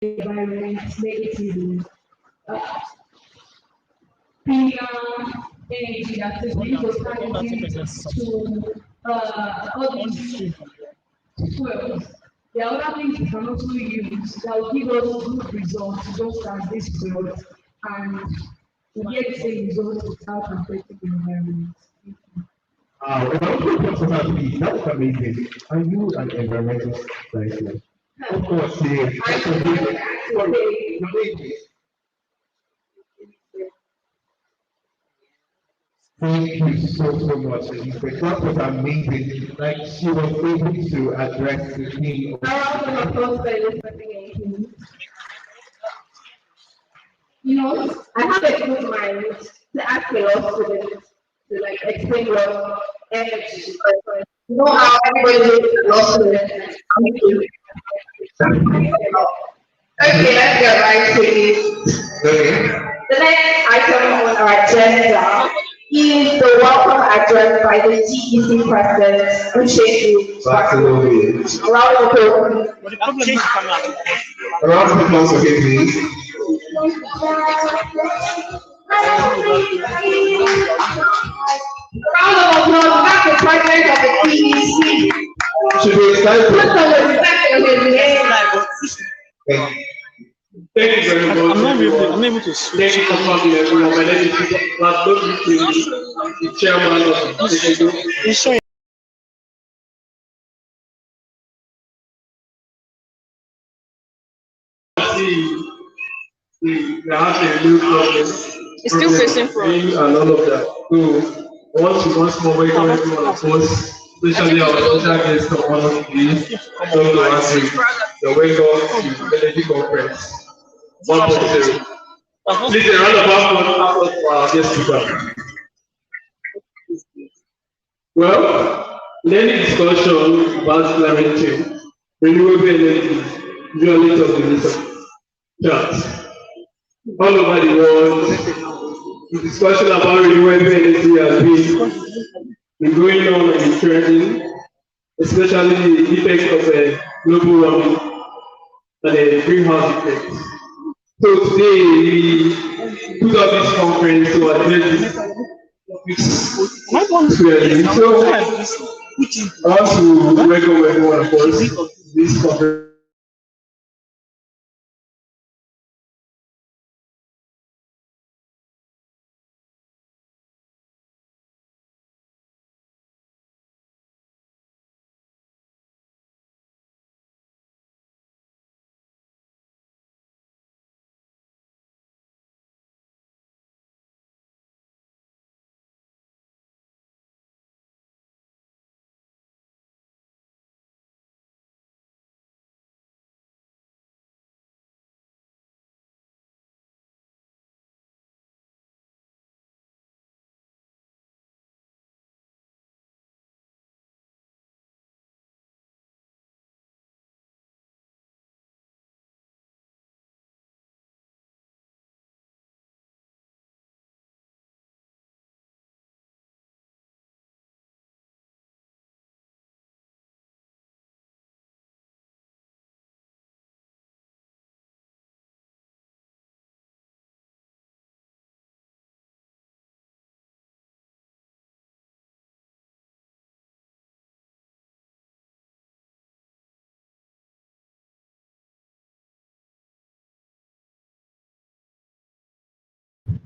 environment negatively. Uh, cleaner energy that is being provided to all these fuels. There are other things we can also use that will give us good results, just as this fuels, and we get the same results without affecting the environment. Personally, that's amazing. Are you an environmental scientist? Of course, yes. Thank you so much, Elizabeth. That was amazing. Like she was able to address the theme of You know, I have a good mind to ask a lot of students to like explain what energy. You know how everybody knows law students. Okay, let's get right to it. okay. The next item on our agenda is the welcome address by the TEC president, Uchechi Absolutely. Round of applause. A round of applause for him, please. Round of applause. That's the president of the TEC. Should be excited. Put some respect on his name. Thank you. Thank you very much. I'm able to switch. Thank you for coming, everyone. My name is the chairman of the TEC1.0. See, we have a new problem. It's still facing front. And all of that. So, I want to once more welcome everyone, of course, especially our special guest of honor today, Dr. Andrew. So, welcome to the Energy Conference 1.0. Please, a round of applause for our guest speaker. Well, learning discussion about climate change, renewable energy, usually of the nation. Yes. All over the world, the discussion about renewable energy has been going on and trending, especially the effect of global warming and greenhouse effect. So today we put up this conference to address this clearly. So I want to welcome everyone, of course, this conference.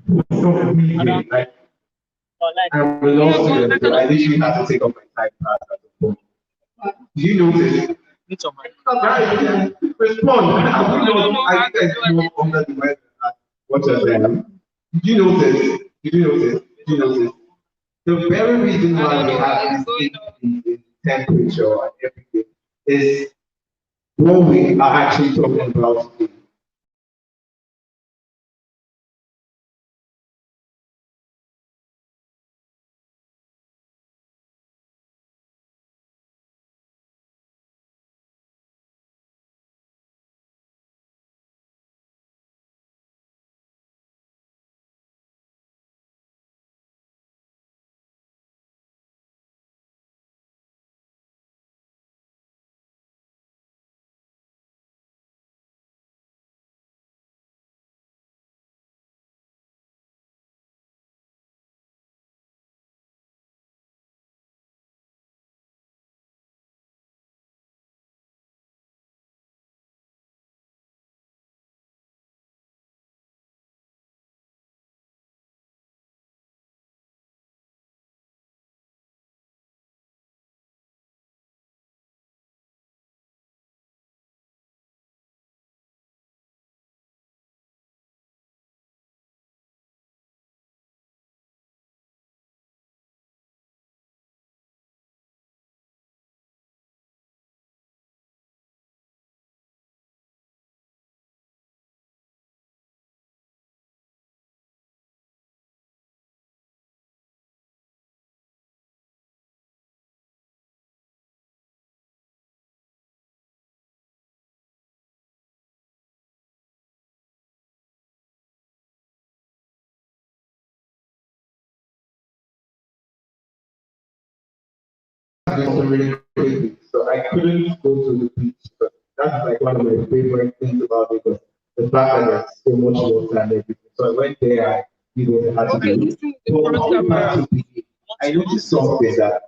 So amazing. Like, I'm a law student, so I literally have to take off my time class at the phone. Do you notice? Guys, respond. Have you know, I think I know under the weather at what you're saying. Did you notice? Did you notice? Did you notice? The very reason why we have this increase in temperature and everything is what we are actually talking about today. been really crazy. So I couldn't go to the beach. But that's like one of my favorite things about it. Because the fact that there's so much water and everything. So I went there, I did what I had to do. So coming back to PE, I noticed something that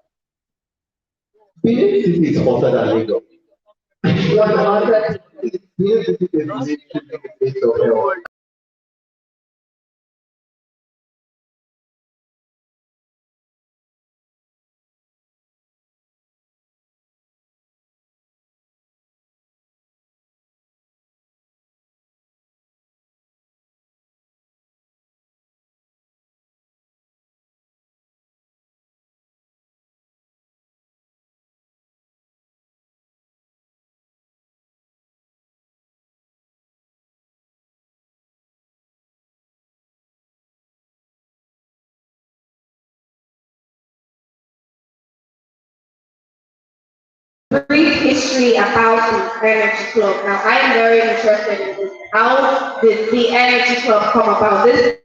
being city is hotter than Lagos. Being city is literally the face of hell. Brief history about the Energy Club. Now, I am very interested in this. How did the Energy Club come about? This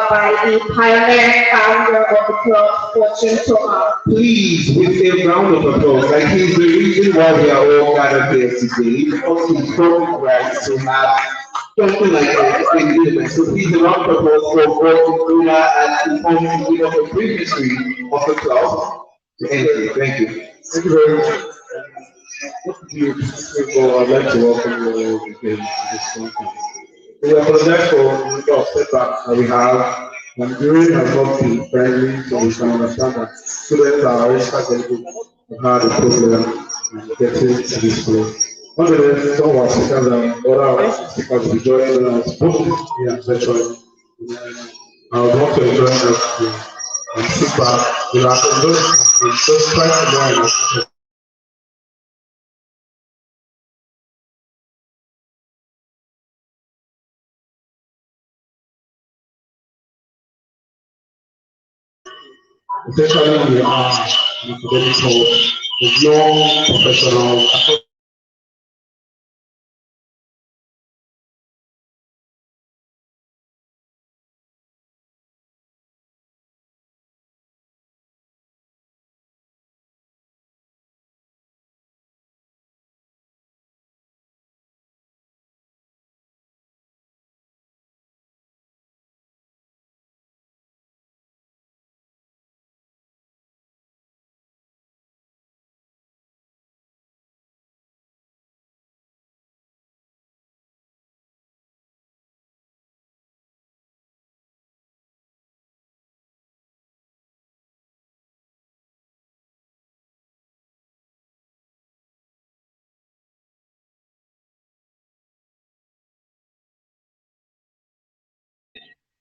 by the pioneer founder of the club, Fortune Thomas. Please, with a round of applause. Like he's the reason why we are all gathered here today. Because he's probably right to have something like a significance. So please, a round of applause for Gordon Luna and the form to give us a brief history of the club. Thank you, thank you. Thank you very much. People, I'd like to welcome you all again to this conference. We apologize for the setback that we have. And during has not been friendly, so we can understand that students are already starting to have a problem in getting to this place. Nonetheless, some of our speakers and other speakers will be joining us both here virtually. I would want to enjoy us and sit back, relax, and just try to learn as essentially we are an academic hub with young professionals.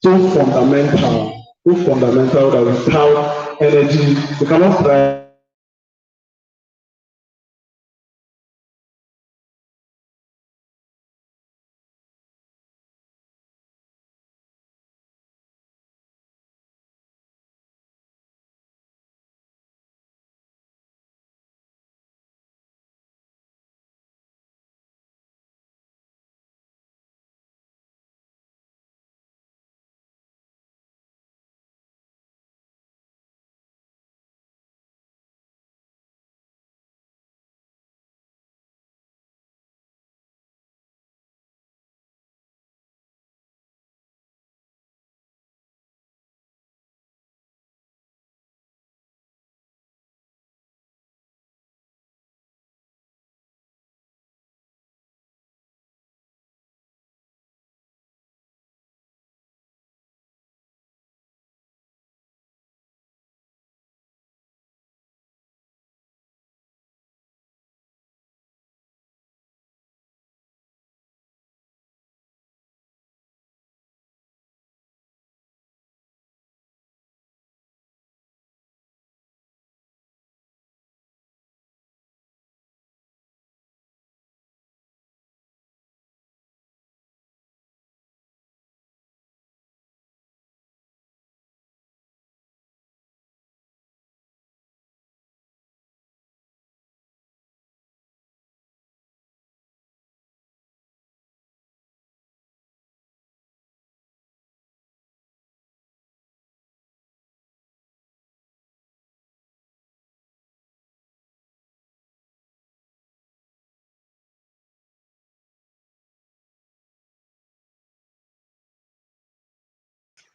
So fundamental that without energy, we cannot thrive.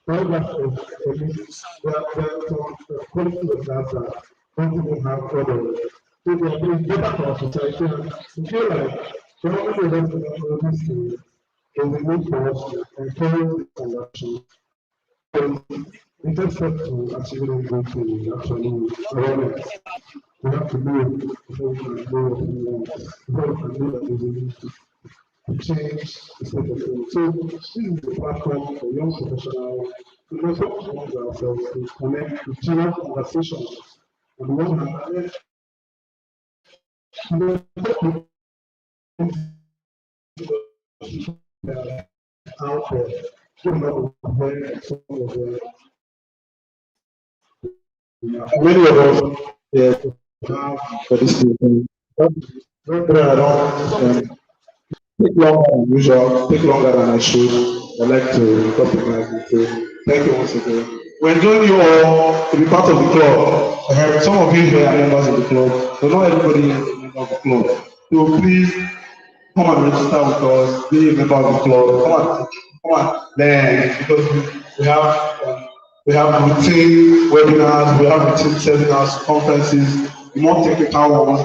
paragraph of some quality of data don't even have order. So they are doing better for our society. And we feel like the government of us know this thing, there is a need for us to encourage this transaction. And the first step to achieving this is actually awareness. We have to know before we can know what we want, before we can know that there's a need to change the state of things. So this is a platform for young professionals to also among ourselves to connect to channel conversations on the one hand, and then out there, give them aware of some of the many of us yeah, have for this thing. Very around take longer than usual, take longer than I should. I'd like to recognize you. So thank you once again. We enjoy you all to be part of the club. Some of you here are members of the club, but not everybody here is a member of the club. So please come and register with us, be a member of the club. Come on, learn because we have routine webinars, we have routine seminars, conferences, the more technical ones,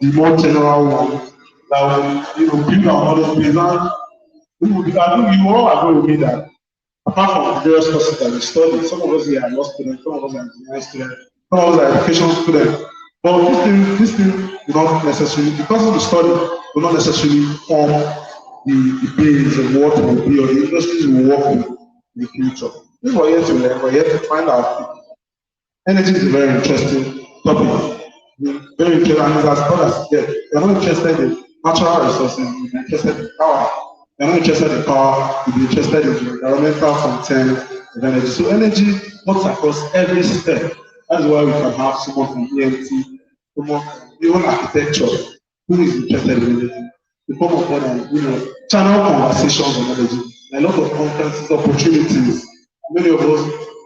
the more general ones that will build our knowledge base. And I think you all agree with me that apart from the various courses that we study, some of us here are law students, some of us are engineering students, some of us are education students. But this thing will not necessarily, the courses we study will not necessarily form the base of what will be or the industries we will work with in the future. This is what we're here to learn, we're here to find out. Energy is a very interesting topic. Very interesting, and as others, they're not interested in natural resources, they're interested in power. They're not interested in power, they're interested in the environmental content of energy. So energy works across every step. That is why we can have someone from EMT, someone from even architecture who is interested in energy. The form of channel conversations on energy. A lot of conferences, opportunities. Many of us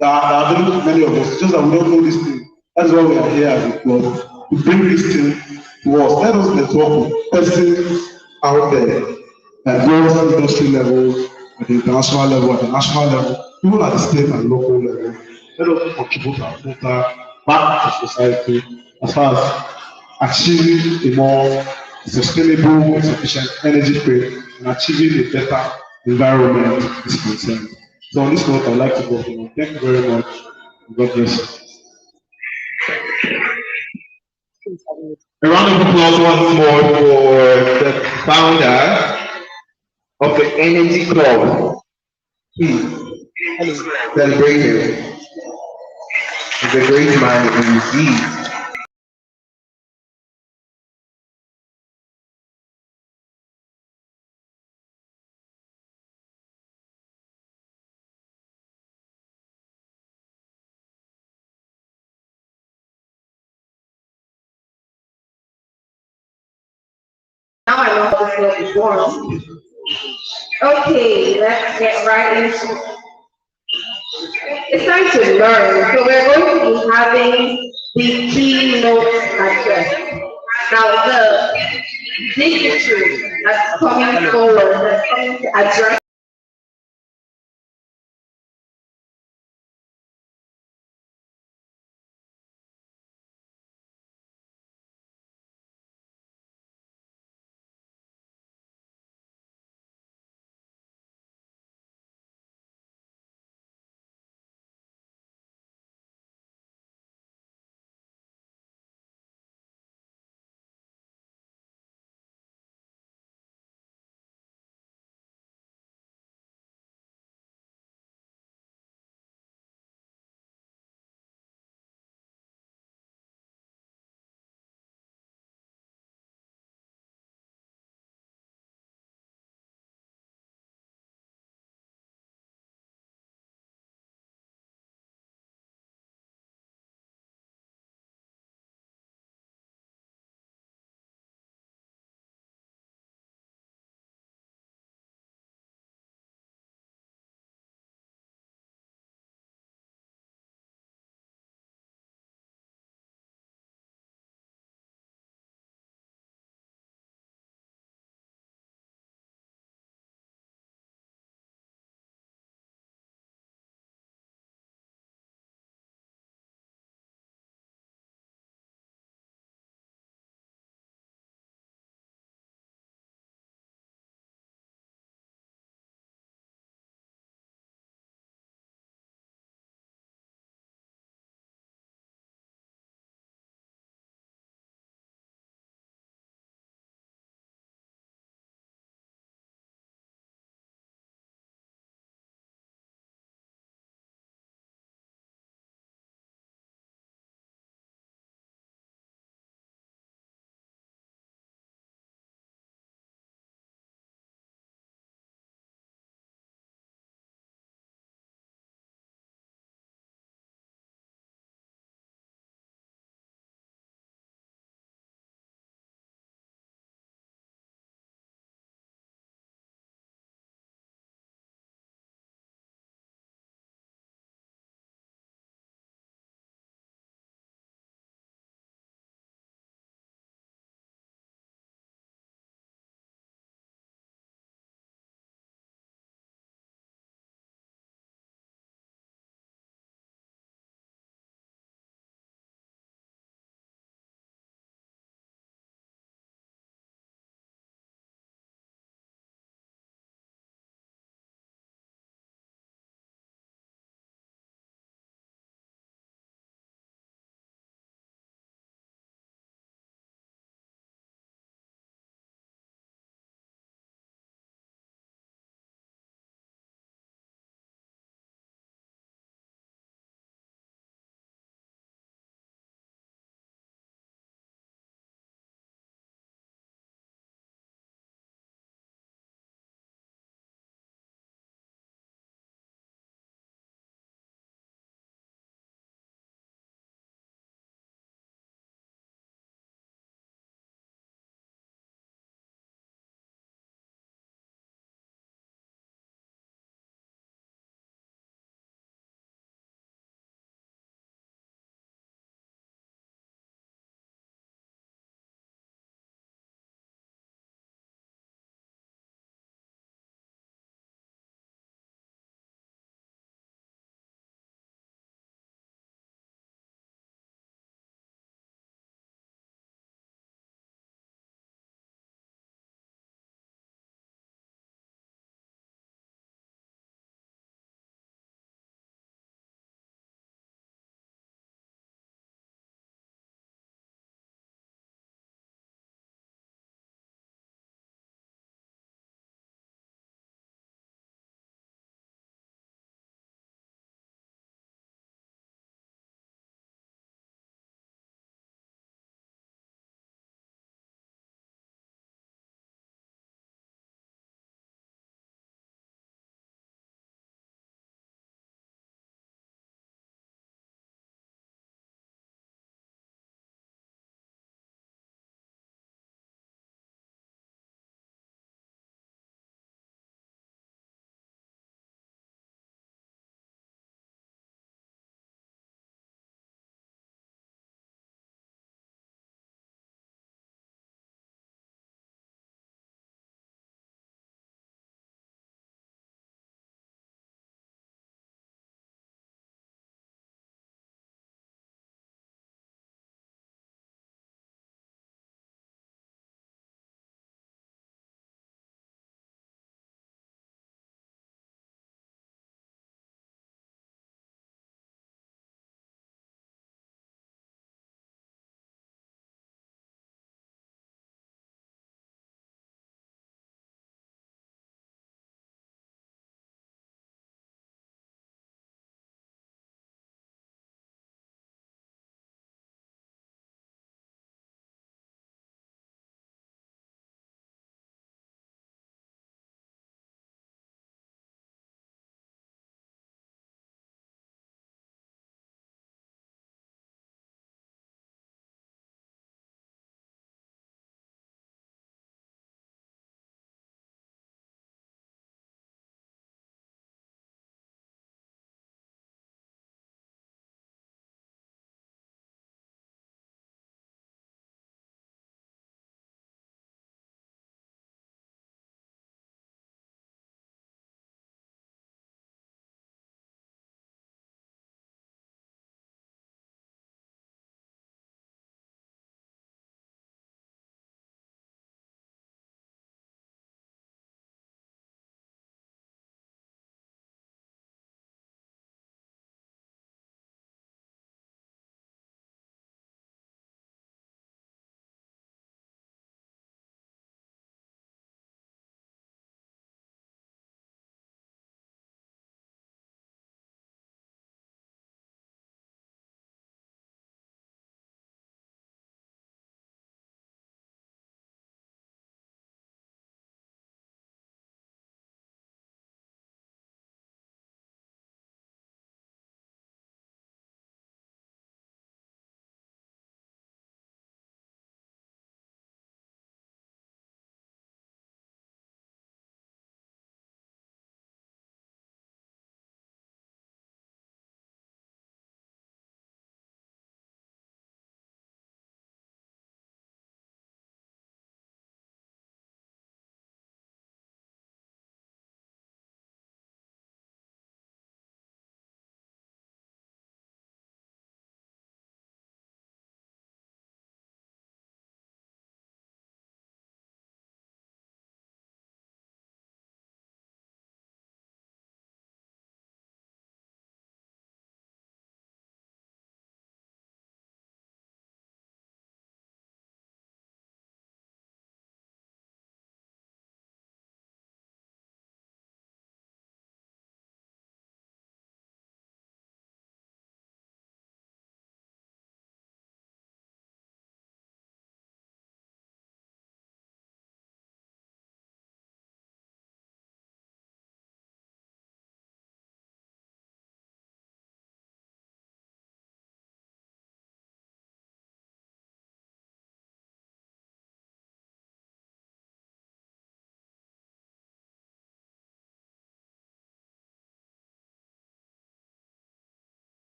that are available to many of us, just that we don't know this thing. That's why we are here as a club to bring this thing to us. Let us network with persons out there at various industry levels, at the international level, at the national level, even at the state and local level. Let us contribute our quota back to society as far as achieving a more sustainable, sufficient energy frame and achieving a better environment is concerned. So on this note, I'd like to go home. Thank you very much. God bless you. A round of applause once more for the founder of the Energy Club. Please celebrate him. He's a great man indeed. Now I know how this work before. Okay, let's get right into it's time to learn. So we're going to be having the keynote address. Now the dignitary that's coming forward, that's coming to address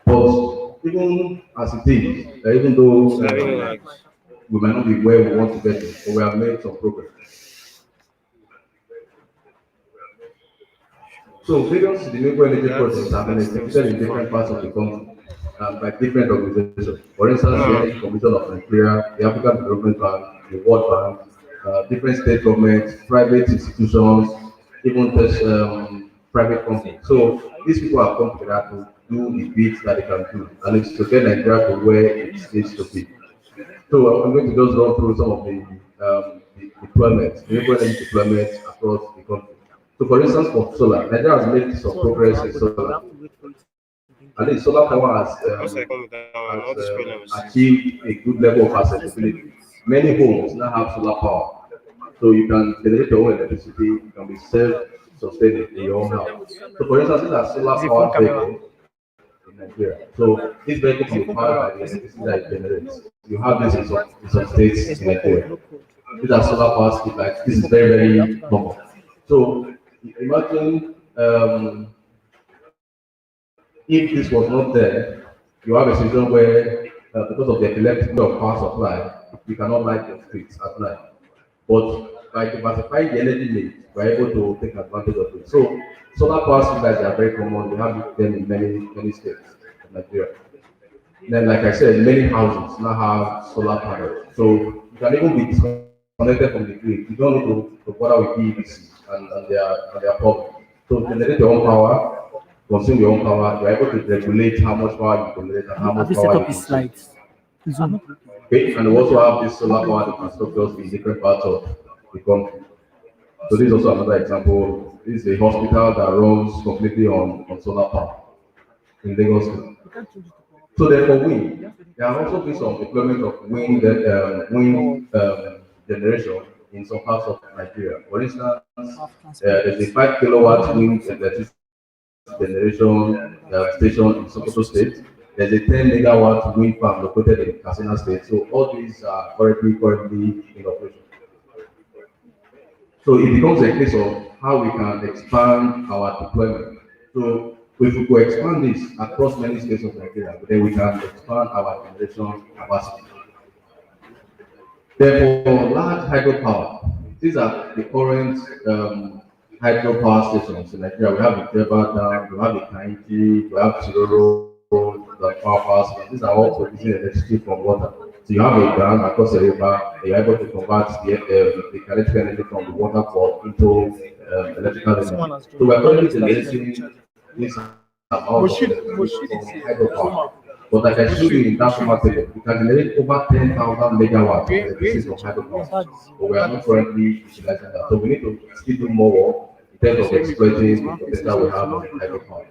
But even as it is, even though we might not be where we want to get to, but we have made some progress. So various renewable energy projects have been executed in different parts of the country by different organizations. For instance, the Energy Commission of Nigeria, the African Development Bank, the World Bank, different state governments, private institutions, even just private companies. So these people have come together to do the bits that they can do, and it's to get Nigeria to where it needs to be. So I'm going to just run through some of the deployments, renewable energy deployments across the country. So for instance, for solar, Nigeria has made some progress in solar. And the solar power has achieved a good level of accessibility. Many homes now have solar power. So you can generate your own electricity, you can be self-sustaining in your own house. So for instance, these are solar powered vehicles in Nigeria. So this vehicle can be powered by the electricity that it generates. You have this in some states in Nigeria. These are solar power schemes, like this is very, very common. So imagine if this was not there, you have a situation where because of the electricity of power supply, you cannot light your streets at night. But by diversifying the energy mix, we're able to take advantage of it. So solar power systems are very common. We have them in many states of Nigeria. Then, like I said, many houses now have solar panels. So you can even be disconnected from the grid. You don't need to bother with PVC and their problem. So generate your own power, consume your own power. You're able to regulate how much power you generate and how much power you consume. Slides. Okay, and we also have this solar powered infrastructures in different parts of the country. So this is also another example. This is a hospital that runs completely on solar power in Lagos State. So therefore, wind. There have also been some deployment of wind generation in some parts of Nigeria. For instance, there's a 5 kilowatt wind electricity generation station in Sokoto State. There's a 10 megawatt wind farm located in Katsina State. So all these are currently in operation. So it becomes a case of how we can expand our deployment. So if we could expand this across many states of Nigeria, then we can expand our generation capacity. Therefore, large hydropower. These are the current hydropower stations in Nigeria. We have the Jeba Dam, we have the Kainji, we have Chiroro, the power station. These are all producing electricity from water. So you have a dam across the river, and you're able to convert the kinetic energy from the water for into electrical energy. So we're currently generating this amount of electricity from hydropower. But like I showed you in that former table, we can generate over 10,000 megawatts of electricity from hydropower. But we are not currently utilizing that. So we need to still do more work in terms of exploiting the potential we have on hydropower.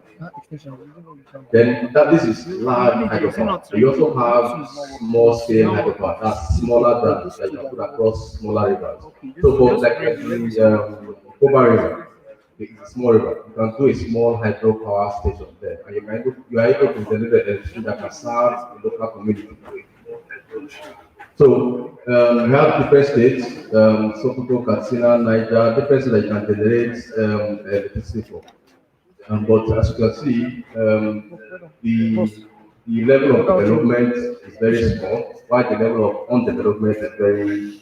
Then this is large hydropower. We also have small scale hydropower, that's smaller dams that you can put across smaller rivers. So for like the Koba River, it's a small river. You can do a small hydropower station there, and you are able to generate electricity that can serve the local community. So we have different states, Sokoto, Katsina, Niger, different states that you can generate electricity for. But as you can see, the level of development is very small, while the level of undevelopment is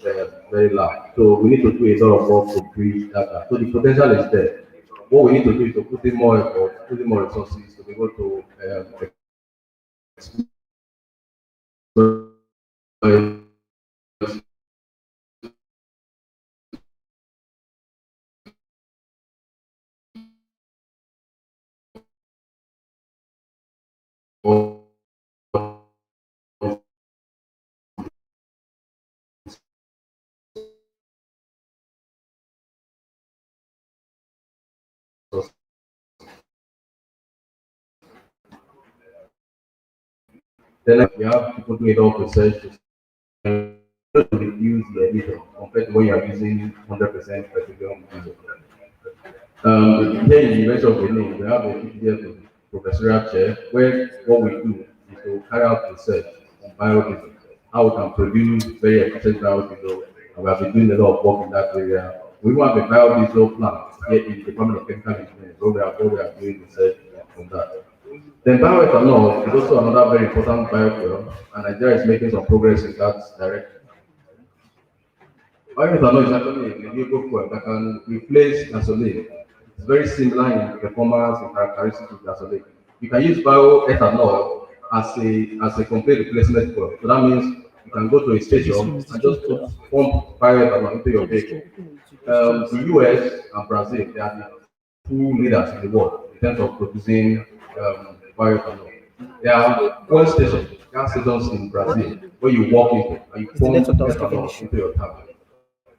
very large. So we need to do a lot of work to bridge that gap. So the potential is there. What we need to do is to put in more effort, put in more resources to be able to then you have people doing a lot of research to reduce the emission compared to when you are using 100% petroleum diesel. Here in the University of Benin, we have a PhD professorial chair where what we do is to carry out research on biodiesel, how we can produce very efficient biodiesel, and we have been doing a lot of work in that area. We even have a biodiesel plant here in the Department of Chemical Engineering, where we are doing research on that. Then bioethanol is also another very important biofuel, and Nigeria is making some progress in that direction. Bioethanol is actually a renewable fuel that can replace gasoline. It's very similar in performance and characteristics of gasoline. You can use bioethanol as a complete replacement fuel. So that means you can go to a station and just pump bioethanol into your vehicle. The US and Brazil, they are the two leaders in the world in terms of producing bioethanol. There are fuel stations, gas stations in Brazil where you walk into and you pump ethanol into your tank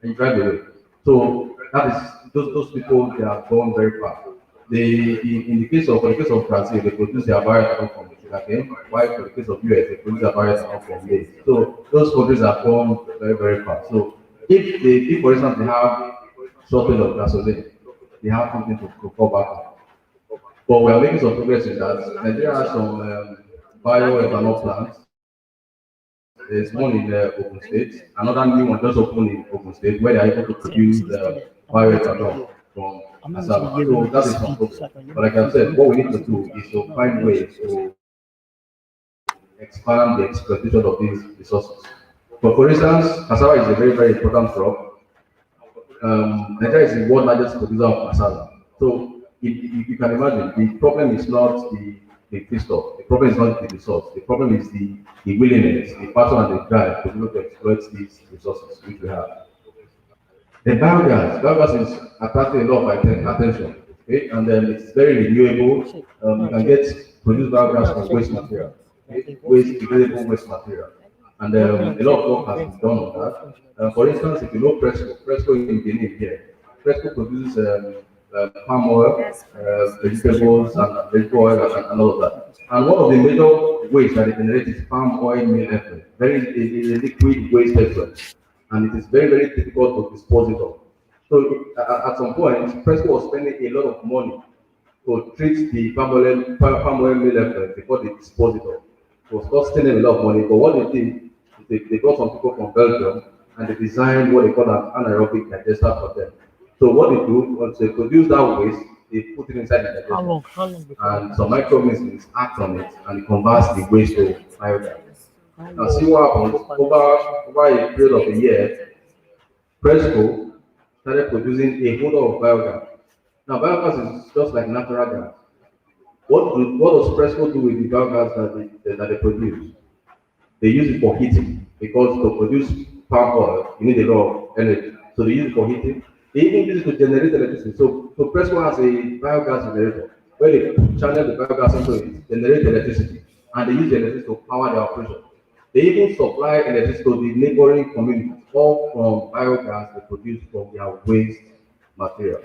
and you drive away. So that is those people they are gone very far. In the case of Brazil, they produce their bioethanol from sugarcane, while for the case of US, they produce their bioethanol from maize. So those countries are gone very far. So if for instance they have shortage of gasoline, they have something to fall back on. But we are making some progress in that. Nigeria has some bioethanol plants. There's one in Ogun State, another new one just opened in Ogun State where they are able to produce bioethanol from cassava. So that is some progress. But like I said, what we need to do is to find ways to expand the exploitation of these resources. But for instance, cassava is a very important crop. Nigeria is the world largest producer of cassava. So if you can imagine, the problem is not the feedstock, the problem is not the resource, the problem is the willingness, the passion and the drive to be able to exploit these resources which we have. The biogas is attracting a lot of attention, okay? And then it's very renewable. You can produce biogas from waste material, okay? Degradable waste material. And a lot of work has been done on that. For instance, if you know Fresco in Benin here, Fresco produces palm oil, vegetables, and vegetable oil, and all of that. And one of the major waste that they generate is palm oil meal effluent, a liquid waste effluent, and it is very difficult to dispose it of. So at some point, Fresco was spending a lot of money to treat the palm oil meal effluent before they dispose it of. It was costing them a lot of money, but what they did they got some people from Belgium and they designed what they call an anaerobic digester for them. So what they do once they produce that waste, they put it inside the digester. And some microorganisms act on it and it converts the waste to biogas. Now see what happens over a period of a year, Fresco started producing a whole lot of biogas. Now biogas is just like natural gas. What does Fresco do with the biogas that they produce? They use it for heating because to produce palm oil, you need a lot of energy. So they use it for heating. They even use it to generate electricity. So Fresco has a biogas generator where they channel the biogas into it, generate electricity, and they use the electricity to power their operation. They even supply electricity to the neighboring communities, all from biogas they produce from their waste material.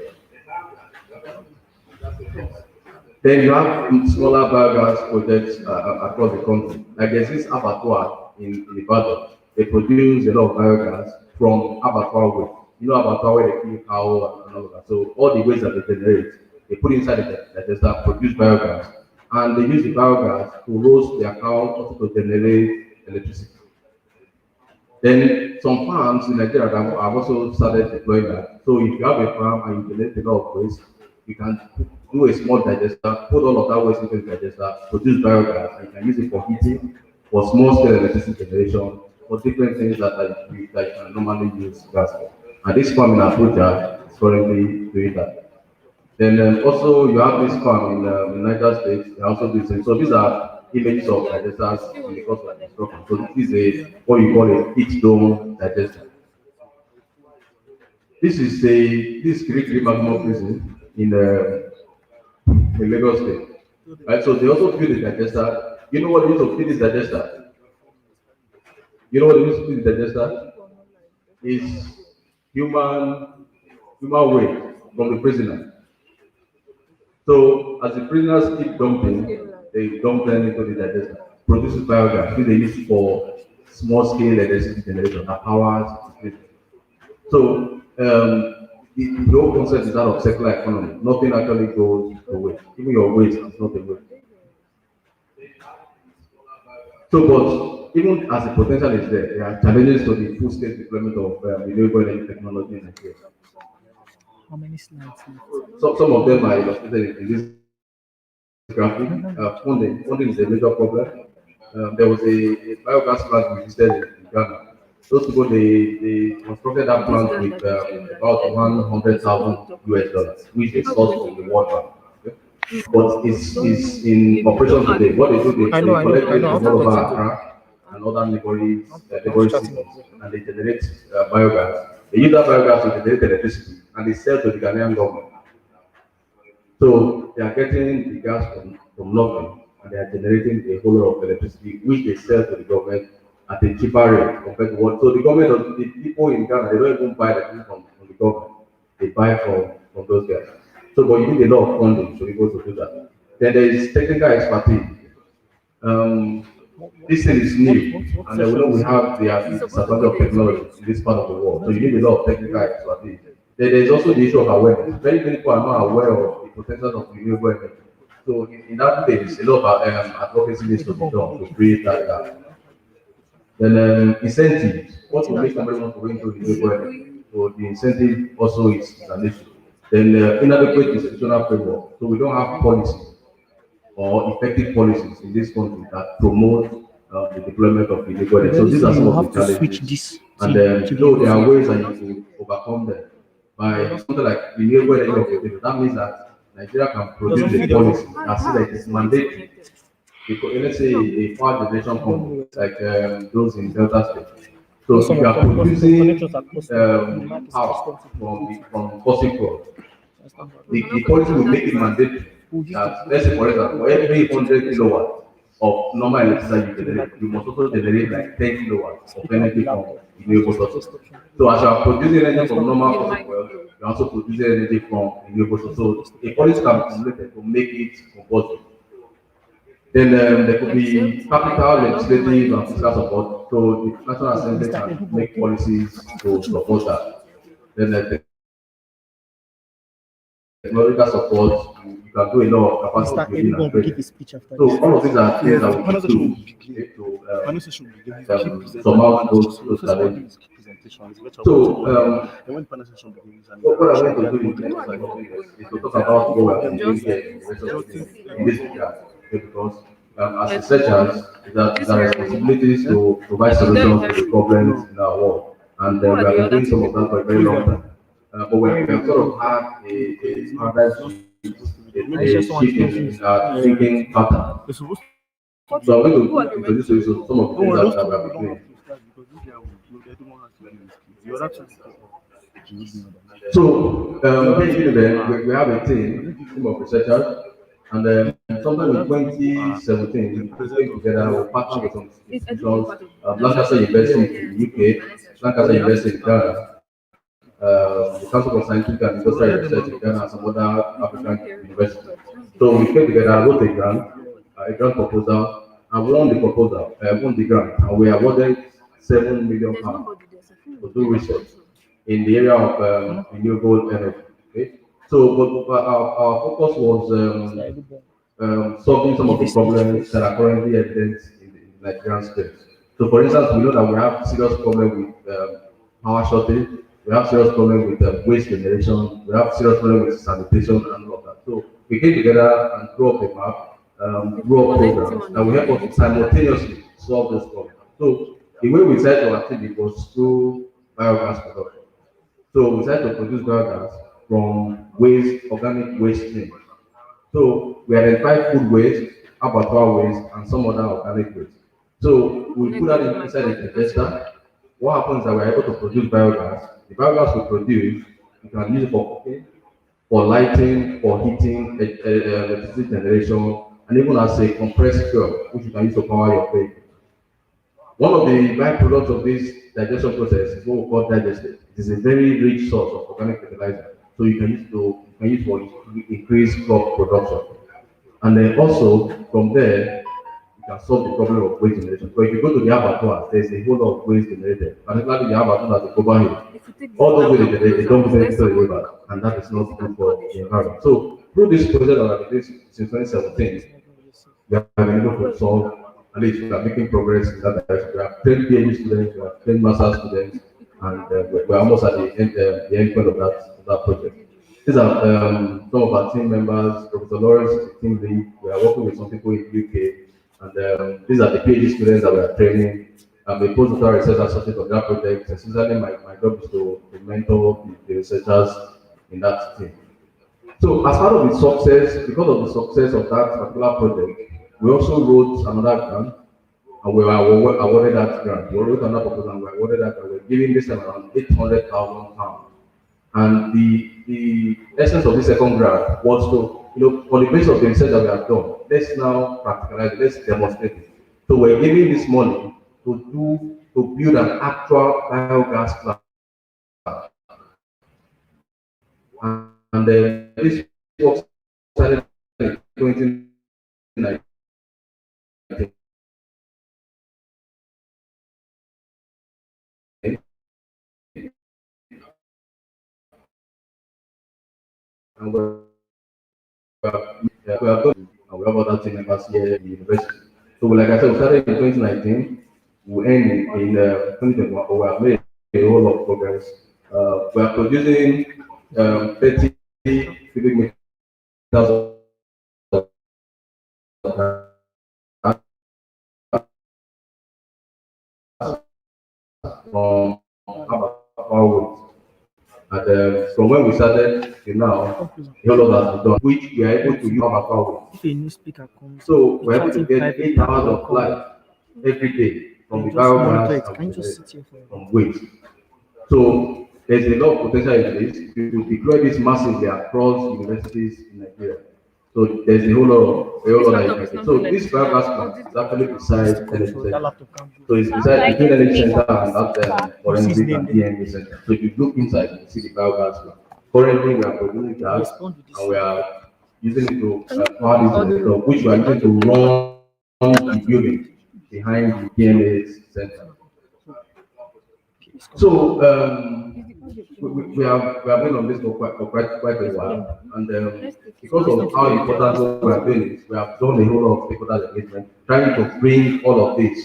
Then you have smaller biogas projects across the country. Like there's this abattoir in Ibadan. They produce a lot of biogas from abattoir waste. You know abattoir where they kill cow and all of that. So all the waste that they generate, they put inside the digester, produce biogas, and they use the biogas to roast their cow also to generate electricity. Then some farms in Nigeria have also started deploying that. So if you have a farm and you generate a lot of waste, you can do a small digester, put all of that waste into the digester, produce biogas, and you can use it for heating, for small scale electricity generation, for different things that you can normally use gas for. And this farm in Abuja is currently doing that. Then also you have this farm in Niger State, they also do the same. So these are images of digesters in the course of construction. So this is what you call a heat dome digester. This Kirikiri maximum prison in Lagos State. Right, so they also build a digester. You know what they use to feed this digester? You know what they use to feed the digester? Is human waste from the prisoner. So as the prisoners keep dumping, they dump them into the digester, produces biogas, which they use for small scale electricity generation that powers the prison. So the whole concept is that of circular economy. Nothing actually goes to waste. Even your waste is not a waste. So, but even as the potential is there are challenges to the full-scale deployment of renewable energy technology in Nigeria. How many slides left? So some of them are illustrated in this funding is a major problem. There was a biogas plant we visited in Ghana. Those people they constructed that plant with about 100,000 US dollars, which they sourced from the World Bank. Okay? But it's in operation today. What they do, they collect it from all over Accra and other neighboring cities, and they generate biogas. They use that biogas to generate electricity, and they sell to the Ghanaian government. So they are getting the gas from nothing, and they are generating a whole lot of electricity, which they sell to the government at a cheaper rate compared to what. So the government, the people in Ghana, they don't even buy electricity from the government; they buy from those guys. So, but you need a lot of funding to be able to do that. Then there is technical expertise. Um, this thing is new, and we know we have the disadvantage of technology in this part of the world. So you need a lot of technical expertise. Then there's also the issue of awareness. Very many people are not aware of the potential of renewable energy. So in that case, a lot of advocacy needs to be done to create that gap. Then incentives. What will make somebody want to go into renewable energy? So the incentive also is an issue. Then inadequate institutional framework. So we don't have policy or effective policies in this country that promote the deployment of renewable energy. So these are some of the challenges. And though there are ways that you can overcome them by something like renewable energy opportunity, that means that Nigeria can produce a policy that says that it is mandatory. Because let's say a power generation company like those in Delta State. So if you are producing power from fossil fuels, the policy will make it mandatory that, let's say, for example, for every 100 kilowatts of normal electricity you generate, you must also generate like 10 kilowatts of energy from renewable sources. So as you are producing energy from normal fossil fuel, you are also producing energy from renewable sources. So a policy can be formulated to make it compulsory. Then there could be capital, legislative, and fiscal support. So the National Assembly can make policies to support that. Then technological support, you can do a lot of capacity building and training. So all of these are things that we do to surmount those challenges. So what I'm going to do in the next couple of years is to talk about what we have been doing here in the rest of the in this regard. Okay, because as researchers, it's our responsibilities to provide solutions to the problems in our world. And we have been doing some of that for a very long time. But we have sort of had a paradigm shift in our thinking pattern. So I'm going to introduce you to some of the things that we have been doing. So, we have a team of researchers, and sometime in 2017, we came together, we partnered with some institutions, Lancaster University in the UK, Lancaster University in Ghana, the Council for Scientific and Industrial Research in Ghana, and some other African universities. So we came together, wrote a grant proposal, and won the proposal, won the grant, and we awarded £7 million to do research in the area of renewable energy. Okay? So, but our focus was solving some of the problems that are currently evident in the Nigerian space. So, for instance, we know that we have serious problem with power shortage. We have serious problem with waste generation. We have serious problem with sanitation and all of that. So, we came together and drew up a map, drew up programs that will help us to simultaneously solve this problem. So, the way we tried to achieve it was through biogas production. So we decided to produce biogas from waste, organic waste streams. So we identified food waste, abattoir waste, and some other organic waste. So we put that inside a digester. What happens is that we're able to produce biogas. The biogas we produce, you can use it for cooking, for lighting, for heating, electricity generation, and even as a compressed fuel, which you can use to power your vehicle. One of the byproducts of this digestion process is what we call digestate. It is a very rich source of organic fertilizer, so you can use for increased crop production. And then also from there, you can solve the problem of waste generation. So if you go to the abattoirs, there's a whole lot of waste generated, particularly the abattoirs at the cover hill. All those waste they don't put into the river, and that is not good for the environment. So through this project that I've been doing since 2017, we have been able to solve, at least we are making progress in that direction. We have 10 PhD students, we have 10 master students, and we're almost at the end point of that project. These are some of our team members. Professor Lawrence is the team lead. We are working with some people in UK, and these are the PhD students that we are training. I'm a postdoctoral research associate of that project. Essentially, my job is to mentor the researchers in that team. So, as part of the success, because of the success of that particular project, we also wrote another grant, and we were awarded that grant. We wrote another proposal, and we were awarded that grant. We're giving this time around £800,000. And the essence of the second grant was to, for the basis of the research that we have done, let's now practicalize it, let's demonstrate it. So we're giving this money to build an actual biogas plant. And this work started in 2019. And we have done, and we have other team members here in the university. So, like I said, we started in 2019, we end in 2021, but we have made a whole lot of progress. We are producing 30 cubic meters of gas from our wood. And from when we started to now, a whole lot has been done, which we are able to use our wood. So we're able to get 8 hours of light every day from the biomass and from waste. So there's a lot of potential in this. We will deploy this massively across universities in Nigeria. So there's a whole lot that you can do. So this biogas plant is actually beside energy center. So it's beside between energy center and that forensic and DNA center. So if you look inside, you see the biogas plant. Currently, we are producing gas and we are using it to power this generator, which we are using to run the building behind the DNA center. So we have been on this for quite a while, and because of how important we are doing it, we have done a whole lot of stakeholder engagement, trying to bring all of this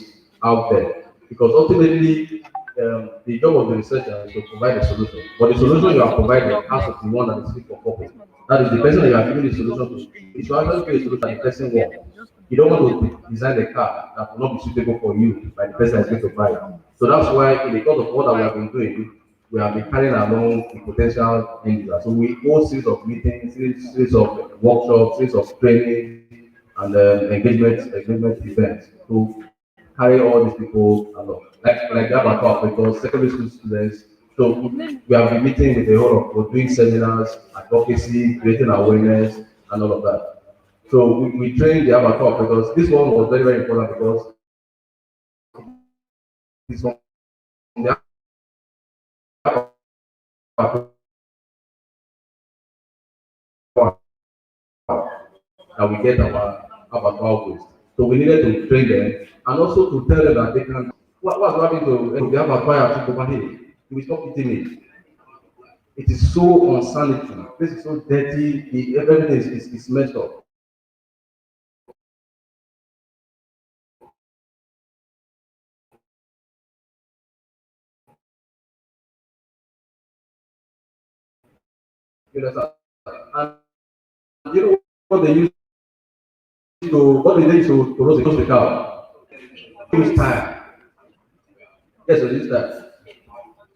out there. Because ultimately, the job of the researcher is to provide a solution, but the solution you are providing has to be one that is fit for purpose. That is the person that you are giving the solution to. It should actually be a solution that the person wants. You don't want to design a car that will not be suitable for you by the person that's going to buy it. So that's why, in the course of what we have been doing, we have been carrying along the potential end users. So we hold series of meetings, series of workshops, series of training and engagement events to carry all these people along. Like the other operators, secondary school students. So we have been meeting with the whole of, we're doing seminars, advocacy, creating awareness, and all of that. So we trained the avatar operators. This one was very, very important because this one, the avatar that we get our avatar waste. So we needed to train them and also to tell them that they can. What's happening to the avatar over here? We stop eating it. It is so unsanitary. This is so dirty. Everything is messed up. You understand? And you know what they use to roast the cow? Use time. Yes, so use that.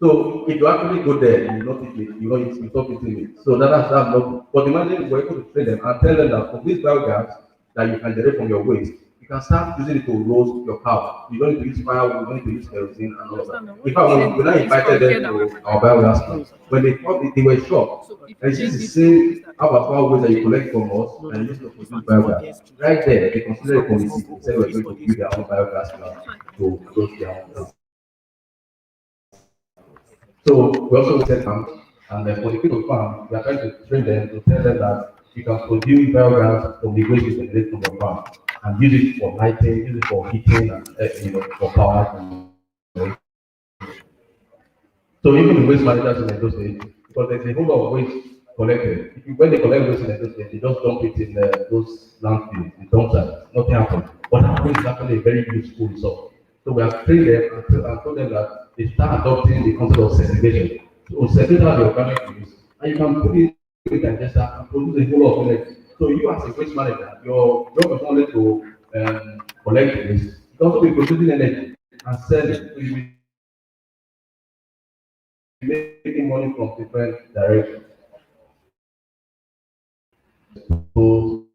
So if you actually go there, you will not eat it, you stop eating it. So that's not. But imagine we're able to train them and tell them that from this biogas that you can generate from your waste, you can start using it to roast your cow. You don't need to use firewood, you don't need to use kerosene and all of that. In fact, when I invited them to our biogas plant, when they thought they were shocked. And it's the same abattoir waste that you collect from us and use to produce biogas. Right there, they consider a committee. They said we're going to build their own biogas plant to roast their own. So we also set farms, and for the people farm, we are trying to train them to tell them that you can produce biogas from the waste you generate from your farm and use it for lighting, use it for heating, and for power. So even the waste managers in those days, because there's a whole lot of waste collected. When they collect waste in those days, they just dump it in those landfills, the dump sites. Nothing happens. But that waste is actually a very useful resource. So we have trained them and told them that they start adopting the concept of segregation. So segregate the organic waste, and you can put it digester and produce a whole lot of energy. So you as a waste manager, your job is only to collect the waste. You can also be producing energy and sell it. So you will be making money from different directions. So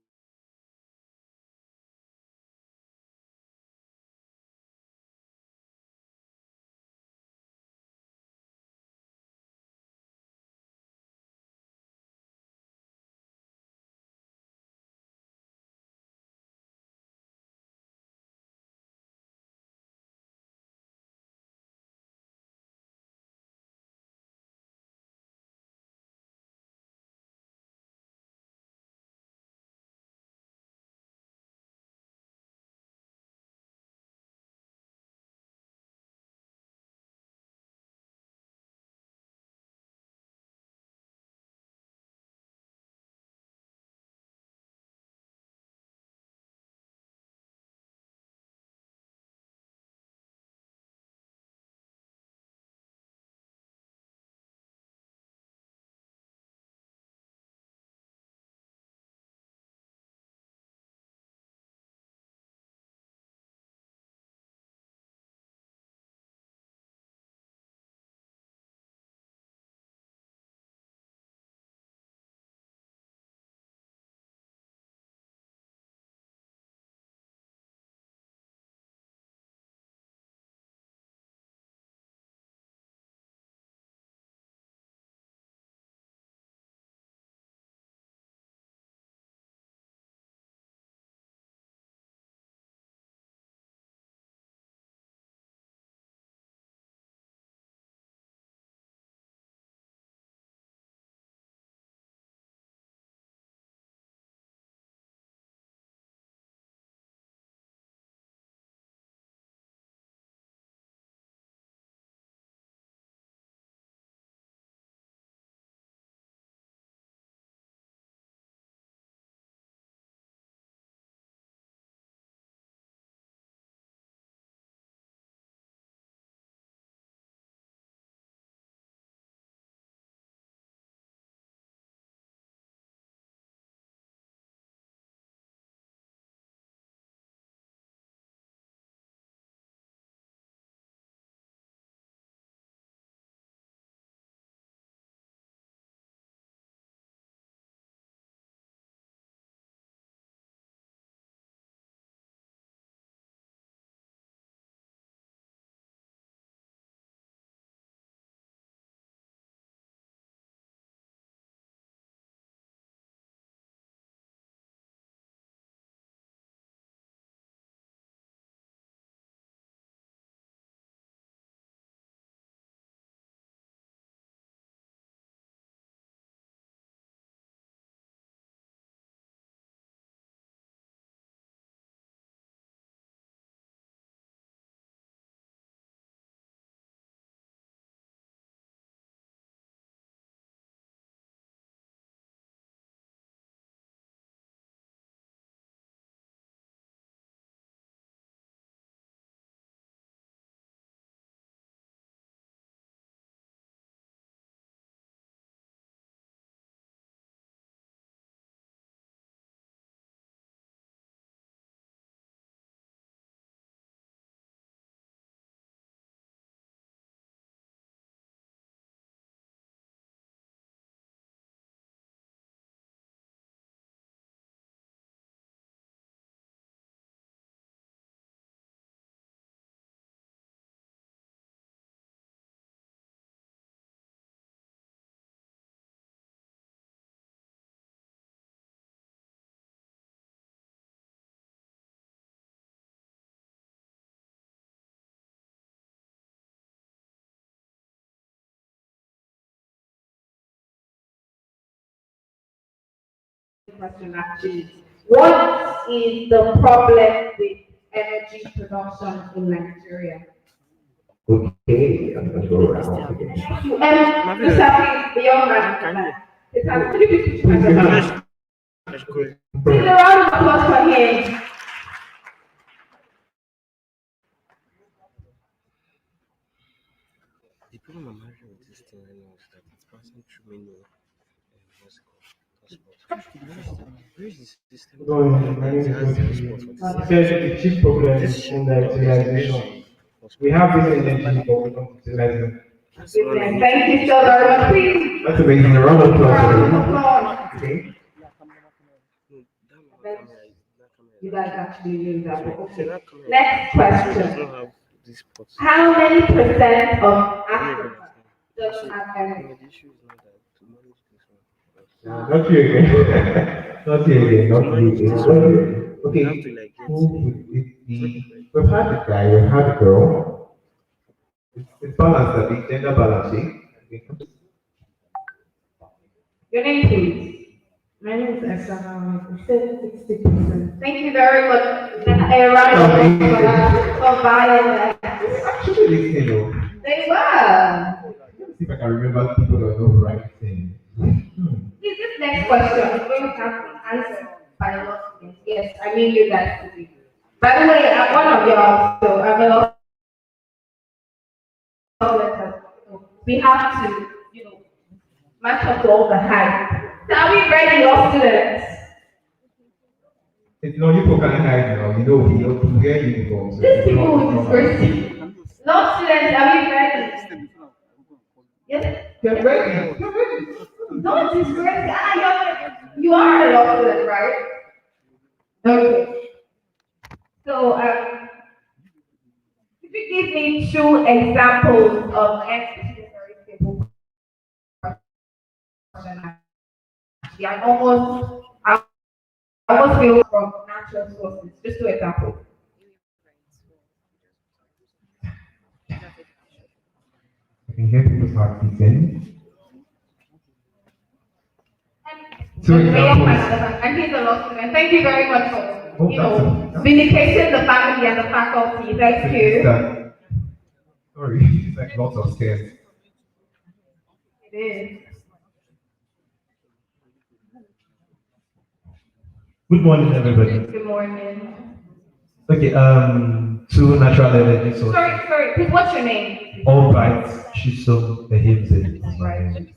question actually. What is the problem with energy production in Nigeria? okay, I'm gonna go around again. Mr. Please, the young man. It's actually Please, a round of applause for him. The problem I'm having with this thing right now is that it's passing through many. Going, my name is Ochi. He said the chief problem is underutilization. We have this energy, but we don't utilize it. Thank you so very much. Please. That's amazing. A round of applause for Round of him. applause. Okay. You guys actually use that. Okay. Next question. How many percent of Africa does have energy? Not you again. Not you again. Not you again. Not you again. Okay. Who would it be? We've had the guy. We've had the girl. It's balanced. I think gender balancing. Your name, please. My name is Esther. It said 60%. Thank you very much. A round of applause for that. For Violet. Actually, listening though. They were. Let's see if I can remember people that know the right thing. This next question is going to have to answer by a lot of students. Yes, I mean you guys to be. By the way, I'm one of y'all, so I'm a lot of letters. So we have to, match up to all the hype. So are we ready, all students? It's no, you people can hide now. We don't wear uniforms. These people will disgrace you. No students, are we ready? Yes? Get ready. Get ready. Don't disgrace. You are a law student, right? Okay. So, if you give me two examples of very simple question, actually, I almost feel from natural sources. Just two examples. I can hear people start speaking. Two examples. And he's a law student. Thank you very much for that's vindicating the family and the faculty. Thank you. Sorry, it's like lots of stairs. It is. Good morning, everybody. Good morning. Okay, two natural energy sources. Sorry. Please, what's your name? All right, Shiso Ehimze is my name.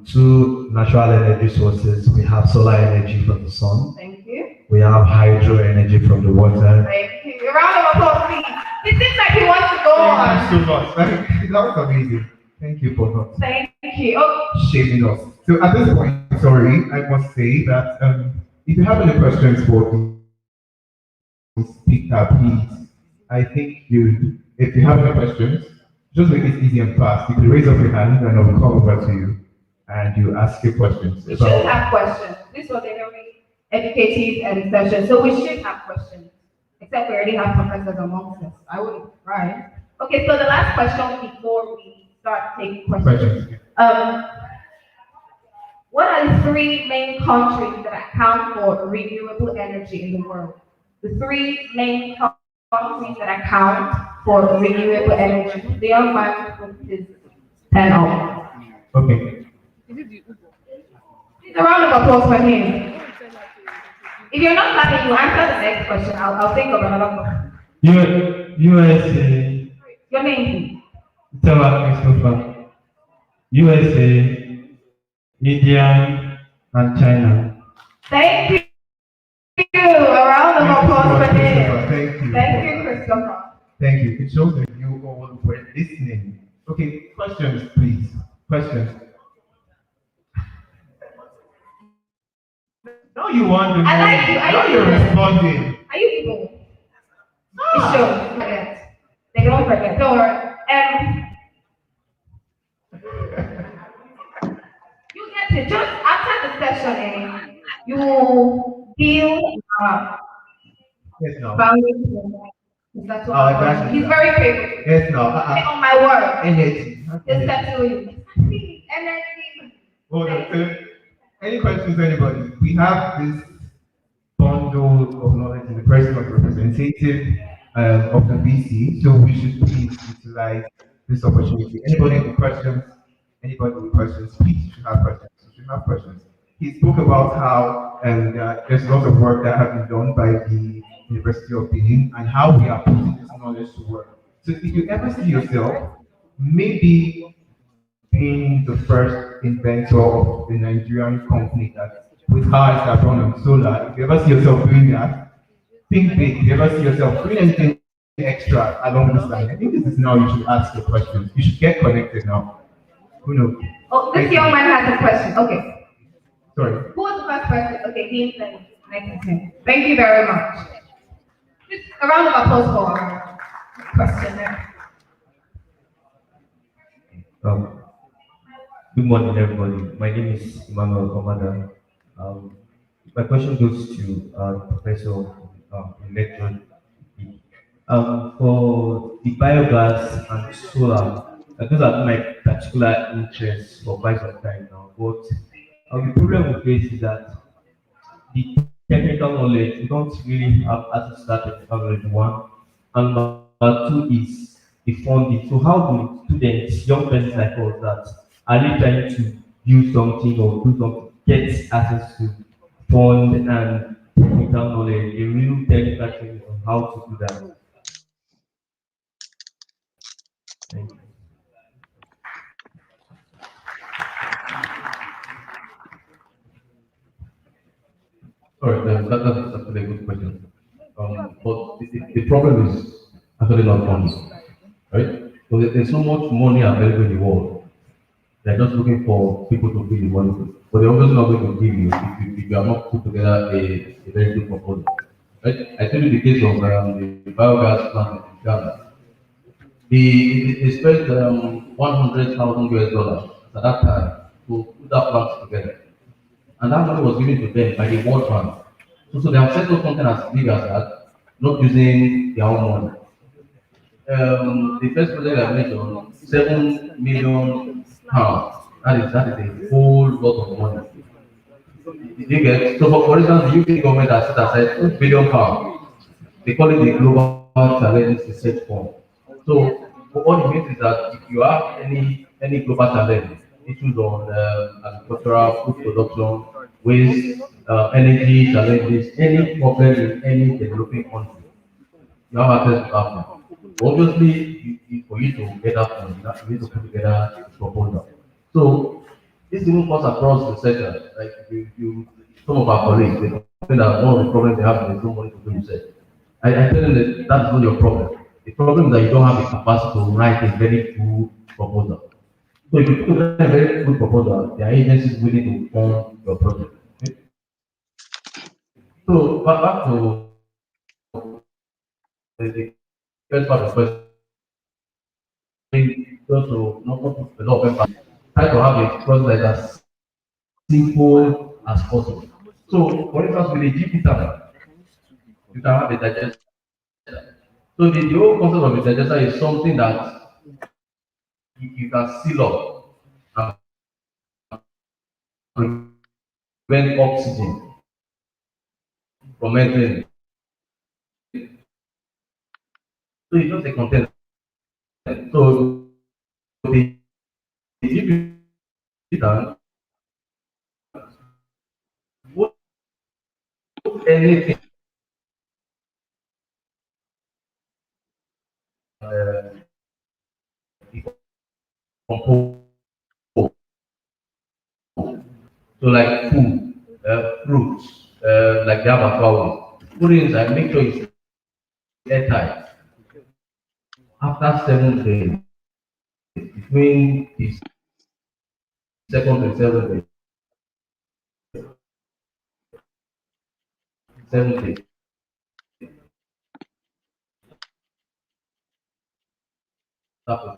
Two natural energy sources. We have solar energy from the sun. Thank you. We have hydro energy from the water. Thank you. A round of applause, please. It seems like he wants to go on. Thank you so much. That was amazing. Thank you for not Thank you. Oh. shaming us. So at this point, sorry, I must say that if you have any questions for the speaker, please, I think if you have any questions, just make it easy and fast. You can raise up your hand and I will come over to you and you ask your questions. We should have questions. This was a very educative session, so we should have questions. Except we already have professors amongst us. I wouldn't, right? Okay, so the last question before we start taking questions. What are the three main countries that account for renewable energy in the world? The three main countries that account for renewable energy. The young man put his pen on. Okay. A round of applause for him. If you're not happy, you answer the next question. I'll think of another one. USA. Your name, Tawa Christopher. USA, India, and China. Thank you. A round of applause for him. Thank you. Thank you, Christopher. Thank you. It shows that you all were listening. Okay, questions, please. Questions. No, you want the I like you. Now you're responding. Are you people? It shows. Forget. They don't forget. Don't worry. You get it. Just after the session, you build Yes, no. foundation. That's what I want. He's very favorite. Yes, no. On my word. Energy. Just that to you. Energy. Hold on. So, any questions, anybody? We have this bundle of knowledge in the person of representative of the VC, so we should please utilize this opportunity. Anybody with questions? Anybody with questions? Please, you should have questions. You should have questions. He spoke about how there's a lot of work that has been done by the University of Benin and how we are putting this knowledge to work. So if you ever see yourself, maybe being the first inventor of the Nigerian company that with cars that run on solar. If you ever see yourself doing that, think big. If you ever see yourself doing anything extra along this line, I think this is now you should ask your questions. You should get connected now. Who knows? Oh, this Thank young you. man has a question. Okay. Sorry. Who was the first person? Okay, he next to him. Thank you very much. Just a round of applause for our questioner. Um, Good morning, everybody. My name is Emmanuel Komada. Um, my question goes to Professor Electron. For the biogas and solar, those are my particular interests for quite some time now. But the problem we face is that the technical knowledge, we don't really have access to that technical knowledge, one. And number two is the funding. So how do students, young persons like us that are really trying to build something or do something, get access to fund and technical knowledge, a real technical training on how to do that? Thank you. Sorry, that's actually a good question. But the problem is actually not funding, right? So there's so much money available in the world. They're just looking for people to give the money to. But they're obviously not going to give you if you have not put together a very good proposal. Right? I tell you the case of the biogas plant in Ghana. They spent 100,000 US dollars at that time to put that plant together. And that money was given to them by the World Bank. So they have set up something as big as that, not using their own money. The first project I mentioned, 7 million pounds. That is a whole lot of money. Did you get so for instance the UK government has set aside £2 billion. They call it the Global Challenges Research Fund. So what it means is that if you have any global challenge, issues on agricultural, food production, waste, energy challenges, any problem in any developing country, you have access to that fund. Obviously, for you to get that fund, you need to put together a proposal. So this even cuts across the sector. Like some of our colleagues, they complain that one of the problems they have is no money to do research. I tell them that that's not your problem. The problem is that you don't have the capacity to write a very good proposal. So if you put together a very good proposal, there are agencies willing to fund your project. Okay? So back to the first part of the question, just to not put a lot of emphasis, try to have a process that is as simple as possible. So, for instance, with a GP tablet, you can have a digester. So the whole concept of a digester is something that you can seal up and prevent oxygen from entering. So it's just a container. So the GP tank, put anything uh, composed. So like food, fruits, like the avocado, put it inside, make sure it's airtight. After 7 days, between the second and 7 days, 7 days, that was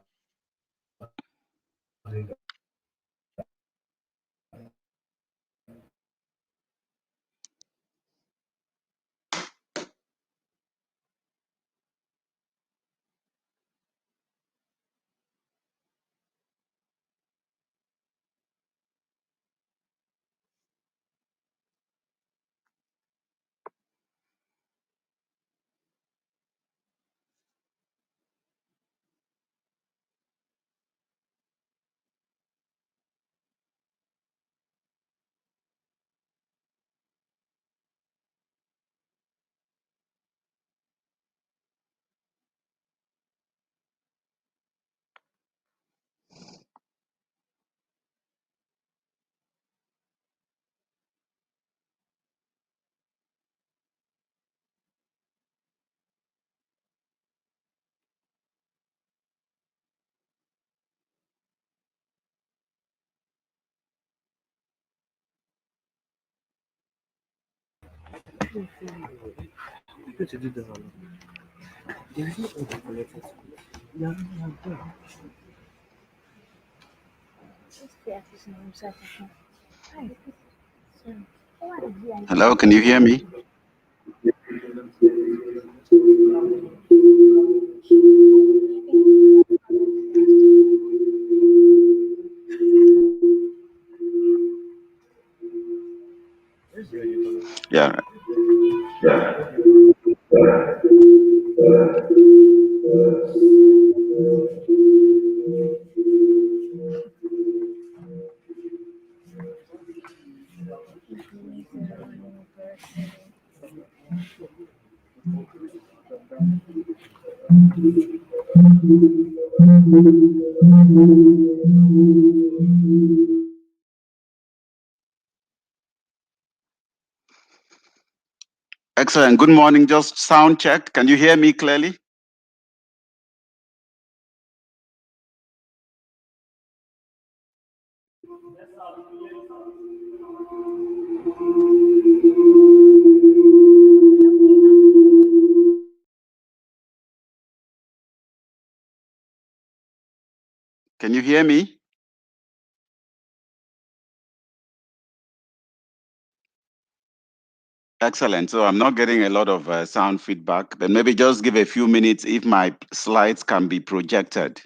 Hello, can you hear me? Yeah. Excellent. Good morning. Just sound check. Can you hear me clearly? Can you hear me? Excellent. So I'm not getting a lot of sound feedback, but maybe just give a few minutes if my slides can be projected.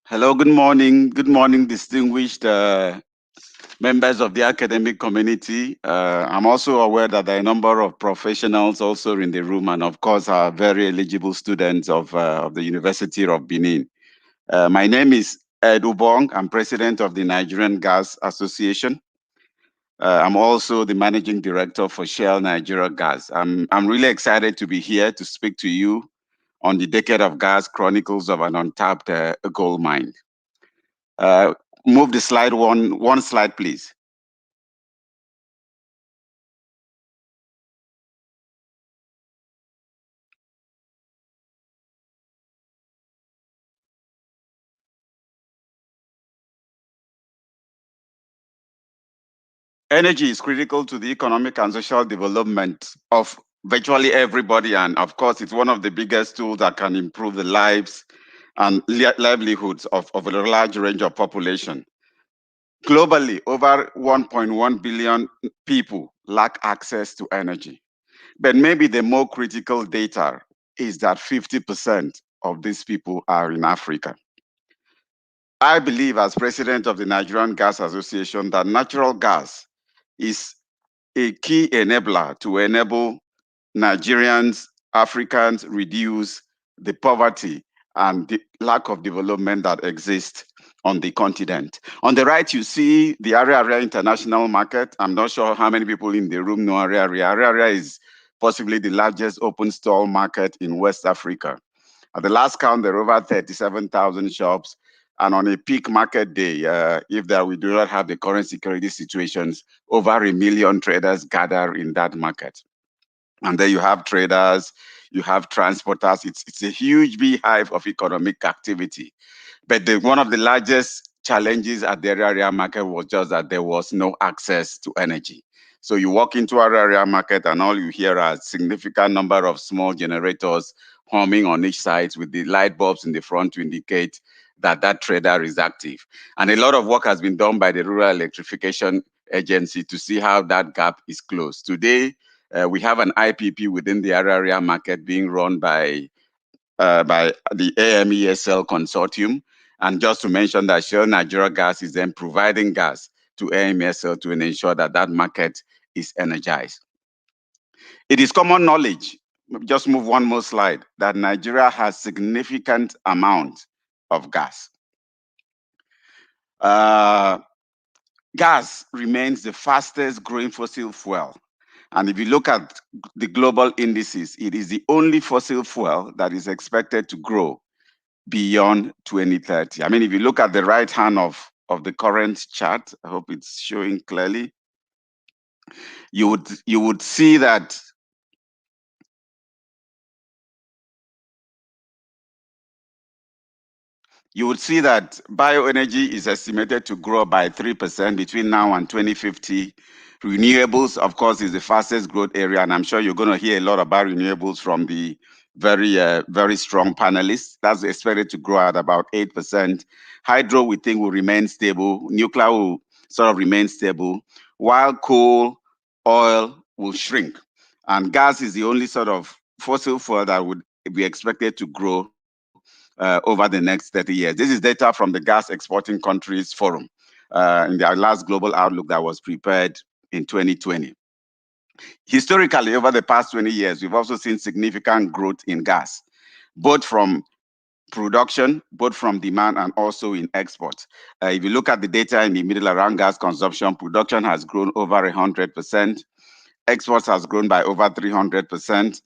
Hello, good morning. Good morning, distinguished members of the academic community. I'm also aware that there are a number of professionals also in the room, and of course, are very eligible students of the University of Benin. My name is Ed Ubong. I'm president of the Nigerian Gas Association. I'm also the managing director for Shell Nigeria Gas. I'm really excited to be here to speak to you on the Decade of Gas Chronicles of an Untapped Gold Mine. Uh, Move the slide one slide, please. Energy is critical to the economic and social development of virtually everybody. And of course, it's one of the biggest tools that can improve the lives and livelihoods of a large range of population. Globally, over 1.1 billion people lack access to energy. But maybe the more critical data is that 50% of these people are in Africa. I believe, as president of the Nigerian Gas Association, that natural gas is a key enabler to enable Nigerians, Africans reduce the poverty and the lack of development that exists on the continent. On the right, you see the Area International Market. I'm not sure how many people in the room know Area. Area is possibly the largest open stall market in West Africa. At the last count, there are over 37,000 shops. And on a peak market day, if we do not have the current security situations, over 1 million traders gather in that market. And then you have traders, you have transporters. It's a huge beehive of economic activity. But one of the largest challenges at the area market was just that there was no access to energy. So you walk into our area market and all you hear are a significant number of small generators humming on each side with the light bulbs in the front to indicate that that trader is active. And a lot of work has been done by the Rural Electrification Agency to see how that gap is closed. Today, we have an IPP within the area market being run by the AMESL consortium. And just to mention that Shell Nigeria Gas is then providing gas to AMESL to ensure that that market is energized. It is common knowledge, just move one more slide, that Nigeria has significant amount of gas. Gas remains the fastest growing fossil fuel. And if you look at the global indices, it is the only fossil fuel that is expected to grow beyond 2030. I mean, if you look at the right hand of the current chart, I hope it's showing clearly, you would see that bioenergy is estimated to grow by 3% between now and 2050. Renewables, of course, is the fastest growth area, and I'm sure you're going to hear a lot about renewables from the very strong panelists. That's expected to grow at about 8%. Hydro, we think, will remain stable. Nuclear will sort of remain stable, while coal, oil will shrink. And gas is the only sort of fossil fuel that would be expected to grow over the next 30 years. This is data from the Gas Exporting Countries Forum in their last global outlook that was prepared in 2020. Historically, over the past 20 years, we've also seen significant growth in gas, both from production, both from demand and also in exports. If you look at the data in the middle around gas consumption, production has grown over 100%, exports has grown by over 300%,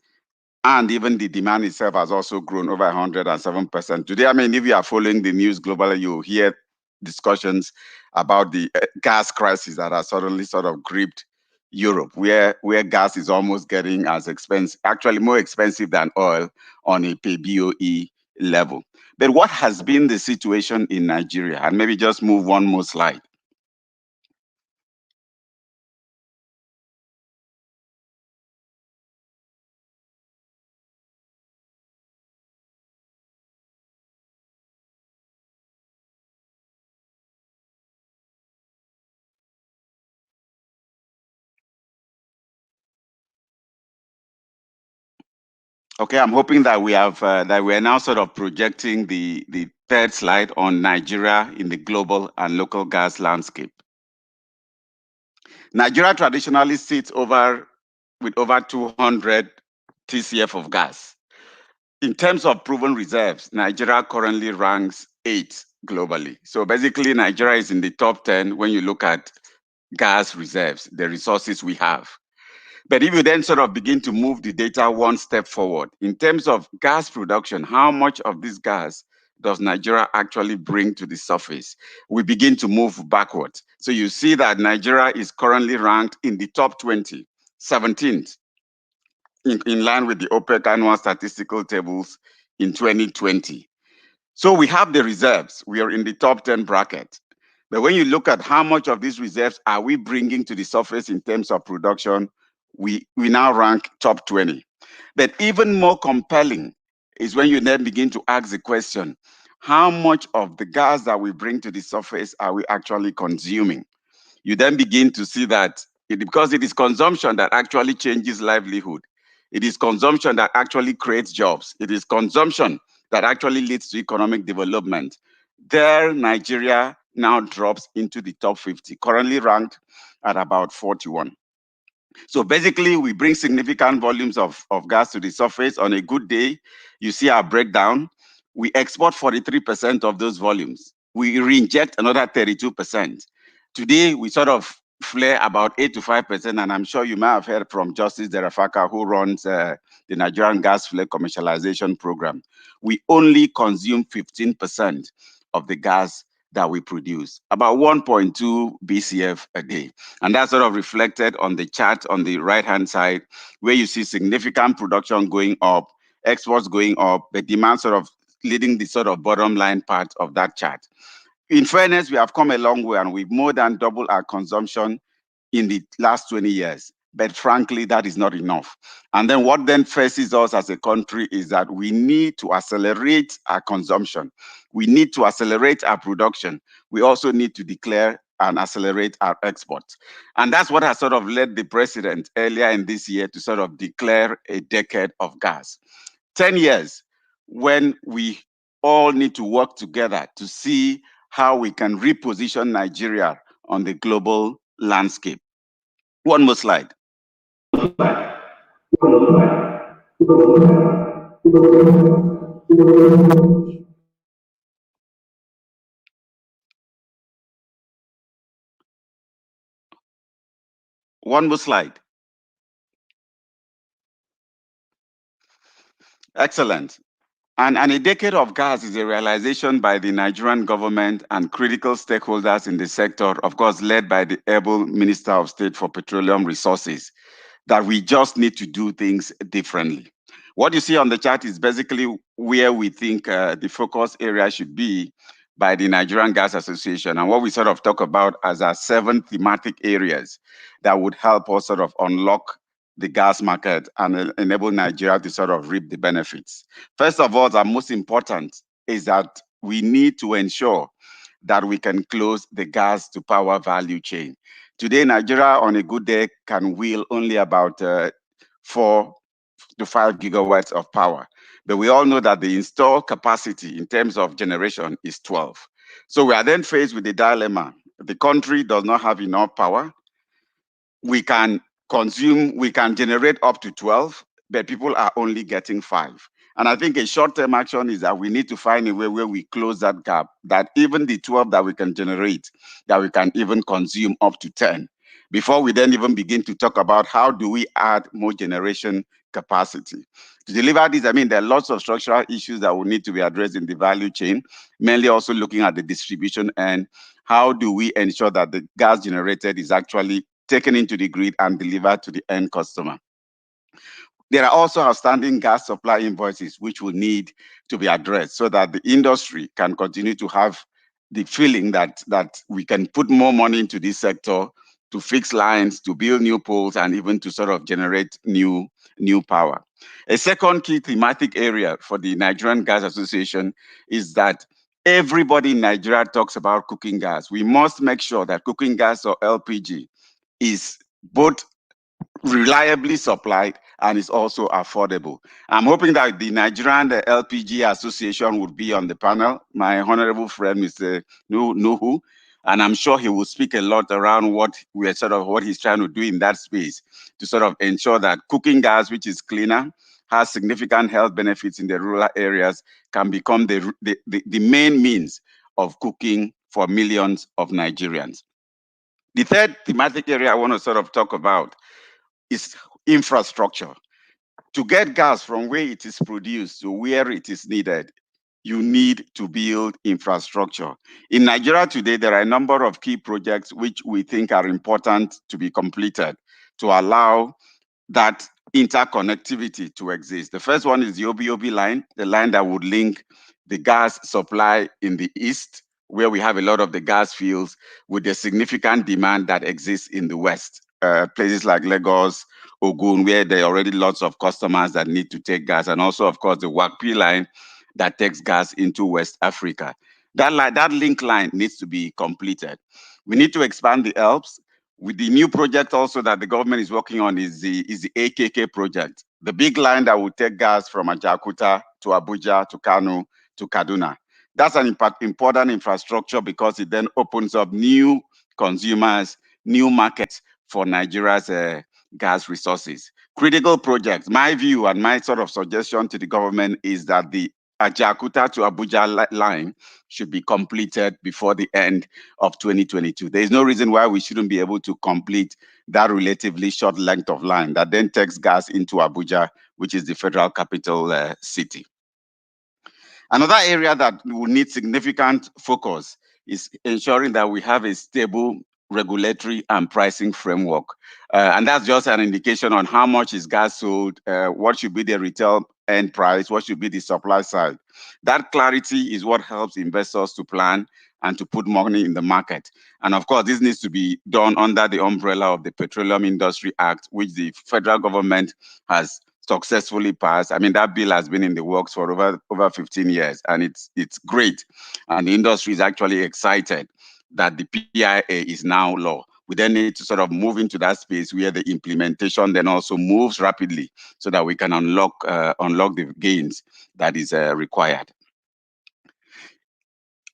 and even the demand itself has also grown over 107%. Today, I mean, if you are following the news globally, you hear discussions about the gas crisis that has suddenly sort of gripped Europe, where gas is almost getting as expensive, actually more expensive than oil on a per BOE level. But what has been the situation in Nigeria? And maybe just move one more slide. Okay, I'm hoping that we have that we are now sort of projecting the third slide on Nigeria in the global and local gas landscape. Nigeria traditionally sits with over 200 TCF of gas. In terms of proven reserves, Nigeria currently ranks 8th globally. So basically, Nigeria is in the top 10 when you look at gas reserves, the resources we have. But if you then sort of begin to move the data one step forward, in terms of gas production, how much of this gas does Nigeria actually bring to the surface? We begin to move backwards. So you see that Nigeria is currently ranked in the top 20, 17th, in line with the OPEC annual statistical tables in 2020. So we have the reserves. We are in the top 10 bracket. But when you look at how much of these reserves are we bringing to the surface in terms of production, we now rank top 20. But even more compelling is when you then begin to ask the question, how much of the gas that we bring to the surface are we actually consuming? You then begin to see that because it is consumption that actually changes livelihood. It is consumption that actually creates jobs. It is consumption that actually leads to economic development. There, Nigeria now drops into the top 50, currently ranked at about 41. So basically, we bring significant volumes of gas to the surface. On a good day, you see our breakdown. We export 43% of those volumes. We reinject another 32%. Today, we sort of flare about 8 to 5%, and I'm sure you may have heard from Justice Derafaka, who runs the Nigerian gas flare commercialization program. We only consume 15% of the gas that we produce, about 1.2 BCF a day. And that's sort of reflected on the chart on the right-hand side, where you see significant production going up, exports going up, the demand sort of leading the sort of bottom line part of that chart. In fairness, we have come a long way, and we've more than doubled our consumption in the last 20 years. But frankly, that is not enough. And then what then faces us as a country is that we need to accelerate our consumption. We need to accelerate our production. We also need to declare and accelerate our exports. And that's what has sort of led the president earlier in this year to sort of declare a decade of gas. 10 years when we all need to work together to see how we can reposition Nigeria on the global landscape. One more slide. One more slide. Excellent. And a decade of gas is a realization by the Nigerian government and critical stakeholders in the sector, of course, led by the able Minister of State for Petroleum Resources, that we just need to do things differently. What you see on the chart is basically where we think the focus area should be by the Nigerian Gas Association, and what we sort of talk about as our 7 thematic areas that would help us sort of unlock the gas market and enable Nigeria to sort of reap the benefits. First of all, the most important is that we need to ensure that we can close the gas to power value chain. Today, Nigeria on a good day can wheel only about 4 to 5 gigawatts of power. But we all know that the installed capacity in terms of generation is 12. So we are then faced with the dilemma. The country does not have enough power. We can generate up to 12, but people are only getting 5. And I think a short-term action is that we need to find a way where we close that gap, that even the 12 that we can generate, that we can even consume up to 10, before we then even begin to talk about how do we add more generation capacity. To deliver this, I mean, there are lots of structural issues that will need to be addressed in the value chain, mainly also looking at the distribution end. How do we ensure that the gas generated is actually taken into the grid and delivered to the end customer? There are also outstanding gas supply invoices which will need to be addressed so that the industry can continue to have the feeling that we can put more money into this sector to fix lines, to build new poles, and even to sort of generate new power. A second key thematic area for the Nigerian Gas Association is that everybody in Nigeria talks about cooking gas. We must make sure that cooking gas or LPG is both reliably supplied and is also affordable. I'm hoping that the Nigerian LPG Association would be on the panel. My honorable friend, Mr. Nuhu, and I'm sure he will speak a lot around what he's trying to do in that space to sort of ensure that cooking gas, which is cleaner, has significant health benefits in the rural areas, can become the main means of cooking for millions of Nigerians. The third thematic area I want to sort of talk about is infrastructure. To get gas from where it is produced to where it is needed, you need to build infrastructure. In Nigeria today, there are a number of key projects which we think are important to be completed to allow that interconnectivity to exist. The first one is the OBOB line, the line that would link the gas supply in the east, where we have a lot of the gas fields, with the significant demand that exists in the west. Places like Lagos, Ogun, where there are already lots of customers that need to take gas, and also, of course, the WACP line that takes gas into West Africa. That link line needs to be completed. We need to expand the Alps. With the new project also that the government is working on is the AKK project, the big line that will take gas from Ajakuta to Abuja to Kano to Kaduna. That's an important infrastructure because it then opens up new consumers, new markets for Nigeria's gas resources. Critical projects. My view and my sort of suggestion to the government is that the Ajakuta to Abuja line should be completed before the end of 2022. There is no reason why we shouldn't be able to complete that relatively short length of line that then takes gas into Abuja, which is the federal capital city. Another area that will need significant focus is ensuring that we have a stable regulatory and pricing framework. And that's just an indication on how much is gas sold, what should be the retail end price, what should be the supply side. That clarity is what helps investors to plan and to put money in the market. And of course, this needs to be done under the umbrella of the Petroleum Industry Act, which the federal government has successfully passed. I mean, that bill has been in the works for over 15 years, and it's great. And the industry is actually excited that the PIA is now law. We then need to sort of move into that space where the implementation then also moves rapidly so that we can unlock the gains that is required.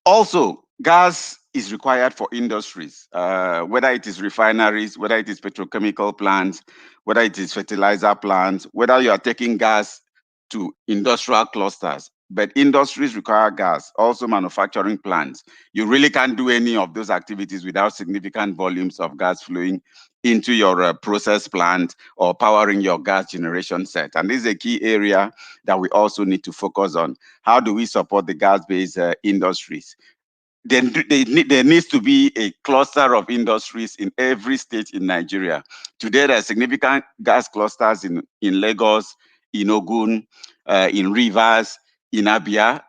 Also, gas is required for industries, whether it is refineries, whether it is petrochemical plants, whether it is fertilizer plants, whether you are taking gas to industrial clusters. But industries require gas, also manufacturing plants. You really can't do any of those activities without significant volumes of gas flowing into your process plant or powering your gas generation set. And this is a key area that we also need to focus on. How do we support the gas-based industries? Then there needs to be a cluster of industries in every state in Nigeria. Today, there are significant gas clusters in Lagos, in Ogun, in Rivers, in Abia.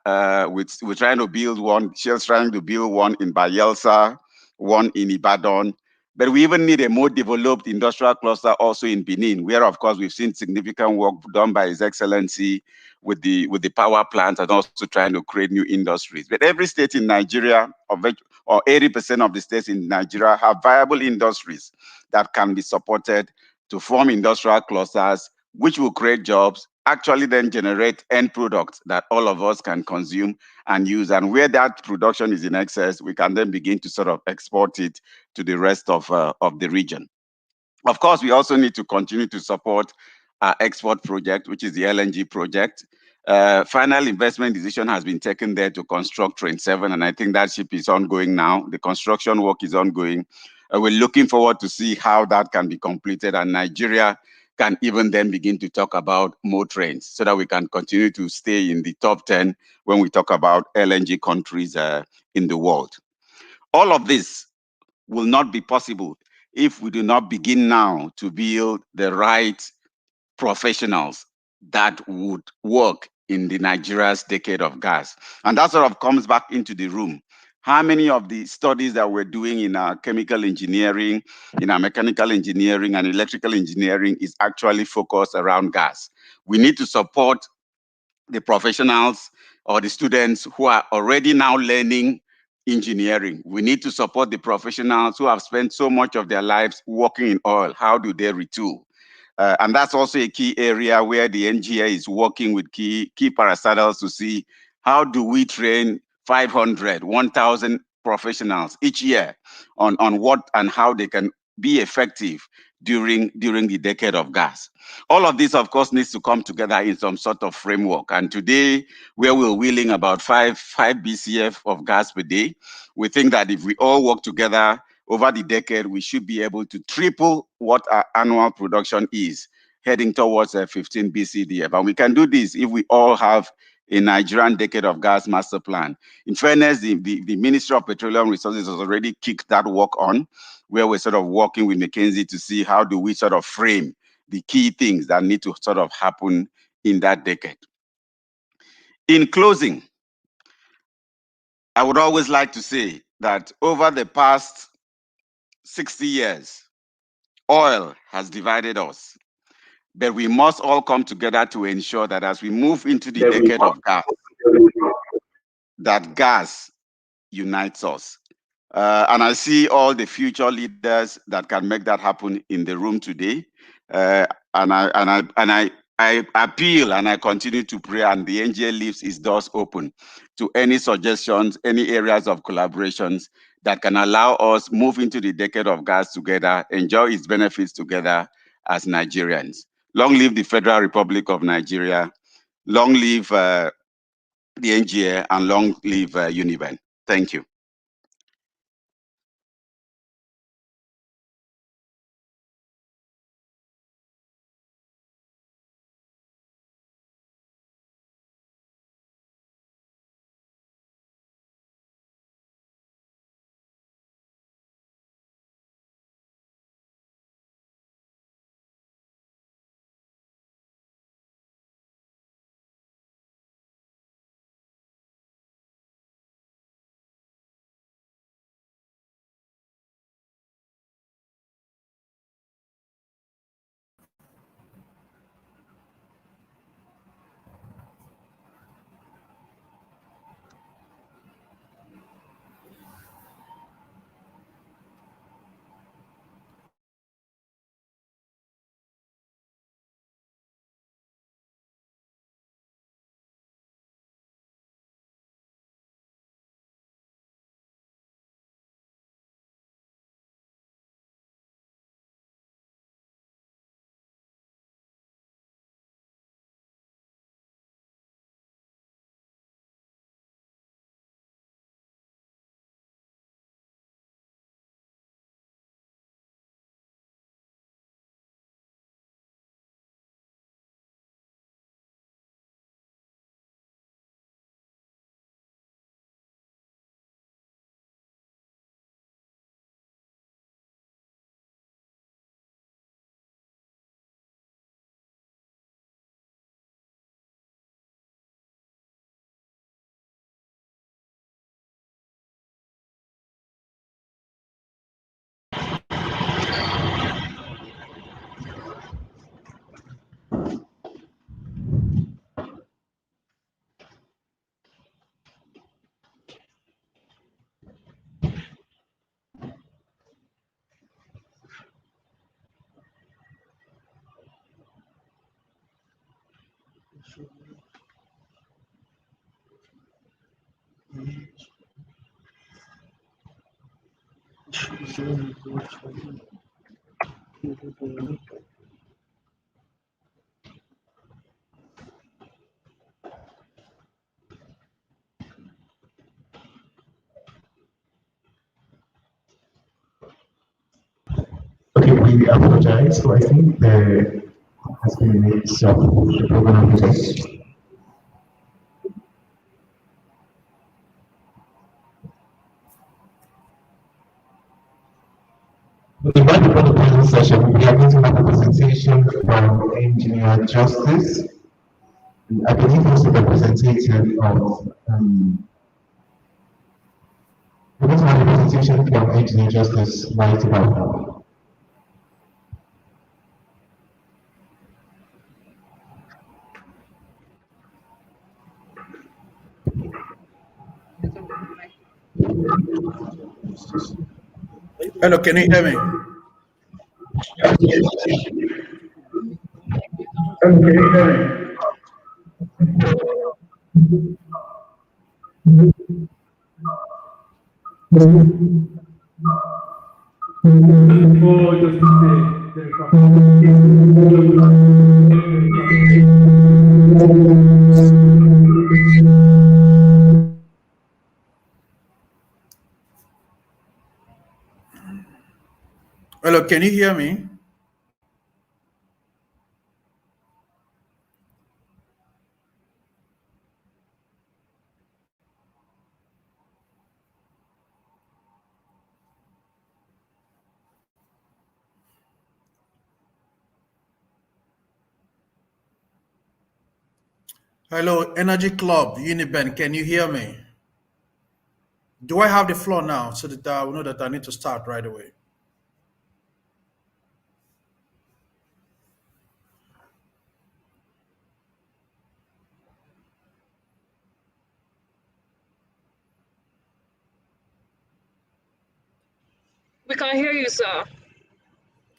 We're trying to build one. Shell's trying to build one in Bayelsa, one in Ibadan. But we even need a more developed industrial cluster also in Benin, where, of course, we've seen significant work done by His Excellency with the power plants and also trying to create new industries. But every state in Nigeria, or 80% of the states in Nigeria, have viable industries that can be supported to form industrial clusters, which will create jobs, actually then generate end products that all of us can consume and use. And where that production is in excess, we can then begin to sort of export it to the rest of the region. Of course, we also need to continue to support our export project, which is the LNG project. Final investment decision has been taken there to construct Train 7, and I think that ship is ongoing now. The construction work is ongoing. We're looking forward to see how that can be completed, and Nigeria can even then begin to talk about more trains so that we can continue to stay in the top 10 when we talk about LNG countries in the world. All of this will not be possible if we do not begin now to build the right professionals that would work in the Nigeria's decade of gas. And that sort of comes back into the room. How many of the studies that we're doing in our chemical engineering, in our mechanical engineering and electrical engineering is actually focused around gas? We need to support the professionals or the students who are already now learning engineering. We need to support the professionals who have spent so much of their lives working in oil. How do they retool? And that's also a key area where the NGA is working with key parastatals to see how do we train 500, 1,000 professionals each year on what and how they can be effective during the decade of gas. All of this, of course, needs to come together in some sort of framework. And today, where we're wheeling about 5 BCF of gas per day, we think that if we all work together over the decade, we should be able to triple what our annual production is, heading towards a 15 BCDF. And we can do this if we all have a Nigerian decade of gas master plan. In fairness, the Ministry of Petroleum Resources has already kicked that work on, where we're sort of working with McKinsey to see how do we sort of frame the key things that need to sort of happen in that decade. In closing, I would always like to say that over the past 60 years, oil has divided us, but we must all come together to ensure that as we move into the decade of gas, that gas unites us. And I see all the future leaders that can make that happen in the room today. And I appeal and I continue to pray, and the NGA leaves its doors open to any suggestions, any areas of collaborations that can allow us move into the decade of gas together, enjoy its benefits together as Nigerians. Long live the Federal Republic of Nigeria. Long live the NGA, and long live Uniben. Thank you. Okay, we apologize. So I think there has been a mix of the program process. Okay, right before the closing session, we are going to have a presentation from Engineer Justice. I believe he's a representative of, we're going to have a presentation from Engineer Justice right about now. Hello, can you hear me? Hello, can you hear Hello, can you hear me? Hello, Energy Club, Uniben, can you hear me? Do I have the floor now so that I will know that I need to start right away? We can't hear you, sir.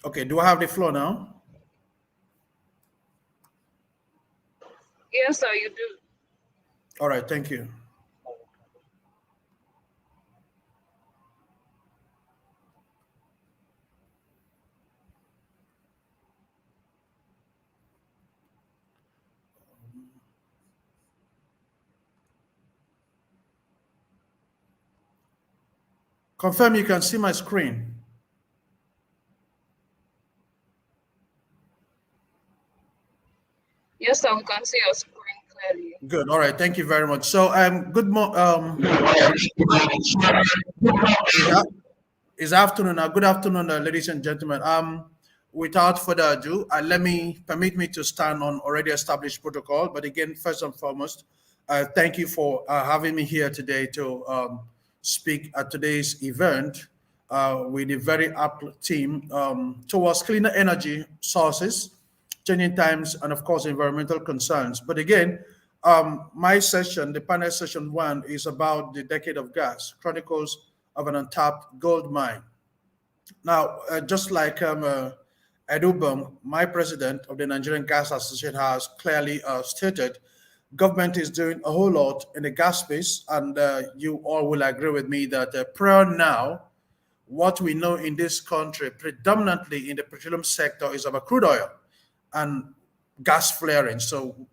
Okay, do I have the floor now? Yes, sir, you do. All right, thank you. Confirm you can see my screen. Yes, sir, we can see your screen clearly. Good. All right. Thank you very much. So, good is afternoon. Good afternoon, ladies and gentlemen. Without further ado, permit me to stand on already established protocol. But again, first and foremost, thank you for having me here today to speak at today's event with a very apt team towards cleaner energy sources, changing times, and of course, environmental concerns. But again, my session, the panel session one, is about the decade of gas, chronicles of an untapped gold mine. Now, just like Edubum, my president of the Nigerian Gas Association, has clearly stated, government is doing a whole lot in the gas space, and you all will agree with me that prior now, what we know in this country, predominantly in the petroleum sector, is about crude oil and gas flaring. So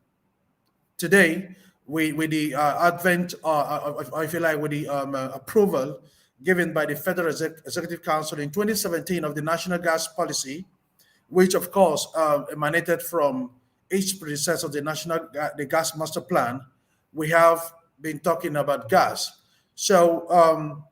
today, with the advent, I feel like with the approval given by the Federal Executive Council in 2017 of the National Gas Policy, which of course emanated from each predecessor of the Gas Master Plan, we have been talking about gas. So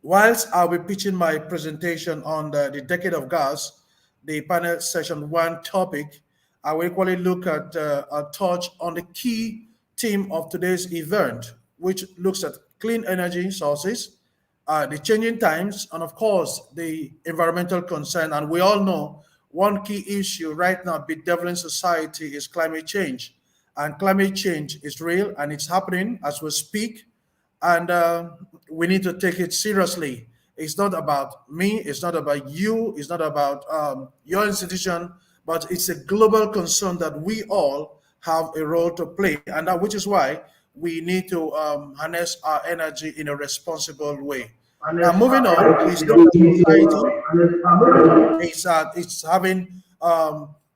whilst I'll be pitching my presentation on the decade of gas, the panel session one topic, I will equally look at a touch on the key theme of today's event, which looks at clean energy sources, the changing times, and of course, the environmental concern. And we all know one key issue right now bedeviling society is climate change. And climate change is real and it's happening as we speak. And we need to take it seriously. It's not about me, it's not about you, it's not about your institution, but it's a global concern that we all have a role to play. And that which is why we need to harness our energy in a responsible way. Now, moving on, we know that society it's having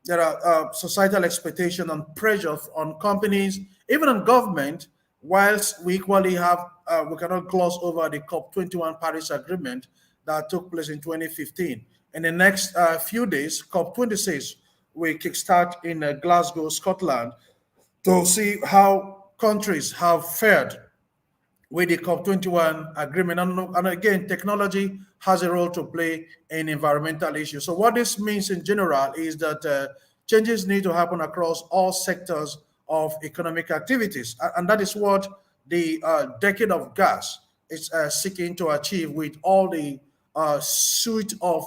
there are societal expectation and pressure on companies, even on government. Whilst we equally have, we cannot gloss over the COP21 Paris Agreement that took place in 2015. In the next few days, COP26 will kickstart in Glasgow, Scotland, to see how countries have fared with the COP21 agreement. And again, technology has a role to play in environmental issues. So what this means in general is that changes need to happen across all sectors of economic activities. And that is what the decade of gas is seeking to achieve with all the suite of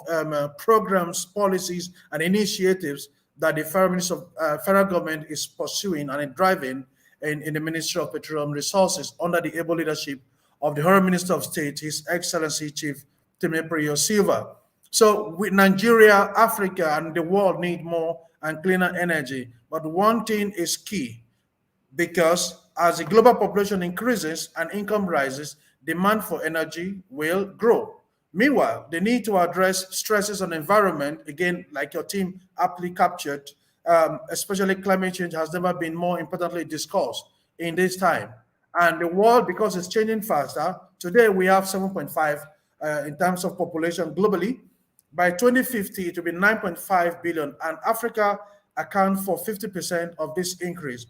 programs, policies, and initiatives that the federal government is pursuing and driving in the Ministry of Petroleum Resources under the able leadership of the Honorable Minister of State, His Excellency Chief Timothy Silva. So with Nigeria, Africa, and the world need more and cleaner energy. But one thing is key, because as the global population increases and income rises, demand for energy will grow. Meanwhile, the need to address stresses on the environment, again, like your team aptly captured, especially climate change, has never been more importantly discussed in this time. And the world, because it's changing faster, today we have 7.5 in terms of population globally. By 2050, it will be 9.5 billion, and Africa accounts for 50% of this increase.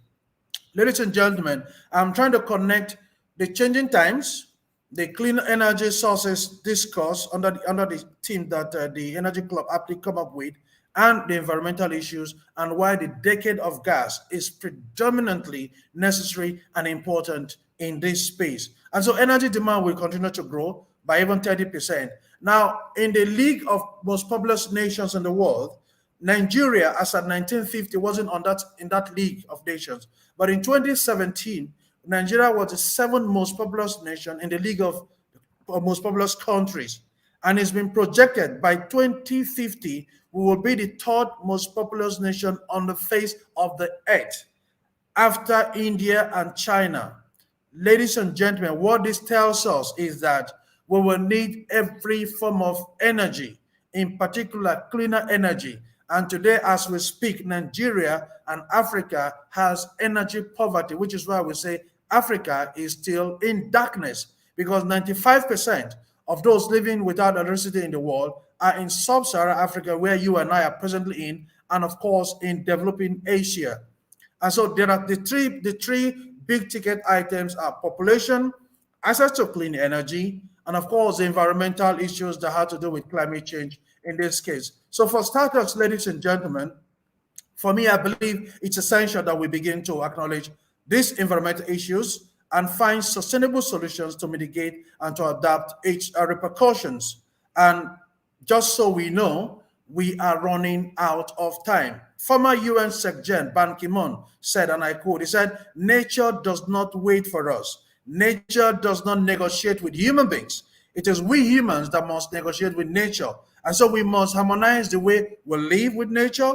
Ladies and gentlemen, I'm trying to connect the changing times, the clean energy sources discourse under the theme that the Energy Club aptly come up with, and the environmental issues, and why the decade of gas is predominantly necessary and important in this space. And so energy demand will continue to grow by even 30%. Now, in the league of most populous nations in the world, Nigeria, as at 1950, wasn't in that league of nations. But in 2017, Nigeria was the seventh most populous nation in the league of most populous countries. And it's been projected by 2050, we will be the third most populous nation on the face of the earth after India and China. Ladies and gentlemen, what this tells us is that we will need every form of energy, in particular cleaner energy. And today, as we speak, Nigeria and Africa has energy poverty, which is why we say Africa is still in darkness, because 95% of those living without electricity in the world are in sub-Saharan Africa, where you and I are presently in, and of course in developing Asia. And so there are the three big ticket items are population, access to clean energy, and of course the environmental issues that have to do with climate change in this case. So for starters, ladies and gentlemen, for me, I believe it's essential that we begin to acknowledge these environmental issues and find sustainable solutions to mitigate and to adapt its repercussions. And just so we know, we are running out of time. Former UN Secretary Ban Ki-moon said, and I quote, he said, nature does not wait for us. Nature does not negotiate with human beings. It is we humans that must negotiate with nature. And so we must harmonize the way we live with nature,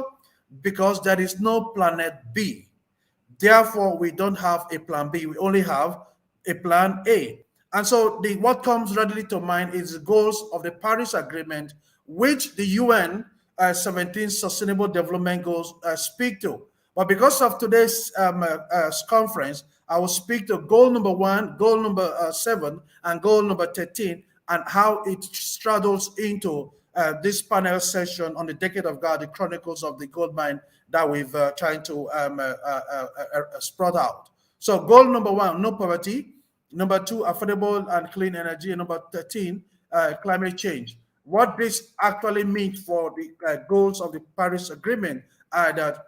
because there is no planet B. Therefore, we don't have a plan B. We only have a plan A. And so what comes readily to mind is the goals of the Paris Agreement, which the UN 17 Sustainable Development Goals speak to. But because of today's conference, I will speak to goal number 1, goal number 7, and goal number 13, and how it straddles into this panel session on the Decade of God, the Chronicles of the Gold Mine that we've tried to sprout out. So goal number 1, no poverty. Number 2, affordable and clean energy. And number 13, climate change. What this actually means for the goals of the Paris Agreement are that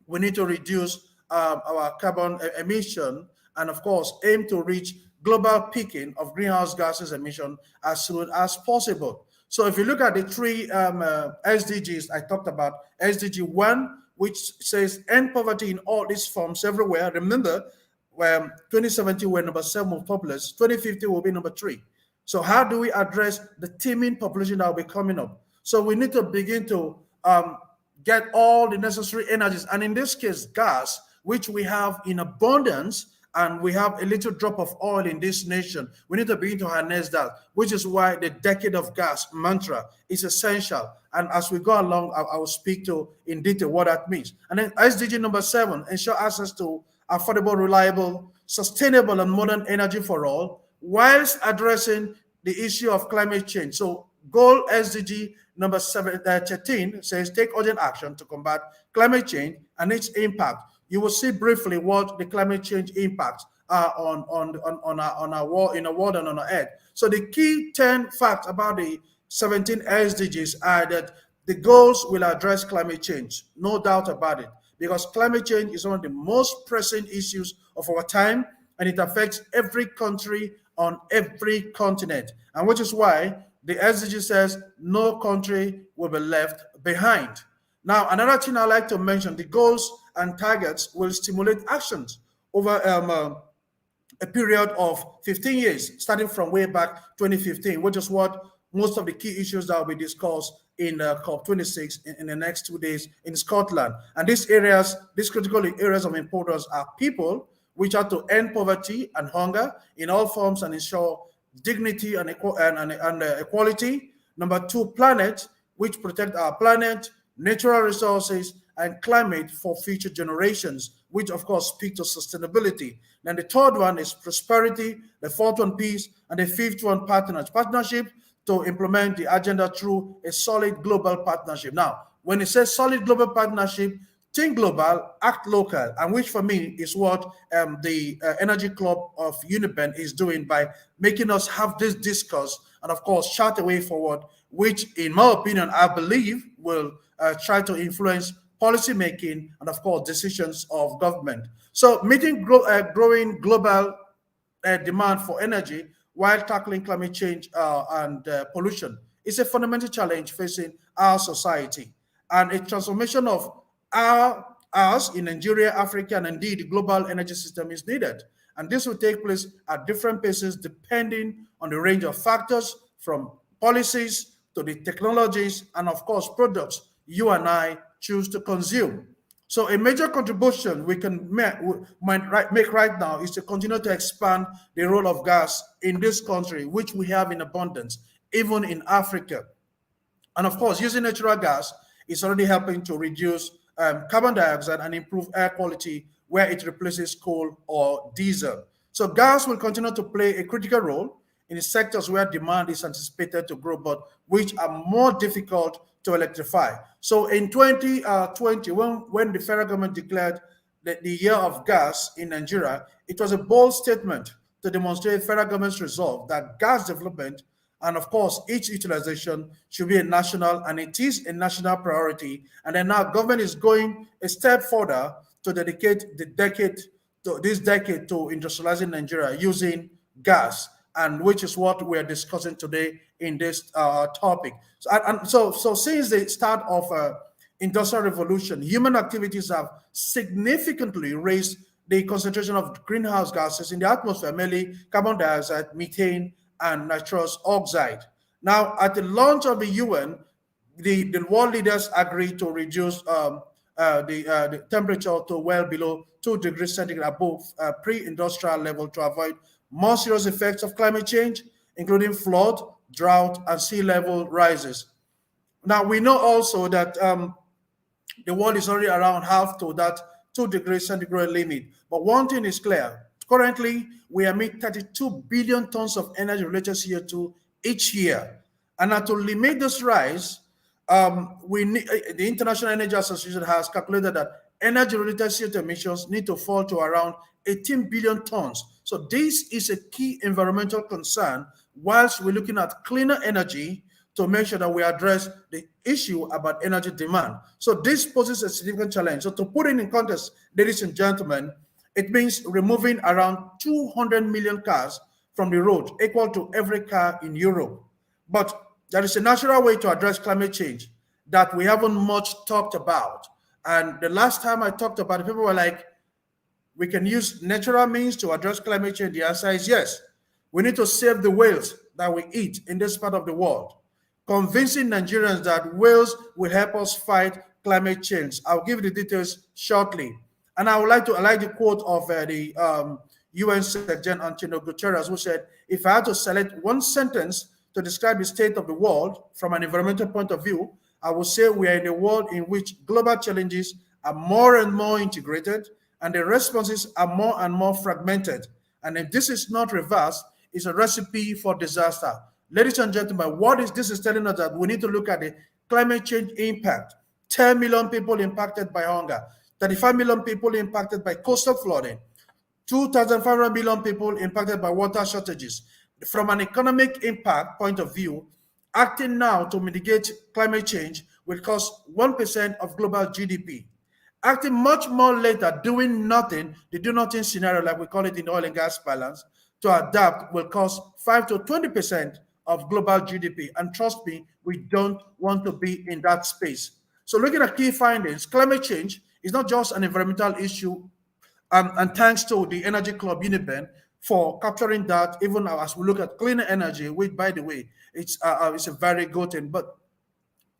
we need to reduce our carbon emission and, of course, aim to reach global peaking of greenhouse gases emission as soon as possible. So if you look at the three SDGs I talked about, SDG 1, which says end poverty in all its forms everywhere. Remember, 2017 we're number 7 of populace, 2050 will be number 3. So how do we address the teeming population that will be coming up? So we need to begin to get all the necessary energies, and in this case, gas, which we have in abundance, and we have a little drop of oil in this nation. We need to begin to harness that, which is why the Decade of Gas mantra is essential. And as we go along, I will speak to in detail what that means. And then SDG number 7, ensure access to affordable, reliable, sustainable, and modern energy for all, whilst addressing the issue of climate change. So goal SDG number 13 says take urgent action to combat climate change and its impact. You will see briefly what the climate change impacts are on our world, in the world and on our earth. So the key 10 facts about the 17 SDGs are that the goals will address climate change, no doubt about it, because climate change is one of the most pressing issues of our time, and it affects every country on every continent, and which is why the SDG says no country will be left behind. Now, another thing I like to mention, the goals and targets will stimulate actions over a period of 15 years, starting from way back 2015, which is what most of the key issues that will be discussed in COP26 in the next 2 days in Scotland. And these critical areas of importance are people, which are to end poverty and hunger in all forms and ensure dignity and equality. Number 2, planet, which protect our planet, natural resources, and climate for future generations, which of course speak to sustainability. Then the third one is prosperity, the fourth one peace, and the fifth one partnership to implement the agenda through a solid global partnership. Now, when it says solid global partnership, think global, act local, and which for me is what the Energy Club of Uniben is doing by making us have this discourse and of course chart a way forward, which in my opinion, I believe will try to influence policy making and of course decisions of government. So meeting growing global demand for energy while tackling climate change and pollution is a fundamental challenge facing our society, and a transformation of ours in Nigeria, Africa, and indeed the global energy system is needed. And this will take place at different paces depending on the range of factors, from policies to the technologies and of course products you and I choose to consume. So a major contribution we can make right now is to continue to expand the role of gas in this country, which we have in abundance, even in Africa. And of course, using natural gas is already helping to reduce carbon dioxide and improve air quality where it replaces coal or diesel. So gas will continue to play a critical role in the sectors where demand is anticipated to grow, but which are more difficult to electrify. So in 2020, when the federal government declared the year of gas in Nigeria, it was a bold statement to demonstrate federal government's resolve that gas development and of course each utilization should be a national, and it is a national priority. And then now government is going a step further to dedicate this decade to industrializing Nigeria using gas, and which is what we are discussing today in this topic. So since the start of industrial revolution, human activities have significantly raised the concentration of greenhouse gases in the atmosphere, mainly carbon dioxide, methane, and nitrous oxide. Now, at the launch of the UN, the world leaders agreed to reduce the temperature to well below 2 degrees centigrade above pre-industrial level to avoid more serious effects of climate change, including flood, drought, and sea level rises. Now, we know also that the world is already around half to that 2 degrees centigrade limit. But one thing is clear. Currently, we emit 32 billion tons of energy-related CO2 each year. And now to limit this rise, the International Energy Association has calculated that energy-related CO2 emissions need to fall to around 18 billion tons. So this is a key environmental concern whilst we're looking at cleaner energy to make sure that we address the issue about energy demand. So this poses a significant challenge. So to put it in context, ladies and gentlemen, it means removing around 200 million cars from the road, equal to every car in Europe. But there is a natural way to address climate change that we haven't much talked about. And the last time I talked about it, people were like, we can use natural means to address climate change. The answer is yes. We need to save the whales that we eat in this part of the world, convincing Nigerians that whales will help us fight climate change. I'll give you the details shortly. And I like the quote of the UN Secretary Antonio Guterres, who said, if I had to select one sentence to describe the state of the world from an environmental point of view, I would say we are in a world in which global challenges are more and more integrated and the responses are more and more fragmented. And if this is not reversed, it's a recipe for disaster. Ladies and gentlemen, this is telling us that we need to look at the climate change impact. 10 million people impacted by hunger, 35 million people impacted by coastal flooding, 2,500 million people impacted by water shortages. From an economic impact point of view, acting now to mitigate climate change will cost 1% of global GDP. Acting much more later, doing nothing, the do nothing scenario, like we call it in oil and gas balance, to adapt will cost 5 to 20% of global GDP. And trust me, we don't want to be in that space. So looking at key findings, climate change is not just an environmental issue, and thanks to the Energy Club Uniben for capturing that, even as we look at cleaner energy, which, by the way, it's a very good thing. But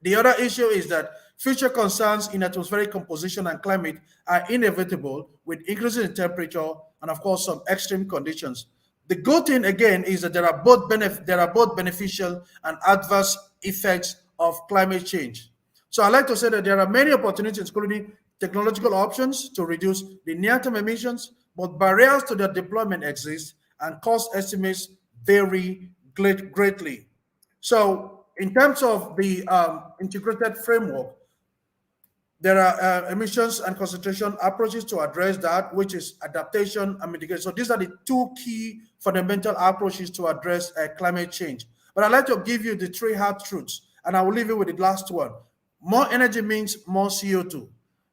the other issue is that future concerns in atmospheric composition and climate are inevitable with increases in temperature and, of course, some extreme conditions. The good thing, again, is that there are both beneficial and adverse effects of climate change. So I like to say that there are many opportunities, including technological options to reduce the near-term emissions, but barriers to their deployment exist and cost estimates vary greatly. So in terms of the integrated framework, there are emissions and concentration approaches to address that, which is adaptation and mitigation. So these are the two key fundamental approaches to address climate change. But I'd like to give you the three hard truths, and I will leave you with the last one. More energy means more CO2.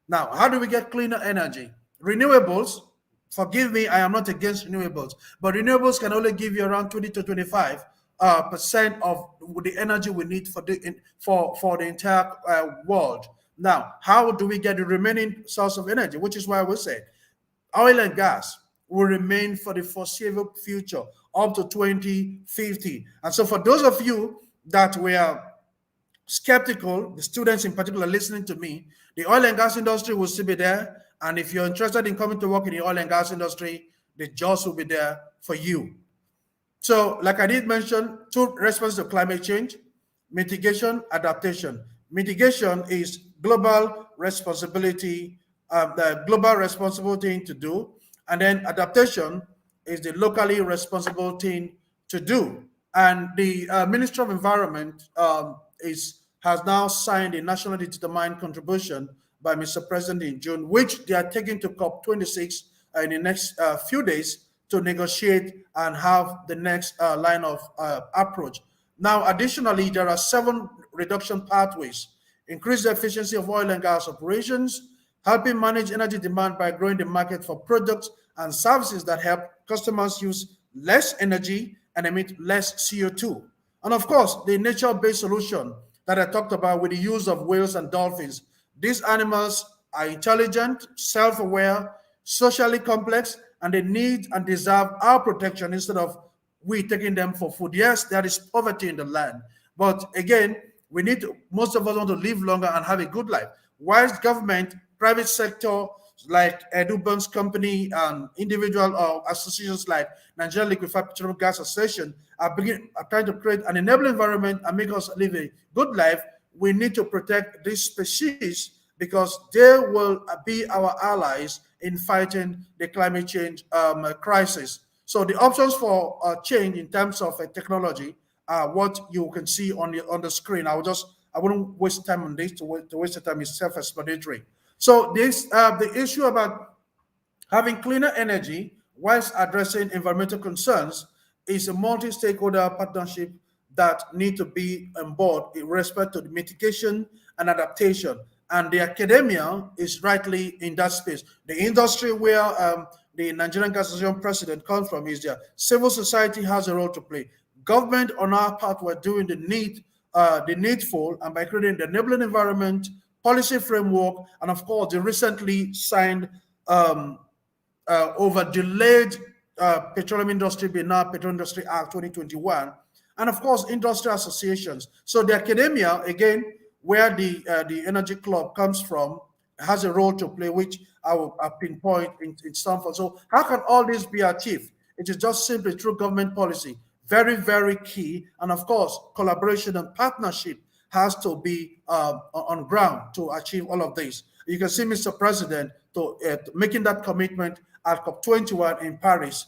Now, how do we get cleaner energy? Renewables, forgive me, I am not against renewables, but renewables can only give you around 20 to 25% of the energy we need for the entire world. Now, how do we get the remaining source of energy? Which is why we say oil and gas will remain for the foreseeable future up to 2050. And so for those of you that were skeptical, the students in particular listening to me, the oil and gas industry will still be there. And if you're interested in coming to work in the oil and gas industry, the jobs will be there for you. So like I did mention, two responses to climate change: mitigation, adaptation. Mitigation is global responsibility, the global responsible thing to do. And then adaptation is the locally responsible thing to do. And the Ministry of Environment has now signed a nationally determined contribution by Mr. President in June, which they are taking to COP26 in the next few days to negotiate and have the next line of approach. Now, additionally, there are 7 reduction pathways: increase the efficiency of oil and gas operations, helping manage energy demand by growing the market for products and services that help customers use less energy and emit less CO2. And of course, the nature-based solution that I talked about with the use of whales and dolphins. These animals are intelligent, self-aware, socially complex, and they need and deserve our protection instead of we taking them for food. Yes, there is poverty in the land, but again, most of us want to live longer and have a good life. Whilst government, private sector, like Edubon's company and individual associations like Nigeria Liquefied Petroleum Gas Association are trying to create an enabling environment and make us live a good life, we need to protect this species because they will be our allies in fighting the climate change crisis. So the options for change in terms of technology are what you can see on the screen. I wouldn't waste time on this. To waste the time is self-explanatory. So the issue about having cleaner energy whilst addressing environmental concerns is a multi-stakeholder partnership that need to be on board in respect to the mitigation and adaptation. And the academia is rightly in that space. The industry where the Nigerian Gas Association president comes from is there. Civil society has a role to play. Government on our part, we're doing the needful, and by creating the enabling environment, policy framework, and of course the recently signed over delayed Petroleum Industry Bill, now Petroleum Industry Act 2021, and of course industry associations. So the academia, again, where the Energy Club comes from, has a role to play, which I will pinpoint in Stanford. So how can all this be achieved? It is just simply through government policy. Very, very key. And of course, collaboration and partnership has to be on ground to achieve all of this. You can see Mr. President making that commitment at COP21 in Paris,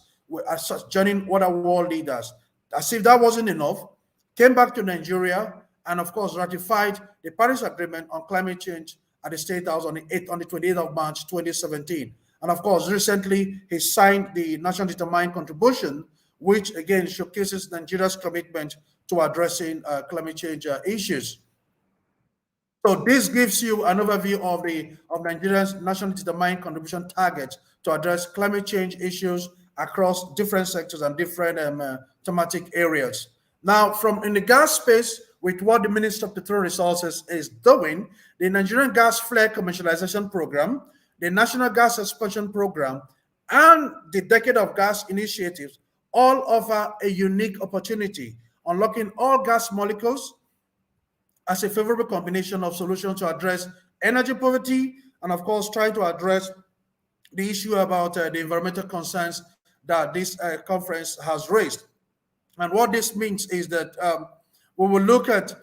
joining other world leaders. As if that wasn't enough, came back to Nigeria and of course ratified the Paris Agreement on climate change at the State House on the 28th of March 2017. And of course, recently he signed the National Determined Contribution, which again showcases Nigeria's commitment to addressing climate change issues. So this gives you an overview of Nigeria's nationally determined contribution targets to address climate change issues across different sectors and different thematic areas. Now, in the gas space, with what the Minister of Petroleum Resources is doing, the Nigerian Gas Flare Commercialization Program, the National Gas Expansion Program, and the Decade of Gas initiatives all offer a unique opportunity, unlocking all gas molecules as a favorable combination of solutions to address energy poverty and, of course, trying to address the issue about the environmental concerns that this conference has raised. And what this means is that we will look at,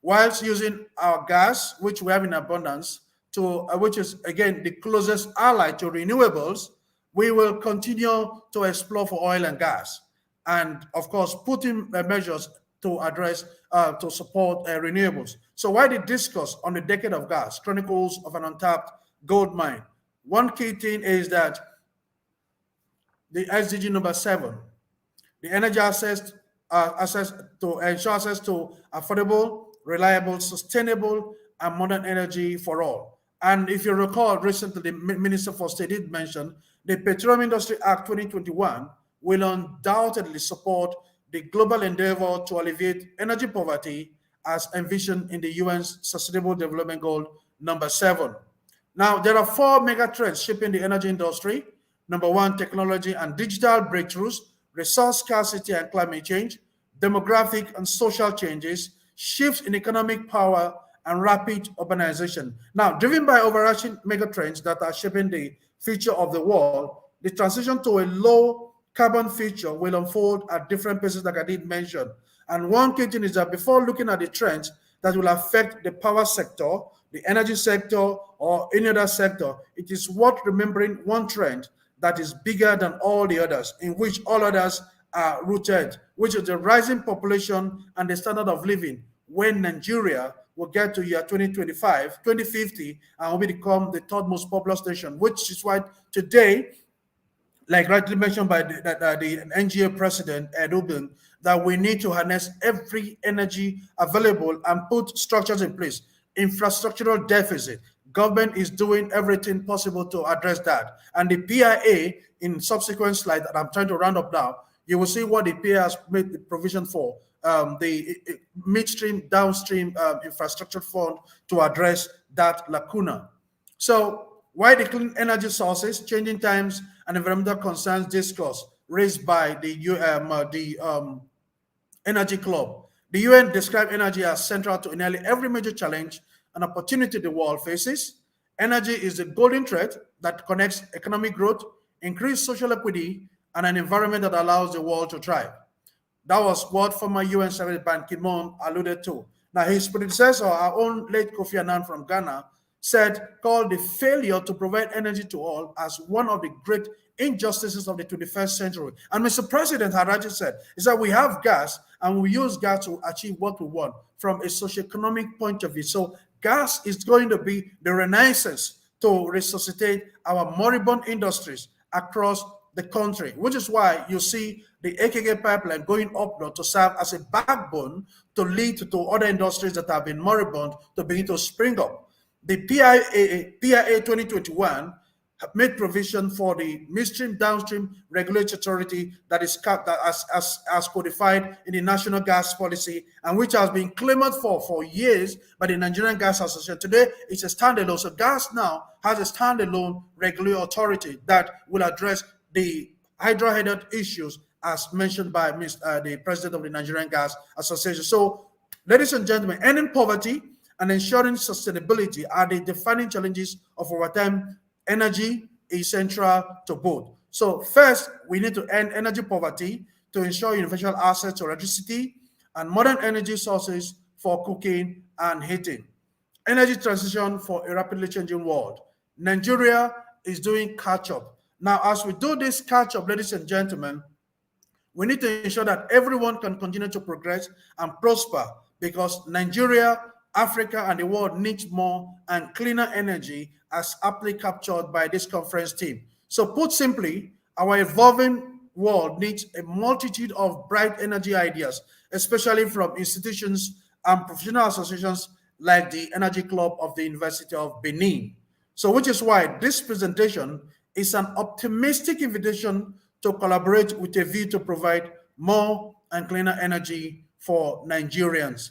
whilst using our gas, which we have in abundance, which is, again, the closest ally to renewables, we will continue to explore for oil and gas. And, of course, put in measures to address, to support renewables. So why the discourse on the Decade of Gas, Chronicles of an Untapped Gold Mine? One key thing is that the SDG number 7, the energy access to ensure access to affordable, reliable, sustainable, and modern energy for all. And if you recall, recently the Minister for State did mention the Petroleum Industry Act 2021 will undoubtedly support the global endeavor to alleviate energy poverty as envisioned in the UN's Sustainable Development Goal number 7. Now, there are 4 mega trends shaping the energy industry. Number 1, technology and digital breakthroughs, resource scarcity and climate change, demographic and social changes, shifts in economic power, and rapid urbanization. Now, driven by overarching megatrends that are shaping the future of the world, the transition to a low carbon future will unfold at different paces, like I did mention. And one key thing is that before looking at the trends that will affect the power sector, the energy sector, or any other sector, it is worth remembering one trend that is bigger than all the others, in which all others are rooted, which is the rising population and the standard of living when Nigeria will get to year 2025, 2050, and will become the third most populous nation, which is why today, like rightly mentioned by the NGA president, Ed Ubin, that we need to harness every energy available and put structures in place. Infrastructural deficit. Government is doing everything possible to address that. And the PIA, in subsequent slides that I'm trying to round up now, you will see what the PIA has made the provision for. The midstream, downstream infrastructure fund to address that lacuna. So why the clean energy sources, changing times, and environmental concerns discourse raised by the Energy Club? The UN described energy as central to nearly every major challenge and opportunity the world faces. Energy is the golden thread that connects economic growth, increased social equity, and an environment that allows the world to thrive. That was what former UN Secretary Ban Ki-moon alluded to. Now, his predecessor, our own late Kofi Annan from Ghana, called the failure to provide energy to all as one of the great injustices of the 21st century. And Mr. President had actually said, is that we have gas and we use gas to achieve what we want from a socioeconomic point of view. So gas is going to be the renaissance to resuscitate our moribund industries across the country, which is why you see the AKK pipeline going up now to serve as a backbone to lead to other industries that have been moribund to begin to spring up. The PIA 2021 have made provision for the midstream downstream regulatory authority that is as codified in the national gas policy and which has been claimed for years by the Nigerian Gas Association. Today it's a standalone. So gas now has a standalone regulatory authority that will address the hydro-headed issues as mentioned by the president of the Nigerian Gas Association. So, ladies and gentlemen, ending poverty and ensuring sustainability are the defining challenges of our time. Energy is central to both. So first, we need to end energy poverty to ensure universal access to electricity and modern energy sources for cooking and heating. Energy transition for a rapidly changing world. Nigeria is doing catch-up. Now, as we do this catch-up, ladies and gentlemen, we need to ensure that everyone can continue to progress and prosper because Nigeria, Africa, and the world needs more and cleaner energy as aptly captured by this conference team. So put simply, our evolving world needs a multitude of bright energy ideas, especially from institutions and professional associations like the Energy Club of the University of Benin. So which is why this presentation is an optimistic invitation to collaborate with a view to provide more and cleaner energy for Nigerians.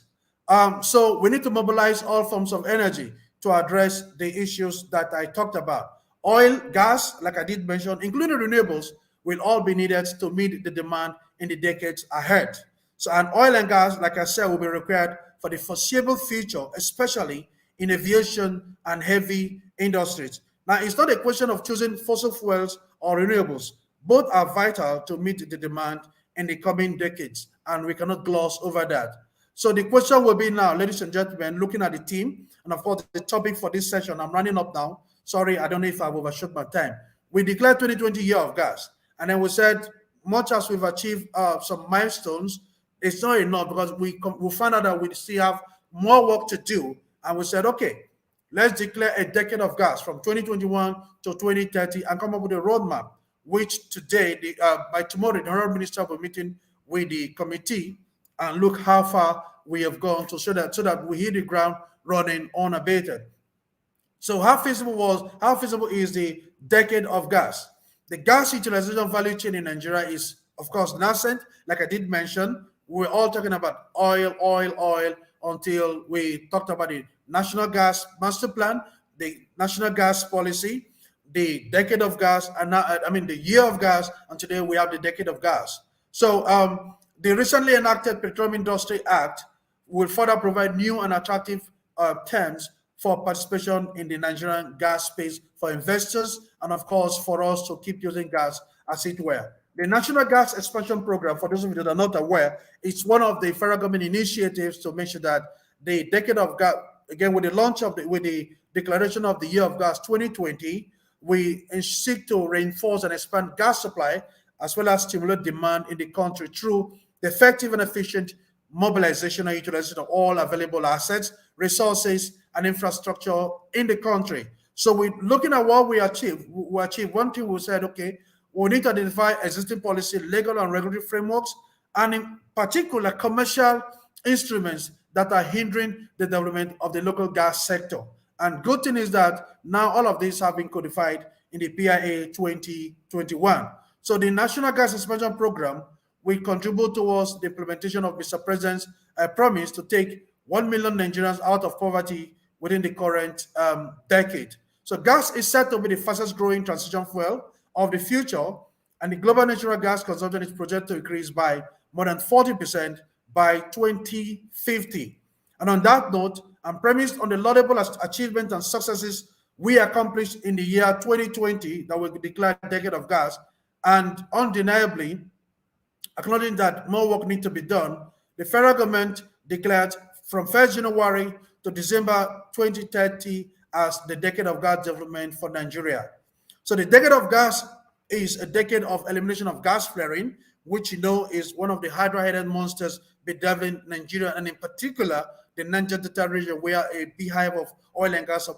So we need to mobilize all forms of energy to address the issues that I talked about. Oil, gas, like I did mention, including renewables, will all be needed to meet the demand in the decades ahead. So, and oil and gas, like I said, will be required for the foreseeable future, especially in aviation and heavy industries. Now, it's not a question of choosing fossil fuels or renewables. Both are vital to meet the demand in the coming decades, and we cannot gloss over that. So the question will be now, ladies and gentlemen, looking at the team, and of course, the topic for this session, I'm running up now. Sorry, I don't know if I've overshot my time. We declared 2020 year of gas, and then we said, much as we've achieved some milestones, it's not enough because we found out that we still have more work to do, and we said, okay, let's declare a decade of gas from 2021 to 2030 and come up with a roadmap, which today, by tomorrow, the Honorable Minister will be meeting with the committee and look how far we have gone to so that we hit the ground running unabated. So how feasible is the decade of gas? The gas utilization value chain in Nigeria is, of course, nascent. Like I did mention, we're all talking about oil, until we talked about the National Gas Master Plan, the National Gas Policy, the decade of gas, and now, the year of gas, and today we have the decade of gas. So the recently enacted Petroleum Industry Act will further provide new and attractive terms for participation in the Nigerian gas space for investors and, of course, for us to keep using gas as it were. The National Gas Expansion Program, for those of you that are not aware, is one of the federal government initiatives to make sure that the decade of gas, again, with the launch of with the declaration of the year of gas 2020, we seek to reinforce and expand gas supply as well as stimulate demand in the country through the effective and efficient mobilization and utilization of all available assets, resources, and infrastructure in the country. So we're looking at what we achieved. One thing we said, okay, we need to identify existing policy, legal and regulatory frameworks, and in particular, commercial instruments that are hindering the development of the local gas sector. And good thing is that now all of these have been codified in the PIA 2021. So the National Gas Expansion Program will contribute towards the implementation of Mr. President's promise to take 1 million Nigerians out of poverty within the current decade. So gas is set to be the fastest growing transition fuel of the future, and the global natural gas consumption is projected to increase by more than 40% by 2050. And on that note, and premised on the laudable achievements and successes we accomplished in the year 2020 that we declared a decade of gas, and undeniably acknowledging that more work needs to be done, the federal government declared from 1st January to December 2030 as the decade of gas development for Nigeria. So the decade of gas is a decade of elimination of gas flaring, which you know is one of the hydra-headed monsters bedeviling Nigeria, and in particular, the Niger Delta region, where a beehive of oil and gas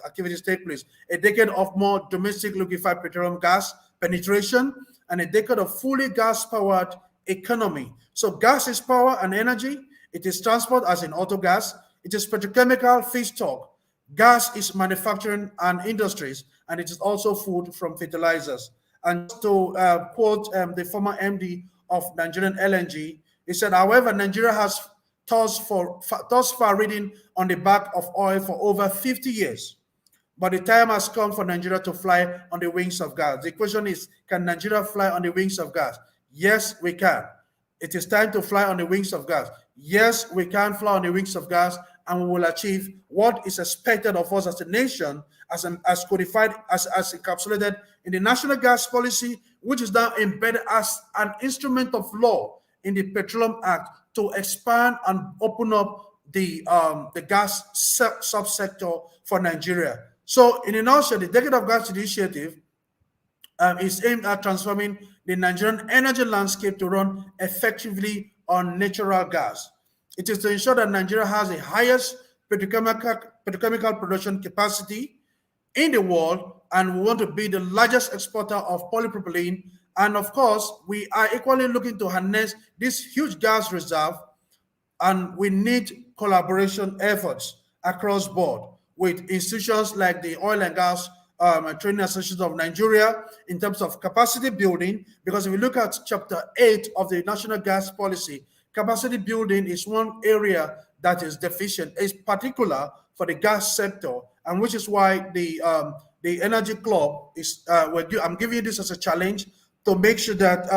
activities take place. A decade of more domestic liquefied petroleum gas penetration, and a decade of fully gas-powered economy. So gas is power and energy. It is transport, as in auto gas. It is petrochemical feedstock. Gas is manufacturing and industries, and it is also food from fertilizers. And to quote the former MD of Nigerian LNG, he said, however, Nigeria has thus far ridden on the back of oil for over 50 years. But the time has come for Nigeria to fly on the wings of gas. The question is, can Nigeria fly on the wings of gas? Yes, we can. It is time to fly on the wings of gas. Yes, we can fly on the wings of gas, and we will achieve what is expected of us as a nation, as codified, as encapsulated in the National Gas Policy, which is now embedded as an instrument of law in the Petroleum Act to expand and open up the gas subsector for Nigeria. So, in a nutshell, the Decade of Gas Initiative is aimed at transforming the Nigerian energy landscape to run effectively on natural gas. It is to ensure that Nigeria has the highest petrochemical production capacity in the world, and we want to be the largest exporter of polypropylene. And of course, we are equally looking to harness this huge gas reserve, and we need collaboration efforts across board with institutions like the Oil and Gas Training Association of Nigeria in terms of capacity building, because if we look at Chapter 8 of the National Gas Policy, capacity building is one area that is deficient, is particular for the gas sector, and which is why the Energy Club is, I'm giving you this as a challenge to make sure that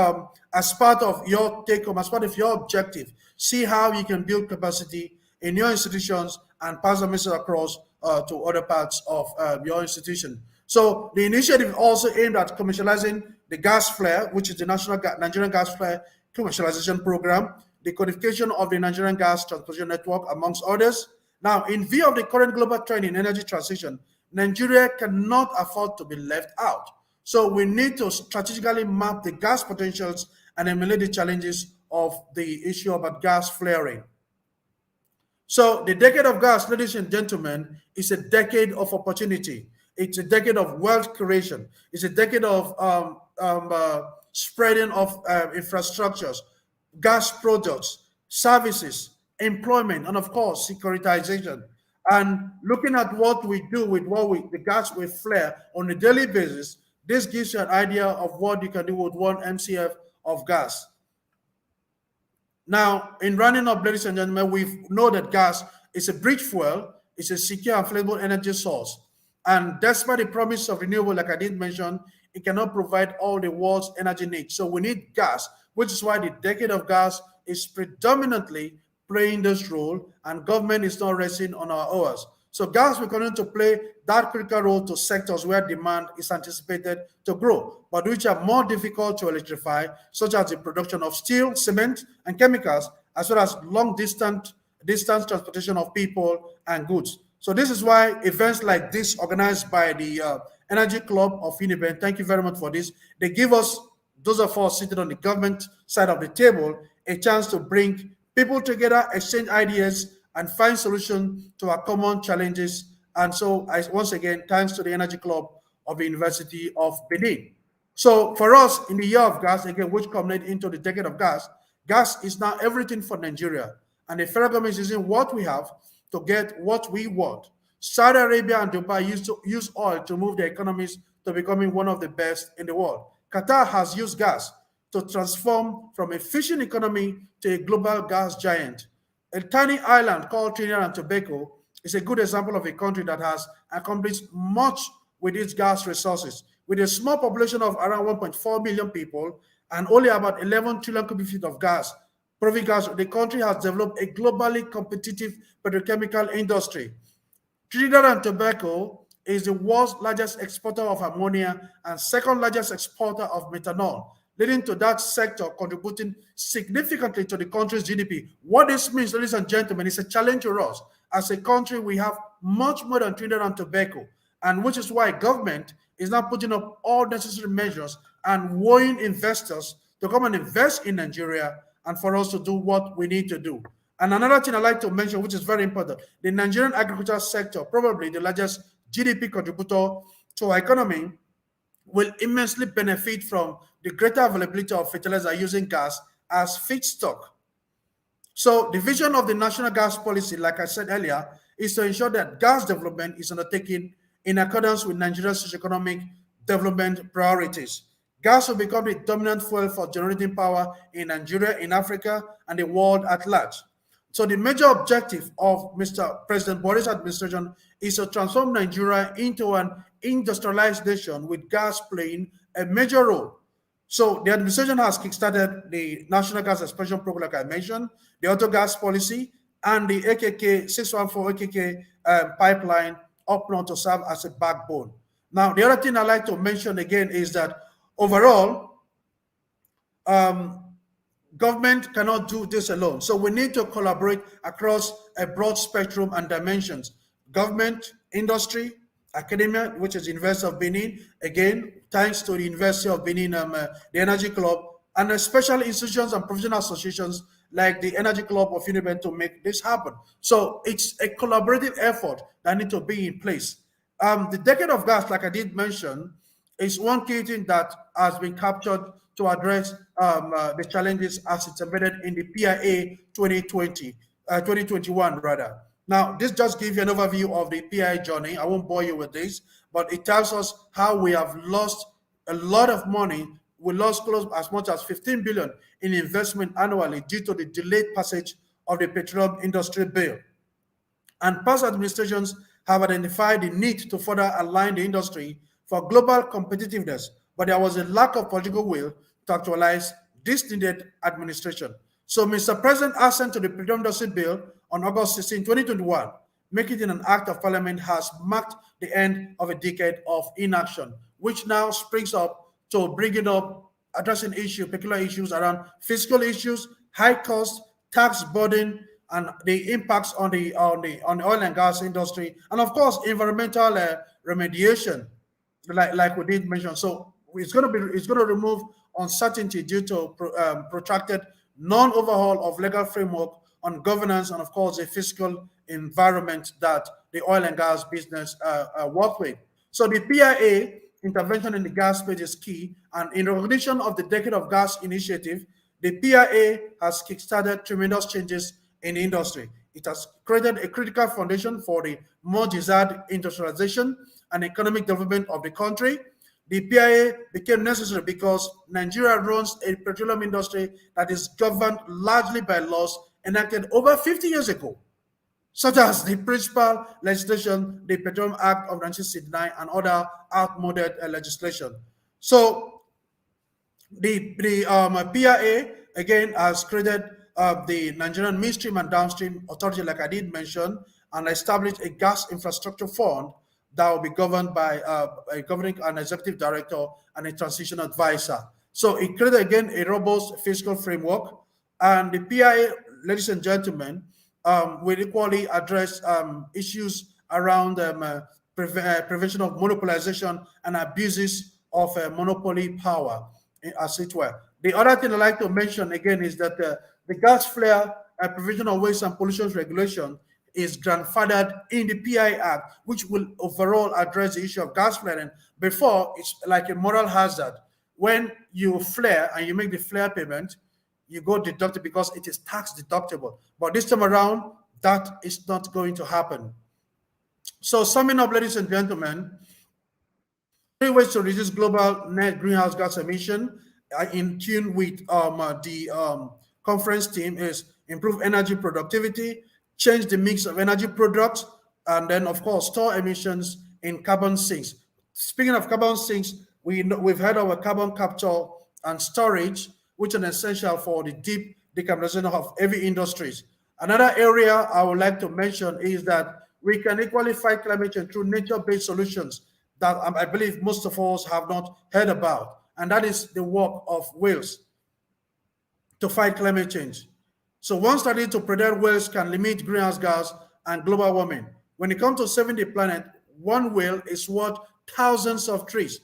as part of your take-home, as part of your objective, see how you can build capacity in your institutions and pass the message across to other parts of your institution. So the initiative also aimed at commercializing the gas flare, which is the Nigerian Gas Flare Commercialization Program, the codification of the Nigerian Gas Transportation Network, amongst others. Now, in view of the current global trend in energy transition, Nigeria cannot afford to be left out. So we need to strategically map the gas potentials and emulate the challenges of the issue about gas flaring. So the decade of gas, ladies and gentlemen, is a decade of opportunity. It's a decade of wealth creation. It's a decade of spreading of infrastructures, gas products, services, employment, and of course, securitization. And looking at what we do with the gas we flare on a daily basis, this gives you an idea of what you can do with 1 MCF of gas. Now, in running up, ladies and gentlemen, we know that gas is a bridge fuel, it's a secure and flexible energy source. And despite the promise of renewable, like I did mention, it cannot provide all the world's energy needs. So we need gas, which is why the decade of gas is predominantly playing this role, and government is not resting on our oars. So gas will continue to play that critical role to sectors where demand is anticipated to grow, but which are more difficult to electrify, such as the production of steel, cement, and chemicals, as well as long distance transportation of people and goods. So this is why events like this, organized by the Energy Club of Uniben, thank you very much for this, they give us those of us sitting on the government side of the table, a chance to bring people together, exchange ideas, and find solutions to our common challenges. And so, once again, thanks to the Energy Club of the University of Benin. So for us, in the year of gas, again, which culminated into the decade of gas, gas is now everything for Nigeria. And the federal government is using what we have to get what we want. Saudi Arabia and Dubai used to use oil to move their economies to becoming one of the best in the world. Qatar has used gas to transform from a fishing economy to a global gas giant. A tiny island called Trinidad and Tobago is a good example of a country that has accomplished much with its gas resources. With a small population of around 1.4 million people and only about 11 trillion cubic feet of gas, proving gas, the country has developed a globally competitive petrochemical industry. Trinidad and Tobago is the world's largest exporter of ammonia and second largest exporter of methanol, leading to that sector contributing significantly to the country's GDP. What this means, ladies and gentlemen, is a challenge to us. As a country, we have much more than Trinidad and Tobago, and which is why government is now putting up all necessary measures and wooing investors to come and invest in Nigeria and for us to do what we need to do. And another thing I'd like to mention, which is very important, the Nigerian agriculture sector, probably the largest GDP contributor to our economy, will immensely benefit from the greater availability of fertilizer using gas as feedstock. So the vision of the national gas policy, like I said earlier, is to ensure that gas development is undertaken in accordance with Nigeria's socioeconomic development priorities. Gas will become the dominant fuel for generating power in Nigeria, in Africa, and the world at large. So the major objective of Mr. President Boris' administration is to transform Nigeria into an industrialized nation with gas playing a major role. So the administration has kickstarted the National Gas Expansion Program, like I mentioned, the auto gas policy, and the AKK 614 AKK pipeline up north to serve as a backbone. Now, the other thing I'd like to mention again is that overall, government cannot do this alone. So we need to collaborate across a broad spectrum and dimensions. Government, industry, academia, which is University of Benin, again, thanks to the University of Benin, the Energy Club, and especially institutions and professional associations like the Energy Club of Uniben to make this happen. So it's a collaborative effort that needs to be in place. The decade of gas, like I did mention, is one key thing that has been captured to address the challenges as it's embedded in the PIA 2021 rather. Now, this just gives you an overview of the PIA journey. I won't bore you with this, but it tells us how we have lost a lot of money. We lost close as much as 15 billion in investment annually due to the delayed passage of the petroleum industry bill. And past administrations have identified the need to further align the industry for global competitiveness, but there was a lack of political will to actualize this needed administration. So Mr. President assent to the petroleum industry bill on August 16, 2021, making it an act of parliament, has marked the end of a decade of inaction, which now springs up to bringing up, addressing issues, particular issues around fiscal issues, high cost, tax burden, and the impacts on the oil and gas industry, and of course environmental remediation, like we did mention. So it's going to remove uncertainty due to protracted non-overhaul of legal framework on governance and of course the fiscal environment that the oil and gas business work with. So the PIA intervention in the gas space is key, and in recognition of the Decade of Gas initiative, the PIA has kickstarted tremendous changes in the industry. It has created a critical foundation for the more desired industrialization and economic development of the country. The PIA became necessary because Nigeria runs a petroleum industry that is governed largely by laws enacted over 50 years ago, such as the principal legislation, the Petroleum Act of 1969, and other outmoded legislation. So the PIA, again, has created the Nigerian Midstream and Downstream Authority, like I did mention, and established a gas infrastructure fund that will be governed by a governing and executive director and a transition advisor. So it created, again, a robust fiscal framework. And the PIA, ladies and gentlemen, will equally address issues around prevention of monopolization and abuses of monopoly power. as it were. The other thing I'd like to mention again is that the gas flare provision of waste and pollution regulation is grandfathered in the PI Act, which will overall address the issue of gas flaring. Before, it's like a moral hazard. When you flare and you make the flare payment, you go deducted because it is tax deductible. But this time around, that is not going to happen. So summing up, ladies and gentlemen, three ways to reduce global net greenhouse gas emission in tune with the conference team is improve energy productivity, change the mix of energy products, and then, of course, store emissions in carbon sinks. Speaking of carbon sinks, we've heard of a carbon capture and storage, which is essential for the deep decarbonization of heavy industries. Another area I would like to mention is that we can equally fight climate change through nature-based solutions that I believe most of us have not heard about, and that is the work of whales to fight climate change. So one study to predict whales can limit greenhouse gas and global warming. When it comes to saving the planet, one whale is worth thousands of trees.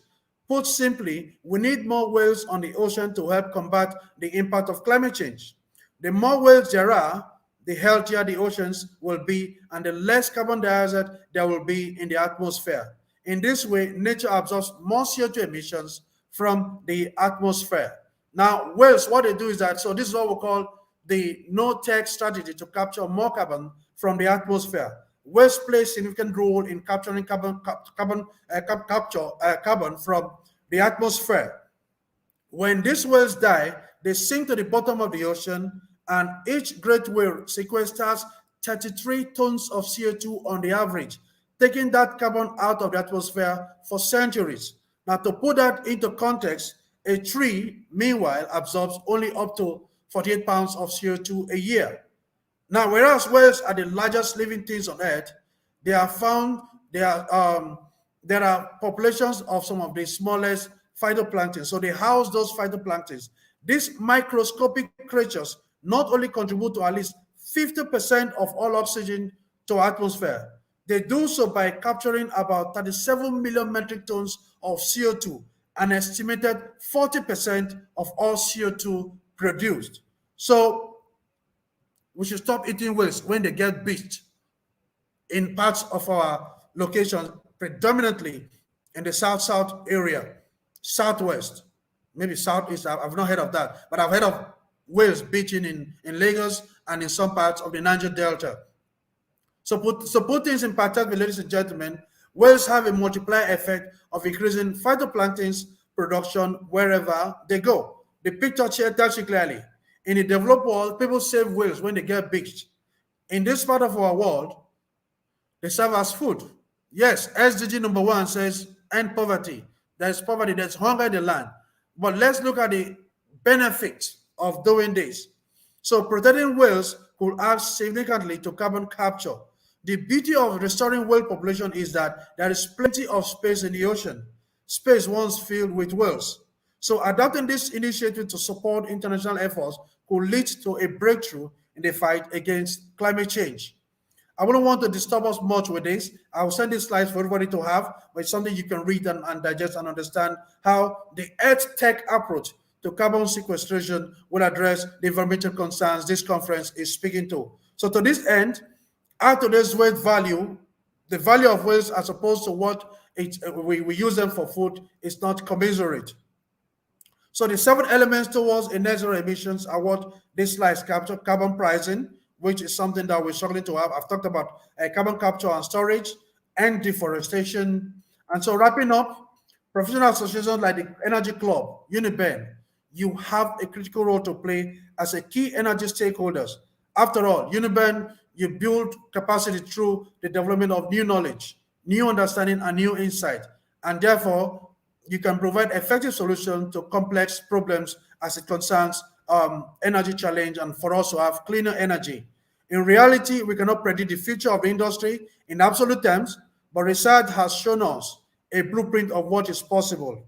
Put simply, we need more whales on the ocean to help combat the impact of climate change. The more whales there are, the healthier the oceans will be and the less carbon dioxide there will be in the atmosphere. In this way, nature absorbs more CO2 emissions from the atmosphere. Now, whales, what they do is that, so this is what we call the no-tech strategy to capture more carbon from the atmosphere. Whales play a significant role in capturing carbon from the atmosphere. When these whales die, they sink to the bottom of the ocean, and each great whale sequesters 33 tons of CO2 on the average, taking that carbon out of the atmosphere for centuries. Now, to put that into context, a tree, meanwhile, absorbs only up to 48 pounds of CO2 a year. Now, whereas whales are the largest living things on Earth, there are populations of some of the smallest phytoplankton. So they house those phytoplanktons. These microscopic creatures not only contribute to at least 50% of all oxygen to our atmosphere, they do so by capturing about 37 million metric tons of CO2, an estimated 40% of all CO2 produced. So we should stop eating whales when they get beached in parts of our locations, predominantly in the south area, southwest, maybe southeast. I've not heard of that, but I've heard of whales beaching in Lagos and in some parts of the Niger Delta. So put things in perspective, ladies and gentlemen, whales have a multiplier effect of increasing phytoplanktons production wherever they go. The picture here tells you clearly. In the developed world, people save whales when they get beached. In this part of our world, they serve as food. Yes, SDG number 1 says end poverty. There's poverty, there's hunger in the land. But let's look at the benefits of doing this. So protecting whales could add significantly to carbon capture. The beauty of restoring whale population is that there is plenty of space in the ocean, space once filled with whales. So adopting this initiative to support international efforts could lead to a breakthrough in the fight against climate change. I wouldn't want to disturb us much with this. I will send these slides for everybody to have, but it's something you can read and digest and understand how the Earth Tech approach to carbon sequestration will address the environmental concerns this conference is speaking to. So to this end, add today's weight value, the value of whales as opposed to what we use them for food is not commensurate. So the 7 elements towards a net zero emissions are what this slide capture: carbon pricing, which is something that we're struggling to have. I've talked about carbon capture and storage and deforestation. And so wrapping up, professional associations like the Energy Club, UNIBEN, you have a critical role to play as a key energy stakeholders. After all, UNIBEN, you build capacity through the development of new knowledge, new understanding, and new insight. And therefore, you can provide effective solutions to complex problems as it concerns energy challenge and for us to have cleaner energy. In reality, we cannot predict the future of the industry in absolute terms, but research has shown us a blueprint of what is possible.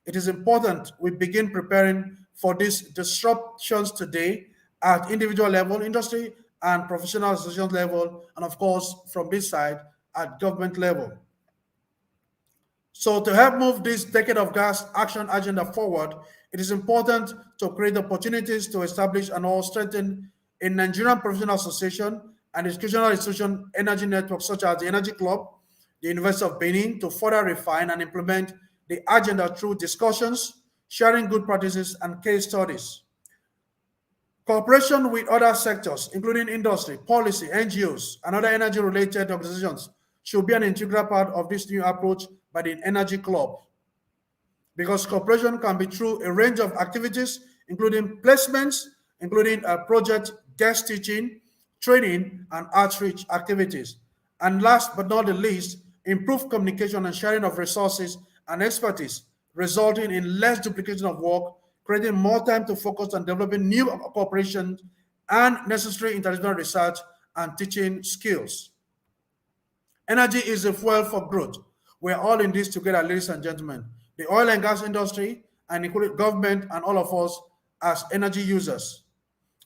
It is important we begin preparing for these disruptions today at individual level, industry and professional association level, and of course, from this side, at government level. So So to help move this decade of gas action agenda forward, it is important to create opportunities to establish and or strengthen a Nigerian professional association and educational institution energy networks such as the Energy Club, the University of Benin, to further refine and implement the agenda through discussions, sharing good practices, and case studies. Cooperation with other sectors, including industry, policy, NGOs, and other energy-related organizations, should be an integral part of this new approach by the Energy Club, because cooperation can be through a range of activities, including placements, including project guest teaching, training, and outreach activities. And last but not the least, improved communication and sharing of resources and expertise, resulting in less duplication of work, creating more time to focus on developing new cooperation and necessary interdisciplinary research and teaching skills. Energy is a fuel for growth. We're all in this together, ladies and gentlemen. The oil and gas industry, and including government and all of us as energy users.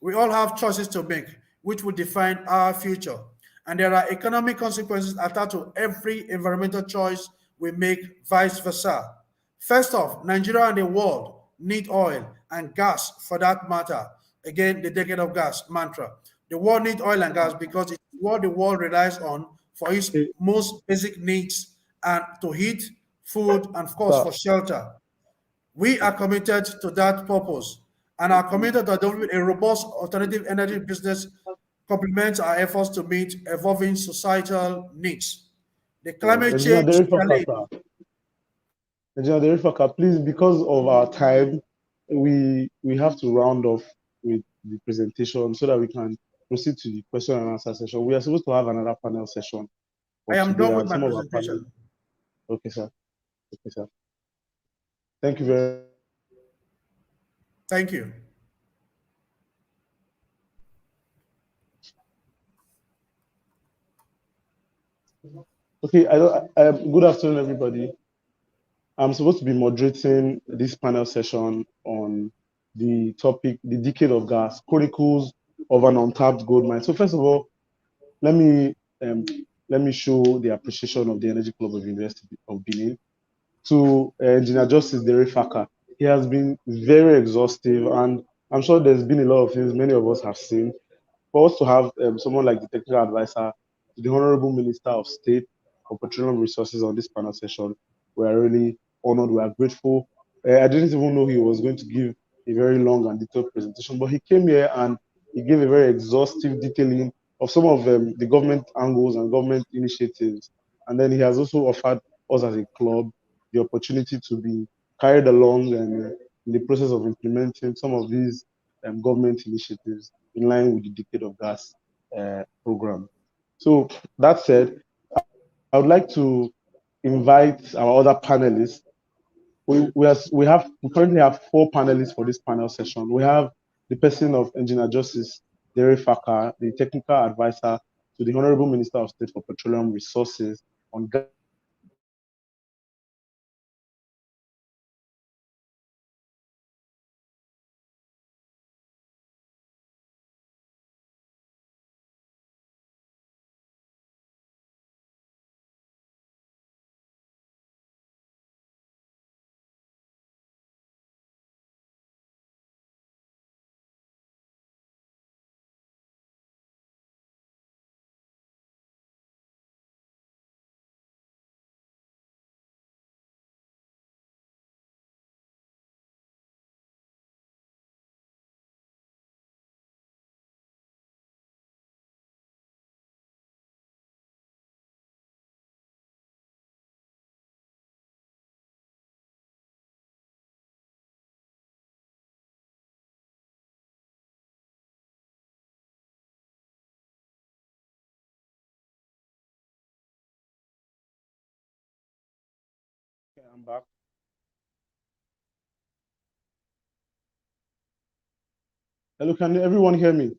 We all have choices to make, which will define our future. And there are economic consequences attached to every environmental choice we make, vice versa. First off, Nigeria and the world need oil and gas for that matter. Again, the decade of gas mantra. The world needs oil and gas because it's what the world relies on for its most basic needs and to heat, food, and of course for shelter. We are committed to that purpose and are committed to developing a robust alternative energy business complements our efforts to meet evolving societal needs. The climate change challenge. Engineer Derifaka, please, because of our time, we have to round off with the presentation so that we can proceed to the question and answer session. We are supposed to have another panel session. I am done with my presentation. Okay, sir. Okay, sir. Thank you very much. Thank you. Okay, good afternoon, everybody. I'm supposed to be moderating this panel session on the topic, the decade of gas, chronicles of an untapped gold mine. So first of all, let me show the appreciation of the Energy Club of University of Benin to Engineer Justice Derifaka. He has been very exhaustive, and I'm sure there's been a lot of things many of us have seen. For us to have someone like the technical advisor to the Honorable Minister of State for Petroleum Resources on this panel session, we are really honored. We are grateful. I didn't even know he was going to give a very long and detailed presentation, but he came here and he gave a very exhaustive detailing of some of the government angles and government initiatives. And then he has also offered us as a club the opportunity to be carried along and in the process of implementing some of these government initiatives in line with the Decade of Gas program. So that said, I would like to invite our other panelists. We currently have 4 panelists for this panel session. We have the person of Engineer Justice Derifaka, the technical advisor to the Honorable Minister of State for Petroleum Resources on gas. Okay, I'm back. Hello, can everyone hear me?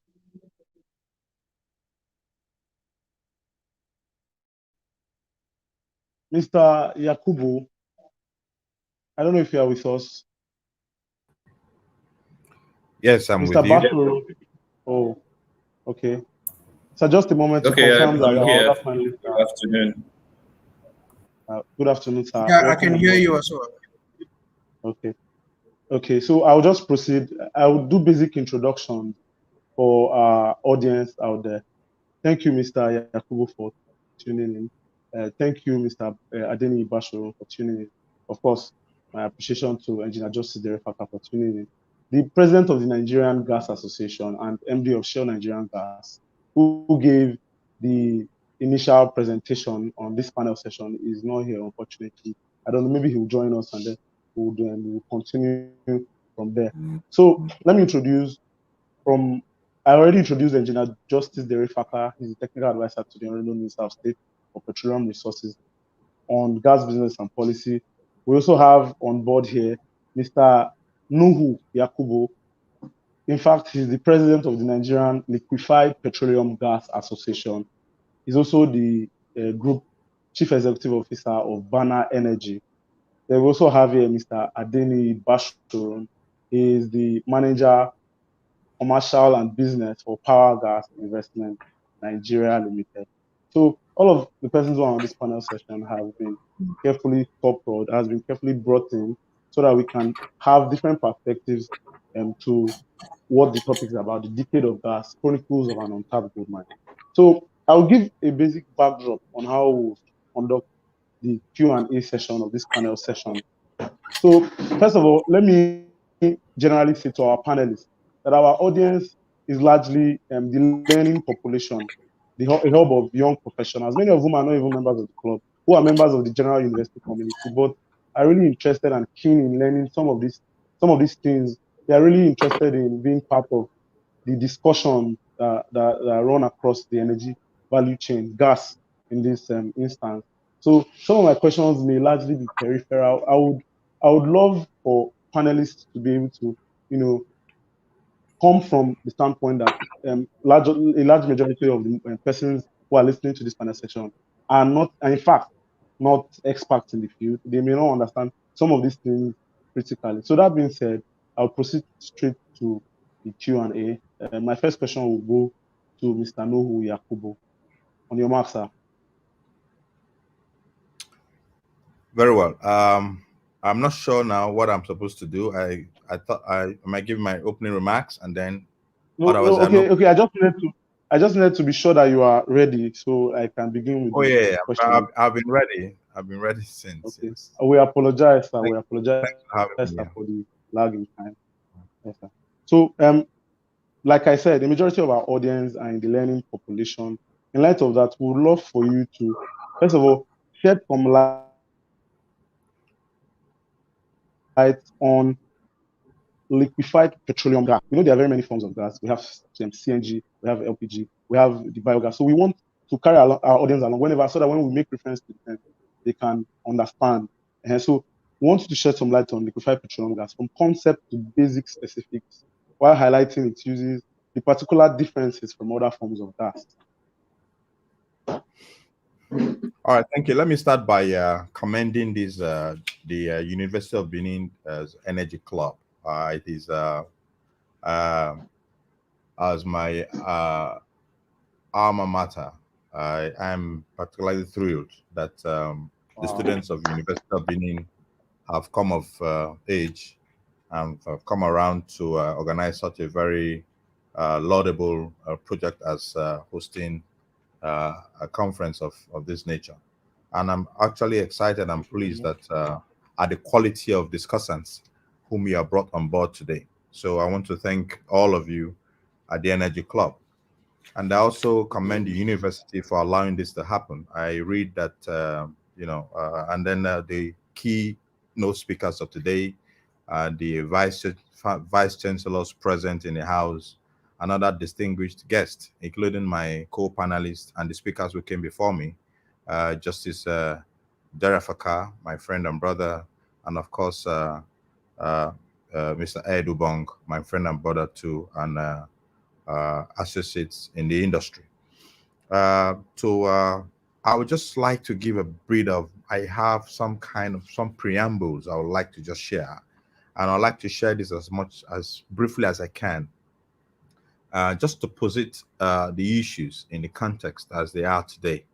Mr. Yakubu, I don't know if you are with us. Yes, I'm Mr. with you. Bashro. Oh, okay. So just a moment to Okay, confirm that I'm our here. other panelists Good afternoon. Good afternoon, sir. Yeah, I Welcome can on hear board. you as well. Okay. Okay, so I'll just proceed. I will do basic introduction for our audience out there. Thank you, Mr. Yakubu, for tuning in. Thank you, Mr. Adeni Bashiro, for tuning in. Of course, my appreciation to Engineer Justice Derefaka for tuning in. The president of the Nigerian Gas Association and MD of Shell Nigerian Gas, who gave the initial presentation on this panel session, is not here, unfortunately. I don't know, maybe he'll join us and then we'll continue from there. So let me introduce from I already introduced Engineer Justice Derefaka. He's the technical advisor to the Honorable Minister of State for Petroleum Resources on gas business and policy. We also have on board here Mr. Nuhu Yakubu. In fact, he's the president of the Nigerian Liquefied Petroleum Gas Association. He's also the group chief executive officer of Bana Energy. Then we also have here Mr. Adeni Bashuron. He is the manager commercial and business for Power Gas Investment Nigeria Limited. So all of the persons who are on this panel session have been carefully thought has been carefully brought in so that we can have different perspectives to what the topic is about, the decade of gas, chronicles of an untapped gold mine. So I'll give a basic backdrop on how we'll conduct the Q&A session of this panel session. So first of all, let me generally say to our panelists that our audience is largely the learning population, a hub of young professionals, many of whom are not even members of the club, who are members of the general university community, but are really interested and keen in learning some of these things. They are really interested in being part of the discussion that run across the energy value chain, gas in this instance. So some of my questions may largely be peripheral. I would love for panelists to be able to, you know, come from the standpoint that a large majority of the persons who are listening to this panel session are not, in fact, not experts in the field. They may not understand some of these things critically. So that being said, I'll proceed straight to the Q&A. My first question will go to Mr. Nohu Yakubu. On your mark, sir. Very well. I'm not sure now what I'm supposed to do. I thought I might give my opening remarks and then. Okay. I just needed to be sure that you are ready, so I can begin with. Oh yeah. I've been ready. I've been ready since. Okay. Yes. We apologize, sir. We apologize for the lag in time. Yes, sir. So, like I said, the majority of our audience are in the learning population. In light of that, we would love for you to, first of all, shed some light on liquefied petroleum gas. You know, there are very many forms of gas. We have CNG, we have LPG, we have the biogas. So we want to carry our audience along whenever, so that when we make reference to them, they can understand. And so we want you to shed some light on liquefied petroleum gas from concept to basic specifics, while highlighting its uses, the particular differences from other forms of gas. All right, thank you. Let me start by commending this the University of Benin Energy Club. It is as my alma mater. I am particularly thrilled that the students of University of Benin have come of age and have come around to organize such a very laudable project as hosting a conference of this nature. And I'm actually excited and pleased that at the quality of discussants whom you have brought on board today. So I want to thank all of you at the Energy Club. And I also commend the university for allowing this to happen. I read that, and then the key speakers of today, the vice chancellors present in the house, another distinguished guest, including my co-panelists and the speakers who came before me, Justice Derefaka, my friend and brother, and of course, Mr. Edubong, my friend and brother too, and associates in the industry. I would just like to give a bit of, I have some preambles I would like to just share. And I'd like to share this as briefly as I can, just to posit the issues in the context as they are today.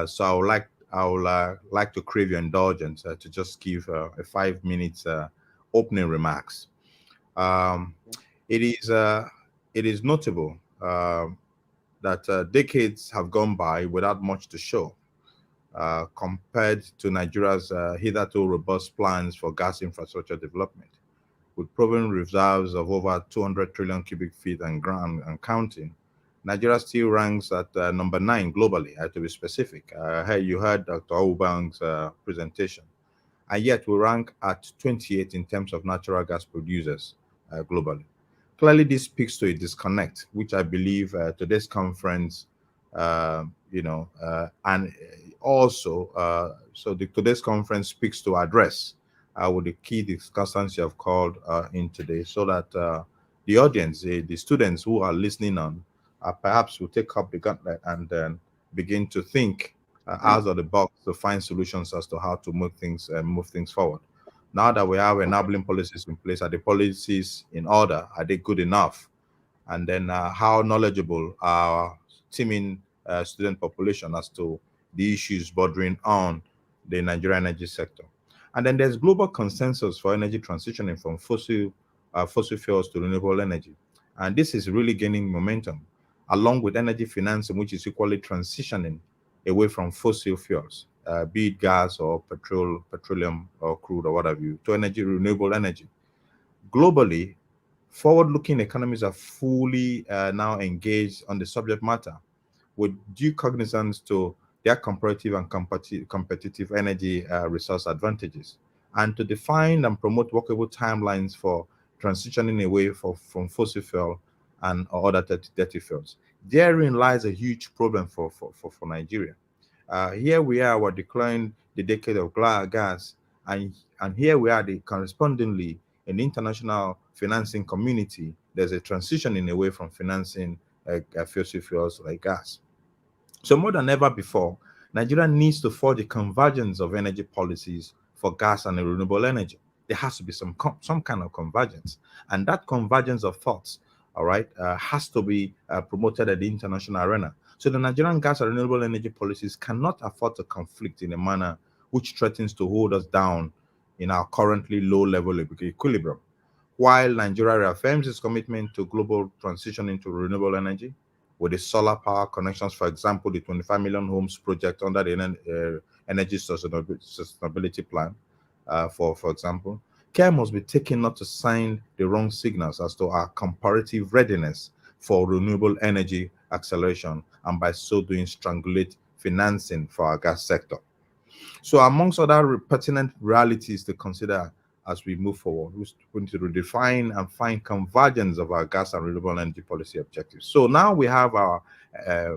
So I would like I would like to crave your indulgence to just give a 5 minutes opening remarks. Um, it is notable that decades have gone by without much to show compared to Nigeria's hitherto robust plans for gas infrastructure development. With proven reserves of over 200 trillion cubic feet and counting, Nigeria still ranks at number 9 globally, to be specific. You heard Dr. Aubang's presentation, and yet we rank at 28 in terms of natural gas producers globally. Clearly, this speaks to a disconnect, which I believe today's conference, and also, today's conference speaks to address with the key discussants you have called in today, so that the audience, the students who are listening on, perhaps will take up the gauntlet and then begin to think out of the box to find solutions as to how to move things forward. Now that we have enabling policies in place, are the policies in order? Are they good enough? And then how knowledgeable our teaming student population as to the issues bordering on the Nigerian energy sector. And then there's global consensus for energy transitioning from fossil fuels to renewable energy. And this is really gaining momentum, along with energy financing, which is equally transitioning away from fossil fuels, be it gas or petroleum or crude or what have you, to renewable energy. Globally, forward-looking economies are fully now engaged on the subject matter with due cognizance to their comparative and competitive energy resource advantages, and to define and promote workable timelines for transitioning away from fossil fuel and other dirty fuels. Therein lies a huge problem for Nigeria. Here we are, we're declaring the decade of gas, and here we are, the correspondingly in the international financing community, there's a transitioning away from financing fossil fuels like gas. So more than ever before, Nigeria needs to forge a convergence of energy policies for gas and renewable energy. There has to be some kind of convergence, and that convergence of thoughts, all right, has to be promoted at the international arena. So the Nigerian gas and renewable energy policies cannot afford to conflict in a manner which threatens to hold us down in our currently low level of equilibrium. While Nigeria reaffirms its commitment to global transition into renewable energy, with the solar power connections, for example, the 25 million homes project under the Energy Sustainability Plan, for example, care must be taken not to send the wrong signals as to our comparative readiness for renewable energy acceleration, and by so doing strangulate financing for our gas sector. So, amongst other pertinent realities to consider as we move forward, we need to redefine and find convergence of our gas and renewable energy policy objectives. So now we have our uh,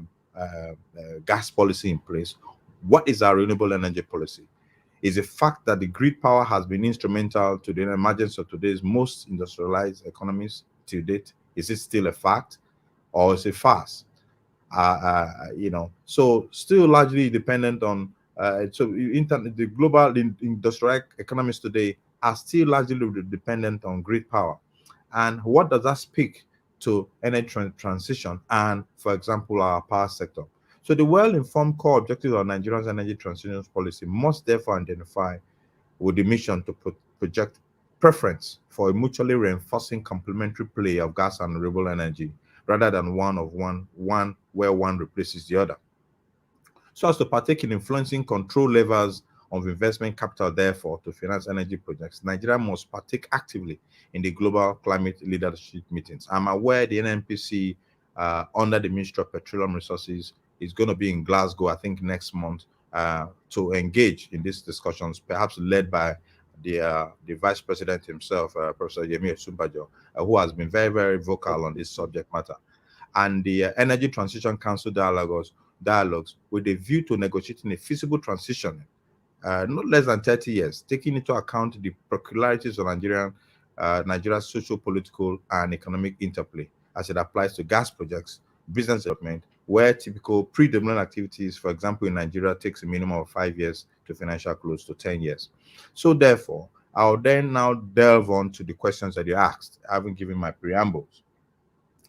gas policy in place. What is our renewable energy policy? Is a fact that the grid power has been instrumental to the emergence of today's most industrialized economies to date. Is it still a fact, or is it farce? So still largely dependent on the global industrial economies today are still largely dependent on grid power. And what does that speak to energy transition and, for example, our power sector? So the well-informed core objectives of Nigeria's energy transition policy must therefore identify with the mission to project preference for a mutually reinforcing complementary play of gas and renewable energy rather than one where one replaces the other. So as to partake in influencing control levers of investment capital, therefore, to finance energy projects, Nigeria must partake actively in the global climate leadership meetings. I'm aware the NNPC, under the Ministry of Petroleum Resources, is going to be in Glasgow, I think, next month, to engage in these discussions, perhaps led by the Vice President himself, Professor Yemi Osunbajo, who has been very, very vocal on this subject matter, and the Energy Transition Council dialogues with a view to negotiating a feasible transition, not less than 30 years, taking into account the peculiarities of Nigeria's socio-political and economic interplay as it applies to gas projects, business development, where typical pre-development activities, for example, in Nigeria, takes a minimum of 5 years to financial close to 10 years. So therefore, I'll then now delve on to the questions that you asked, having given my preambles.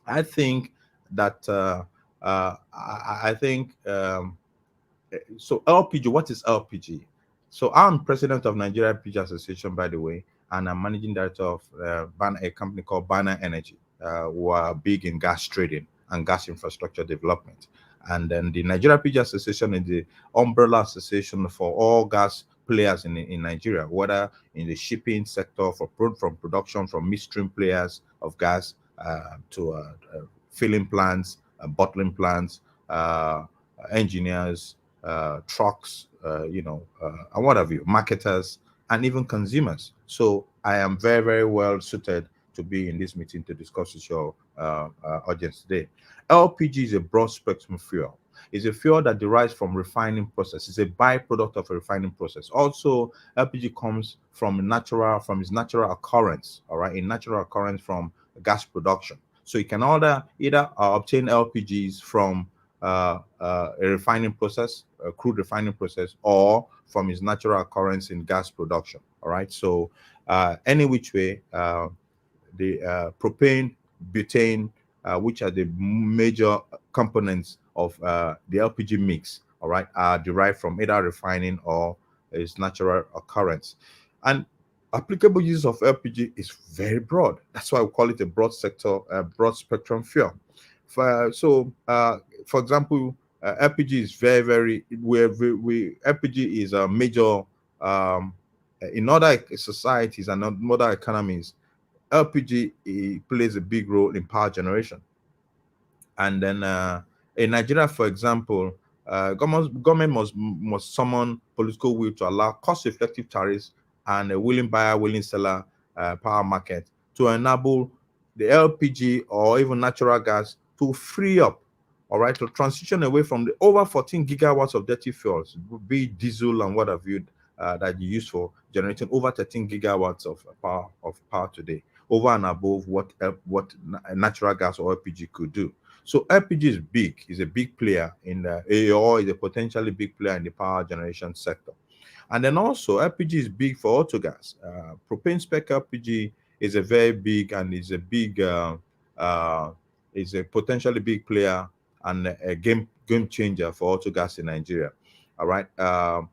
I think that I think so LPG, what is LPG? So I'm president of Nigeria LPG Association, by the way, and I'm managing director of a company called Banner Energy, who are big in gas trading and gas infrastructure development. And then the Nigeria LPG Association is the umbrella association for all gas players in Nigeria, whether in the shipping sector, from production, from midstream players of gas to filling plants, bottling plants, engineers, trucks, and what have you, marketers, and even consumers. So I am very, very well suited to be in this meeting to discuss with your audience today. LPG is a broad spectrum fuel. It's a fuel that derives from refining process. It's a byproduct of a refining process. Also, LPG comes from its natural occurrence. All right, a natural occurrence from gas production. So you can either obtain LPGs from a refining process, a crude refining process, or from its natural occurrence in gas production. All right. So any which way, the propane, butane, which are the major components of the LPG mix, all right, are derived from either refining or its natural occurrence. And applicable use of LPG is very broad. That's why we call it a broad spectrum fuel. For example, LPG is very, very, LPG is a major, in other societies and other economies, LPG plays a big role in power generation. And then in Nigeria, for example, government must summon political will to allow cost-effective tariffs and a willing buyer, willing seller power market to enable the LPG or even natural gas to free up, all right, to transition away from the over 14 gigawatts of dirty fuels, be it diesel and what have you, that you use for generating over 13 gigawatts of power today, over and above what natural gas or LPG could do. So LPG is big, is a big player in or is a potentially big player in the power generation sector. And then also LPG is big for autogas. Propane spec LPG is a very big and is a big is a potentially big player and a game changer for autogas in Nigeria. All right.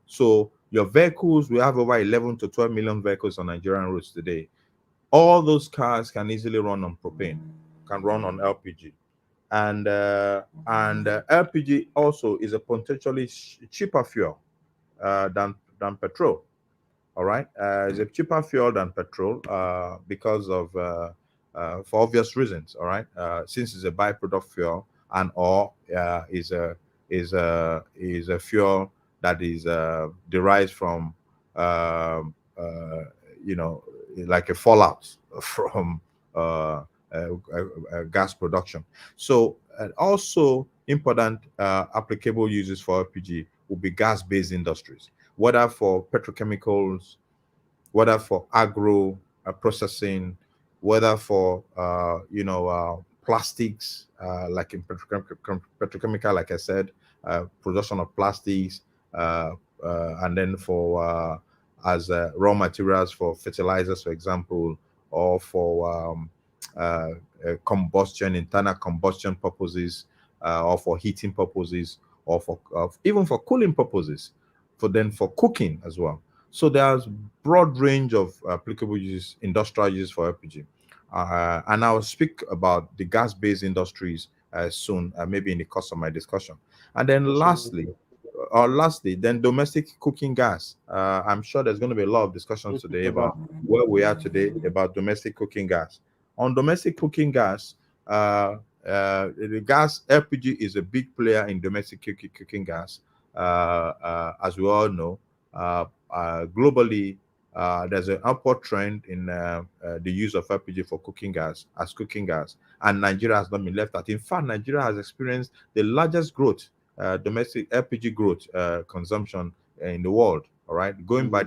So your vehicles, we have over 11 to 12 million vehicles on Nigerian roads today. All those cars can easily run on propane, can run on LPG. And LPG also is a potentially cheaper fuel than petrol. All right, it's a cheaper fuel than petrol because of for obvious reasons. All right, since it's a byproduct fuel and or is a fuel that is derived from you know, like a fallout from gas production. So also important applicable uses for LPG will be gas-based industries, whether for petrochemicals, whether for agro processing, whether for plastics, like in petrochemical, like I said, production of plastics, and then for as raw materials for fertilizers, for example, or for internal combustion purposes, or for heating purposes, or for even for cooling purposes, for cooking as well. So there's broad range of applicable uses, industrial uses for LPG. And I'll speak about the gas-based industries soon, maybe in the course of my discussion. And then lastly, then domestic cooking gas. I'm sure there's going to be a lot of discussions today about where we are today about domestic cooking gas. On domestic cooking gas, the gas LPG is a big player in domestic cooking gas, as we all know. Globally, there's an upward trend in the use of LPG for cooking gas, and Nigeria has not been left out. In fact, Nigeria has experienced the largest growth, domestic LPG growth consumption in the world. All right, going by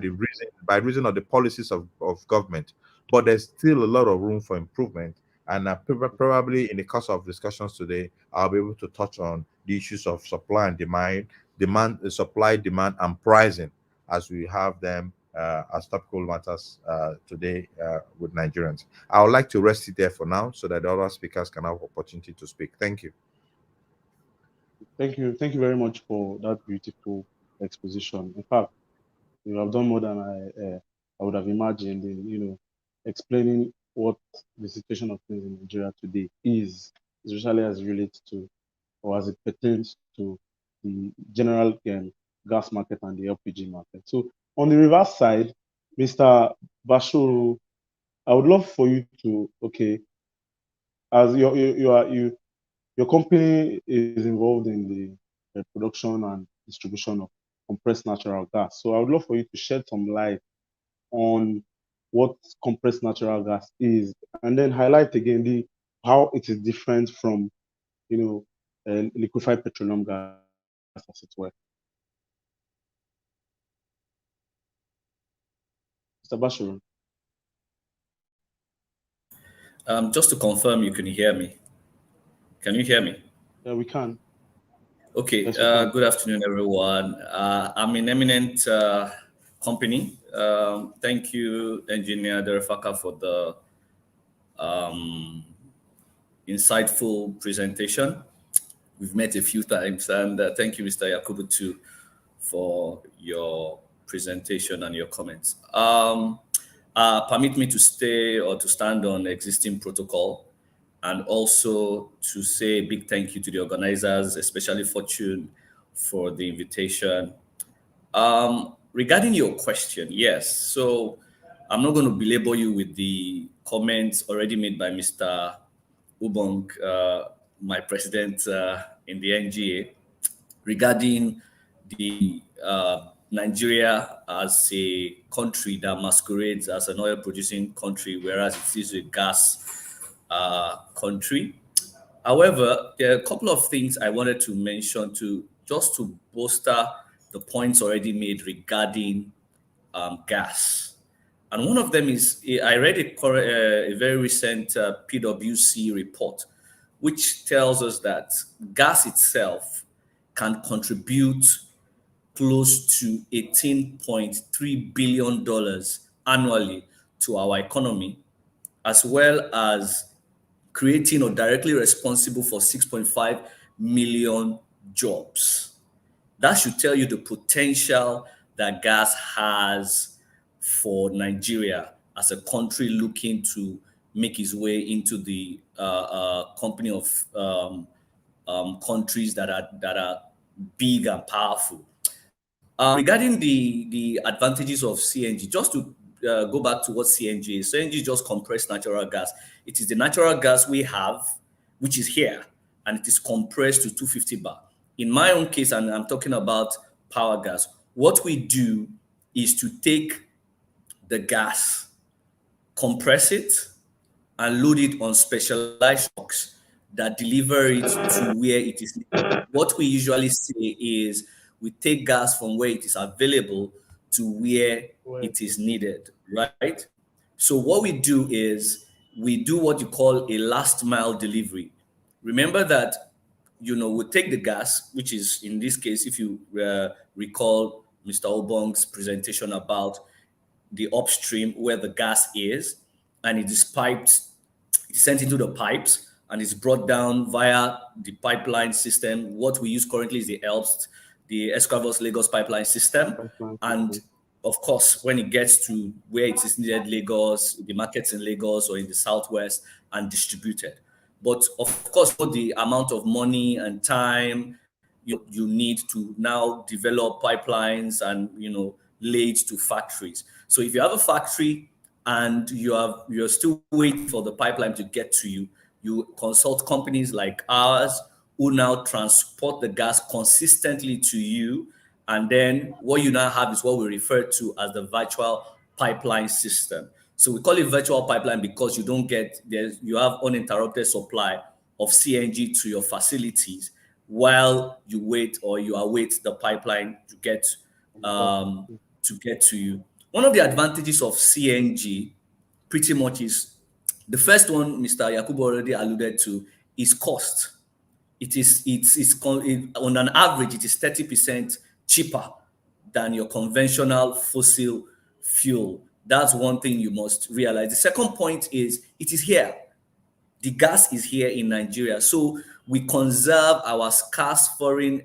reason of the policies of government, but there's still a lot of room for improvement. And probably in the course of discussions today, I'll be able to touch on the issues of supply and supply, demand, and pricing as we have them as topical matters today with Nigerians. I would like to rest it there for now so that the other speakers can have opportunity to speak. Thank you. Thank you very much for that beautiful exposition. In fact, you have done more than I would have imagined in, explaining what the situation of things in Nigeria today is, especially as it relates to or as it pertains to the general gas market and the LPG market. So on the reverse side, Mr. Bashuru, I would love for you to, okay, as your company is involved in the production and distribution of compressed natural gas. So I would love for you to shed some light on what compressed natural gas is, and then highlight again how it is different from, liquefied petroleum gas, as it were. Mr. Bashir. Just to confirm, you can hear me. Can you hear me? Yeah, we can. Okay. Yes, we can. Good afternoon, everyone. I'm in eminent company. Thank you, Engineer Derefaka, for the insightful presentation. We've met a few times, and thank you, Mr. Yakubu, too, for your presentation and your comments. Permit me to stay or to stand on existing protocol, and also to say a big thank you to the organizers, especially Fortune, for the invitation. Regarding your question, yes. So I'm not going to belabor you with the comments already made by Mr. Ubong, my president in the NGA, regarding the Nigeria as a country that masquerades as an oil-producing country, whereas it is a gas country. However, there are a couple of things I wanted to mention just to bolster the points already made regarding gas. And one of them is I read a very recent PwC report, which tells us that gas itself can contribute close to $18.3 billion annually to our economy, as well as creating or directly responsible for 6.5 million jobs. That should tell you the potential that gas has for Nigeria as a country looking to make its way into the company of countries that are big and powerful. Regarding the advantages of CNG, just to go back to what CNG is. CNG is just compressed natural gas. It is the natural gas we have, which is here, and it is compressed to 250 bar. In my own case, and I'm talking about power gas, what we do is to take the gas, compress it, and load it on specialized trucks that deliver it to where it is needed. What we usually say is we take gas from where it is available to where it is needed, right? So what we do is we do what you call a last mile delivery. Remember that, we take the gas, which is in this case, if you recall Mr. Obong's presentation about the upstream where the gas is, and it is piped, it's sent into the pipes, and it's brought down via the pipeline system. What we use currently is the ELPS, the Escravos Lagos pipeline system. And of course, when it gets to where it is needed, Lagos, the markets in Lagos or in the Southwest, and distributed. But of course, for the amount of money and time you need to now develop pipelines and lay it to factories. So if you have a factory and you're still waiting for the pipeline to get to you, you consult companies like ours who now transport the gas consistently to you. And then what you now have is what we refer to as the virtual pipeline system. So we call it virtual pipeline because you have uninterrupted supply of CNG to your facilities while you wait or you await the pipeline to get to you. One of the advantages of CNG pretty much is the first one Mr. Yakubu already alluded to is cost. On an average, it is 30% cheaper than your conventional fossil fuel. That's one thing you must realize. The second point is it is here. The gas is here in Nigeria. So we conserve our scarce foreign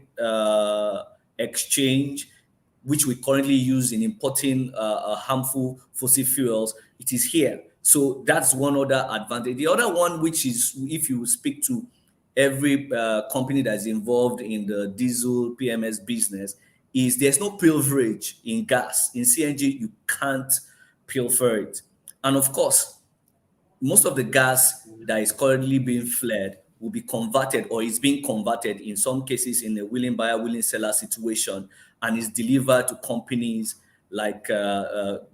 exchange, which we currently use in importing harmful fossil fuels. It is here. So that's one other advantage. The other one, which is if you speak to every company that's involved in the diesel PMS business, is there's no pilferage in gas. In CNG, you can't pilfer it. And of course, most of the gas that is currently being flared will be converted or is being converted in some cases in a willing buyer, willing seller situation, and is delivered to companies like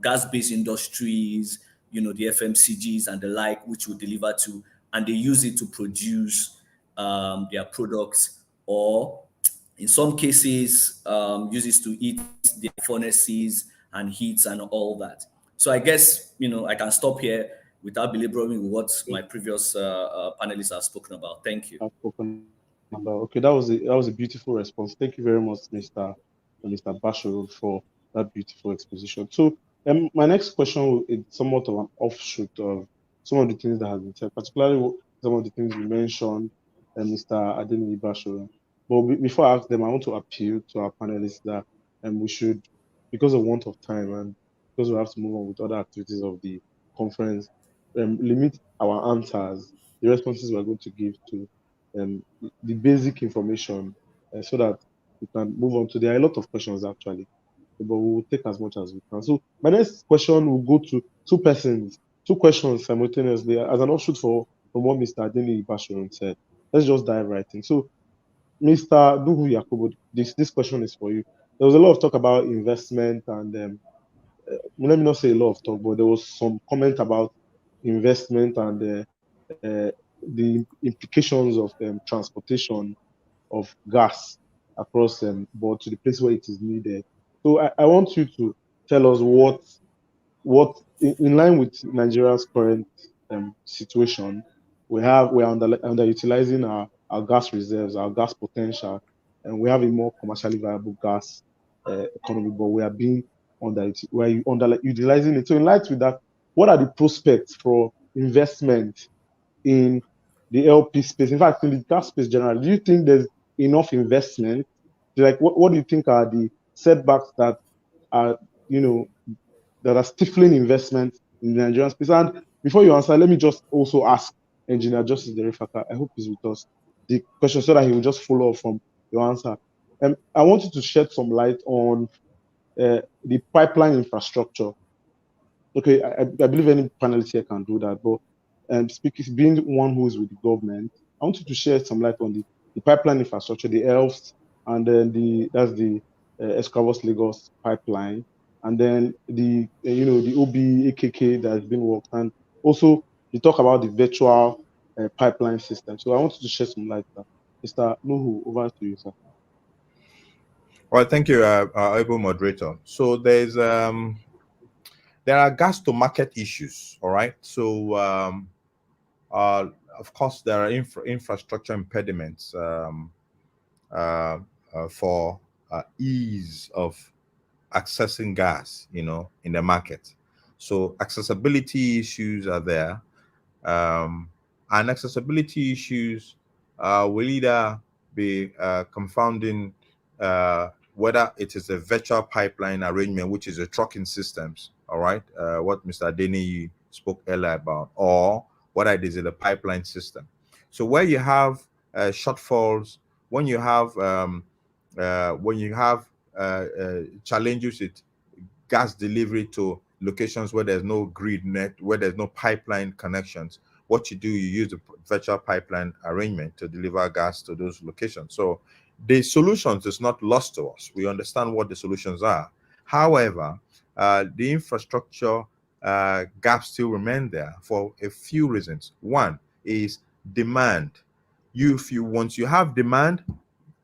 gas-based industries, the FMCGs and the like, which will deliver to, and they use it to produce their products, or in some cases use it to heat their furnaces and heats and all that. So I guess, I can stop here without belaboring with what my previous panelists have spoken about. Thank you. Okay, that was a beautiful response. Thank you very much, Mr. Bashir, for that beautiful exposition. So, my next question is somewhat of an offshoot of some of the things that have been said, particularly some of the things you mentioned, Mr. Adeni Bashir. But before I ask them, I want to appeal to our panelists that we should, because of want of time and because we have to move on with other activities of the conference, limit our answers, the responses we're going to give to the basic information so that we can move on to. There are a lot of questions actually, but we will take as much as we can. So my next question will go to two questions simultaneously as an offshoot from what Mr. Adeni Bashiron said. Let's just dive right in. So Mr. Duhu Yakubu, this question is for you. There was a lot of talk about investment and let me not say a lot of talk, but there was some comment about investment and the implications of transportation of gas across board to the place where it is needed. So I want you to tell us what in line with Nigeria's current situation, we're underutilizing our gas reserves, our gas potential, and we have a more commercially viable gas economy, but we are being underutilizing it. So in light with that, what are the prospects for investment in the LP space? In fact, in the gas space generally, do you think there's enough investment? Like, what do you think are the setbacks that are, that are stifling investment in the Nigerian space? And before you answer, let me just also ask Engineer Justice Derifaka, I hope he's with us, the question so that he will just follow up from your answer. I want you to shed some light on the pipeline infrastructure. Okay, I believe any panelist here can do that, but being one who is with the government, I want you to share some light on the pipeline infrastructure, the ELFs, and then that's the Escravos Lagos pipeline, and then the OB AKK that has been worked, and also you talk about the virtual pipeline system. So I want you to share some light on that. Mr. Nuhu, over to you, sir. Well, thank you, able moderator. So there are gas to market issues. All right. So of course there are infrastructure impediments for ease of accessing gas, in the market. So accessibility issues are there, and accessibility issues will either be confounding whether it is a virtual pipeline arrangement, which is a trucking systems, all right, what Mr. Adeni spoke earlier about, or whether it is in a pipeline system. So where you have shortfalls, when you have challenges with gas delivery to locations where there's no grid net, where there's no pipeline connections, what you do, you use the virtual pipeline arrangement to deliver gas to those locations. So the solutions is not lost to us. We understand what the solutions are. However, the infrastructure gaps still remain there for a few reasons. One is demand. Once you have demand,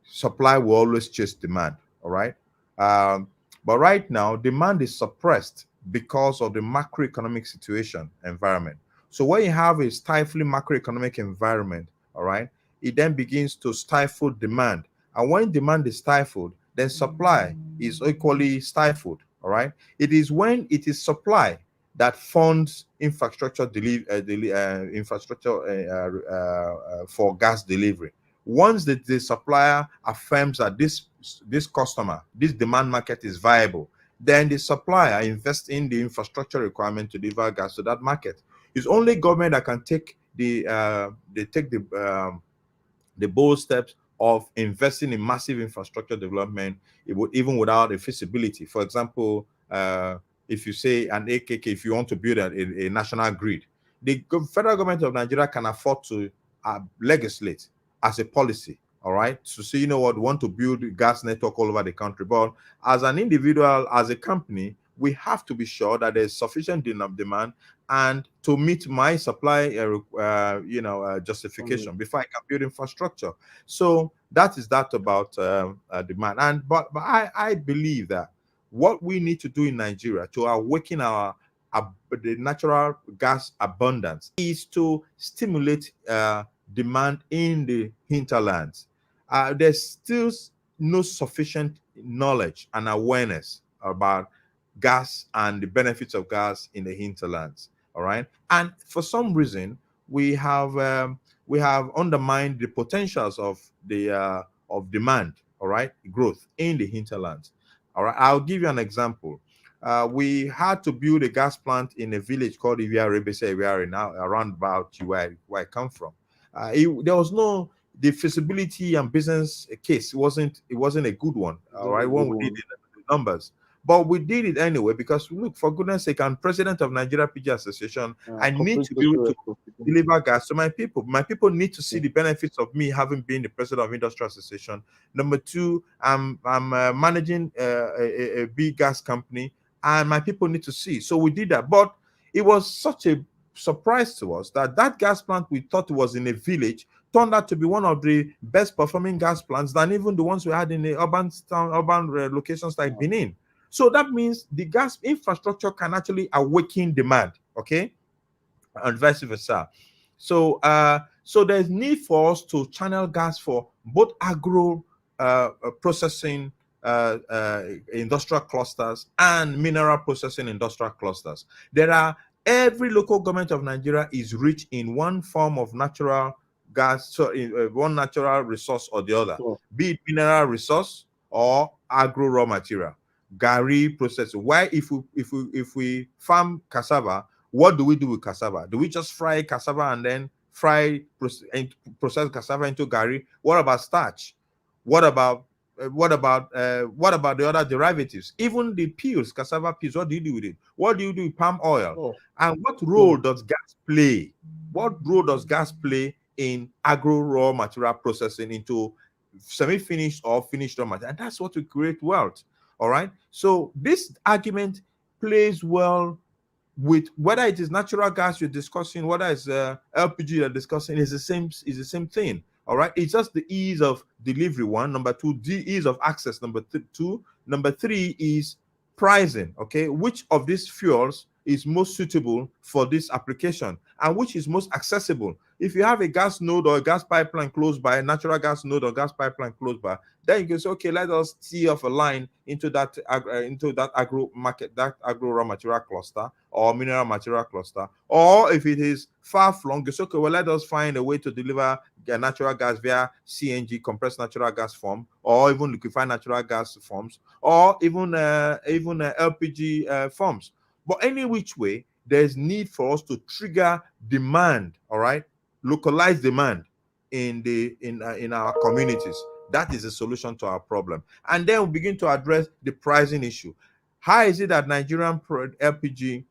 supply will always chase demand. All right. But right now, demand is suppressed because of the macroeconomic situation environment. So when you have a stifling macroeconomic environment, all right, it then begins to stifle demand. And when demand is stifled, then supply is equally stifled. All right. It is when it is supply that funds infrastructure for gas delivery. Once the supplier affirms that this customer, this demand market is viable, then the supplier invests in the infrastructure requirement to deliver gas to that market. It's only government that can take the bold steps of investing in massive infrastructure development, even without a feasibility. For example, if you say an AKK, if you want to build a national grid, the federal government of Nigeria can afford to legislate as a policy, all right? So say, you know what, we want to build a gas network all over the country. But as an individual, as a company, we have to be sure that there's sufficient demand and to meet my supply justification before I can build infrastructure. So that is that about demand. But I believe that what we need to do in Nigeria to awaken the natural gas abundance is to stimulate demand in the hinterlands. There's still no sufficient knowledge and awareness about gas and the benefits of gas in the hinterlands. All right, and for some reason we have undermined the potentials of demand. All right, growth in the hinterlands. All right, I'll give you an example. We had to build a gas plant in a village called Iviare now around about where I come from. There was no the feasibility and business case wasn't a good one. All right, when we did the numbers. But we did it anyway because, look, for goodness sake, I'm president of Nigeria PG Association. I need to be able to deliver gas to my people. My people need to see the benefits of me having been the president of Industrial Association. Number two, I'm managing a big gas company, and my people need to see. So we did that. But it was such a surprise to us that gas plant we thought was in a village turned out to be one of the best performing gas plants than even the ones we had in the urban locations like Benin. So that means the gas infrastructure can actually awaken demand, okay, and vice versa. So, so there's need for us to channel gas for both agro processing industrial clusters and mineral processing industrial clusters. Every local government of Nigeria is rich in one form of natural gas, so one natural resource or the other, be it mineral resource or agro raw material. Gari processing. Why, if we farm cassava, what do we do with cassava? Do we just fry cassava and then process cassava into gari? What about starch? What about the other derivatives? Even the peels, cassava peels, what do you do with it? What do you do with palm oil? And what role does gas play? What role does gas play in agro raw material processing into semi-finished or finished raw material? And that's what will create wealth. All right. So this argument plays well with whether it is natural gas you're discussing, whether it's LPG you're discussing, is the same thing. All right. It's just the ease of delivery. One. Number two, the ease of access. Two. Number three is pricing. Okay. Which of these fuels is most suitable for this application and which is most accessible? If you have a gas node or a gas pipeline close by, a natural gas node or gas pipeline close by, then you can say, okay, let us tee off a line into that agro market, that agro raw material cluster or mineral material cluster. Or if it is far flung, it's okay, well, let us find a way to deliver natural gas via CNG, compressed natural gas form, or even liquefied natural gas forms, or even LPG forms. But any which way, there's need for us to trigger demand, all right, localize demand in our communities. That is a solution to our problem. And then we begin to address the pricing issue. How is it that Nigerian LPG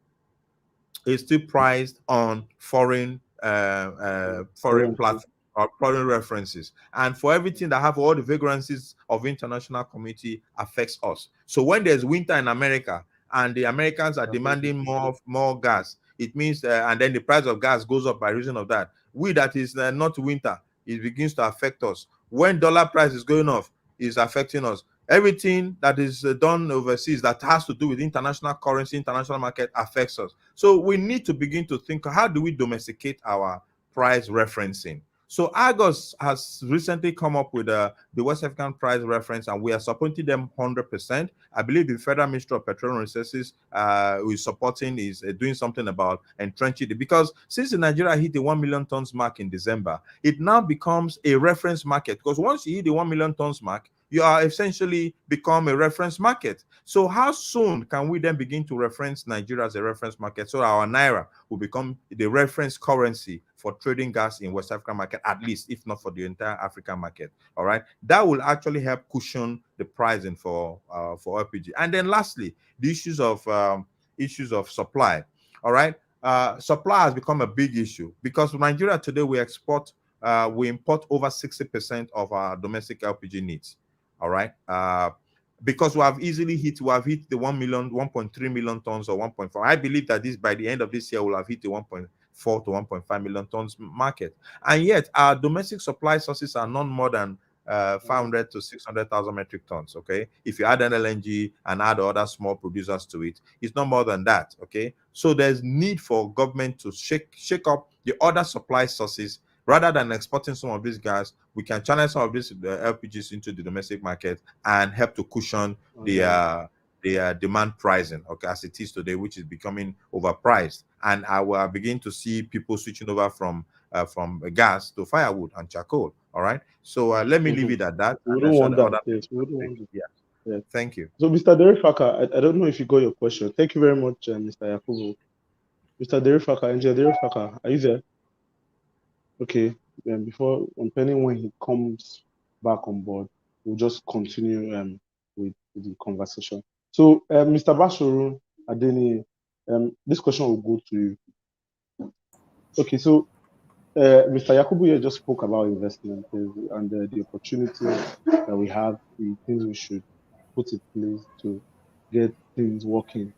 is still priced on foreign platforms or foreign references, and for everything that have all the vagrancies of international community affects us? So when there's winter in America and the Americans are demanding more gas, it means and then the price of gas goes up by reason of that. That is not winter, it begins to affect us. When dollar price is going off, is affecting us. Everything that is done overseas that has to do with international currency, international market affects us. So we need to begin to think, how do we domesticate our price referencing? So Argos has recently come up with the West African price reference, and we are supporting them 100%. I believe the Federal Ministry of Petroleum Resources who is supporting is doing something about entrenching it, because since Nigeria hit the 1 million tons mark in December, it now becomes a reference market, because once you hit the 1 million tons mark, you are essentially become a reference market. So how soon can we then begin to reference Nigeria as a reference market, so our Naira will become the reference currency for trading gas in West African market, at least, if not for the entire African market? All right, that will actually help cushion the pricing for LPG. And then lastly, the issues of supply. All right, supply has become a big issue, because Nigeria today we import over 60% of our domestic LPG needs. All right, because we have hit the 1 million, 1.3 million tons or 1.4. I believe that by the end of this year we'll have hit the 1.4 to 1.5 million tons market, and yet our domestic supply sources are not more than 500 to 600,000 metric tons. Okay, if you add an LNG and add other small producers to it, it's not more than that. Okay, so there's need for government to shake up the other supply sources. Rather than exporting some of these gas, we can channel some of these LPGs into the domestic market and help to cushion the demand pricing, okay, as it is today, which is becoming overpriced. And I will begin to see people switching over from gas to firewood and charcoal. All right. So let me leave it at that. We don't want that. Yes, we don't want it. Yeah. Yeah. Thank you. So, Mr. Derifaka, I don't know if you got your question. Thank you very much, Mr. Yakubu. Mr. Derifaka, Engineer Derifaka, are you there? Okay. Before, depending when he comes back on board, we'll just continue with the conversation. So, Mr. Bashoru Adeni, this question will go to you. Okay, so Mr. Yakubu here just spoke about investment and the opportunities that we have, the things we should put in place to get things working.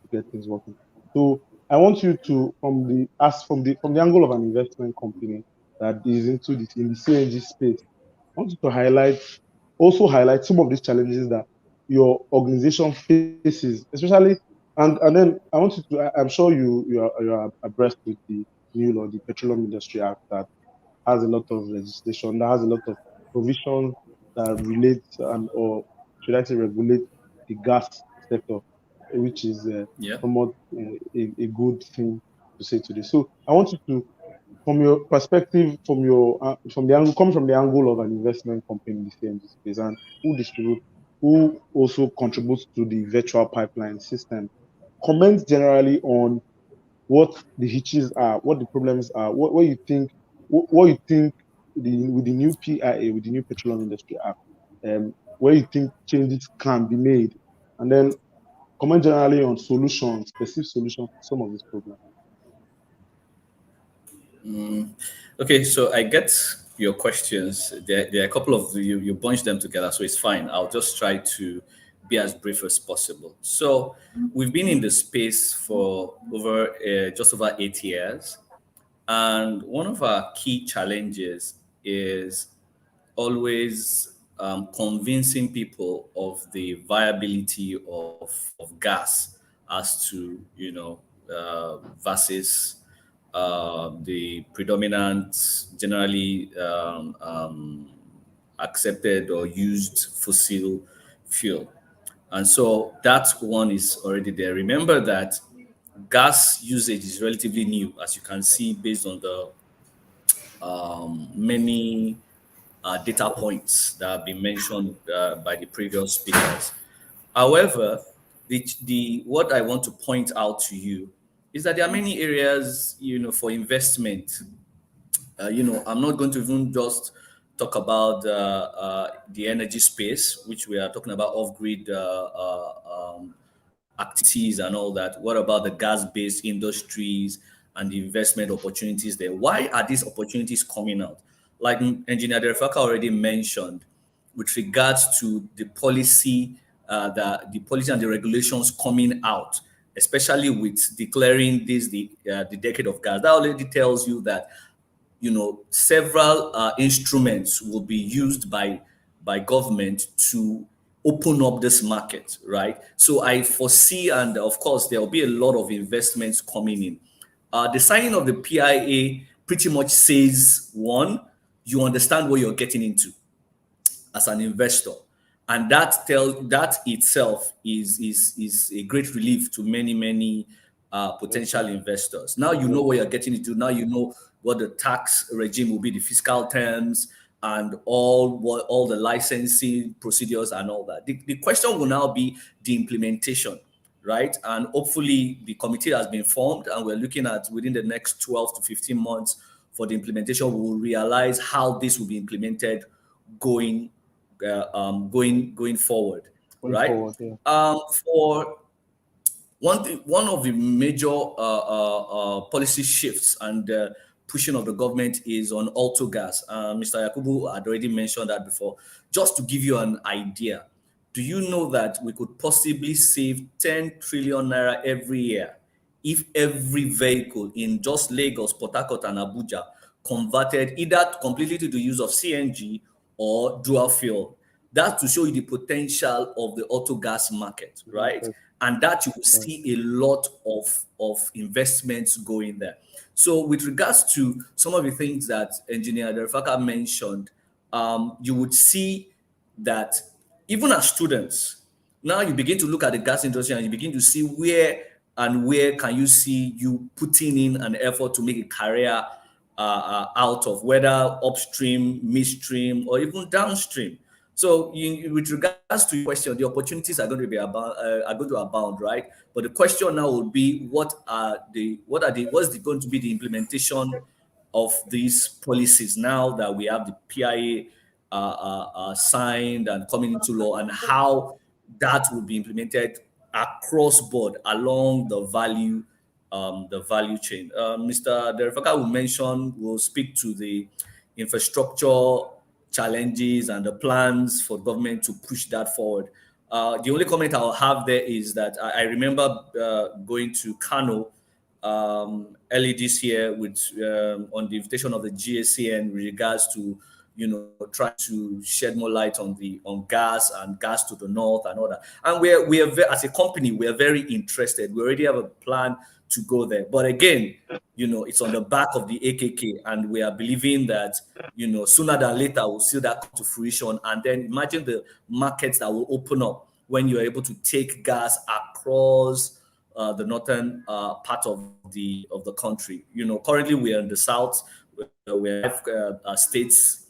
So I want you to, from the angle of an investment company that is in the CNG space, I want you to also highlight some of these challenges that your organization faces, especially, and then I want you to, I'm sure you are abreast with the new law, the Petroleum Industry Act, that has a lot of legislation, that has a lot of provisions that relate or should I say regulate the gas sector, which is somewhat a good thing to say today. So I want you to, from your perspective, from the angle, coming from the angle of an investment company in the CNG space, and who also contributes to the virtual pipeline system, comment generally on what the hitches are, what the problems are, what you think with the new PIA, with the new Petroleum Industry Act, where you think changes can be made, and then comment generally on specific solutions to some of these problems. Okay, so I get your questions. There are a couple of you bunch them together, so it's fine. I'll just try to be as brief as possible. So we've been in the space for just over 8 years, and one of our key challenges is always convincing people of the viability of gas as to versus the predominant, generally accepted or used fossil fuel. And so that one is already there. Remember that gas usage is relatively new, as you can see based on the many data points that have been mentioned by the previous speakers. However, what I want to point out to you is that there are many areas, for investment. I'm not going to even just talk about the energy space, which we are talking about off-grid activities and all that. What about the gas-based industries and the investment opportunities there? Why are these opportunities coming out? Like Engineer Derifaka already mentioned, with regards to the policy and the regulations coming out, especially with declaring this the decade of gas. That already tells you that several instruments will be used by government to open up this market, right? So I foresee, and of course, there will be a lot of investments coming in. The signing of the PIA pretty much says, one, you understand what you're getting into as an investor. And that itself is a great relief to many potential investors. Now you know what you're getting into. Now you know what the tax regime will be, the fiscal terms, and all the licensing procedures and all that. The question will now be the implementation, right? And hopefully the committee has been formed, and we're looking at within the next 12 to 15 months for the implementation. We will realize how this will be implemented going forward, right? For one of the major policy shifts and pushing of the government is on auto gas. Mr. Yakubu had already mentioned that before. Just to give you an idea, do you know that we could possibly save 10 trillion naira every year if every vehicle in just Lagos, Port Harcourt, and Abuja converted either completely to the use of CNG or dual fuel? That's to show you the potential of the auto gas market, right? And that you will see a lot of investments going there. So with regards to some of the things that Engineer Derfaka mentioned, you would see that even as students, now you begin to look at the gas industry and you begin to see where can you see you putting in an effort to make a career out of, whether upstream, midstream, or even downstream. So, with regards to your question, the opportunities are going to be abound, right? But the question now would be, what's going to be the implementation of these policies now that we have the PIA signed and coming into law, and how that will be implemented across board along the value chain. Mr. Derfaka will speak to the infrastructure challenges and the plans for government to push that forward. The only comment I'll have there is that I remember going to Kano early this year with on the invitation of the GACN with regards to try to shed more light on gas and gas to the north and all that. And we are as a company, we are very interested. We already have a plan to go there. But again, it's on the back of the AKK, and we are believing that, sooner than later we'll see that come to fruition. And then imagine the markets that will open up when you're able to take gas across the northern part of the country. Currently we are in the south. We have states,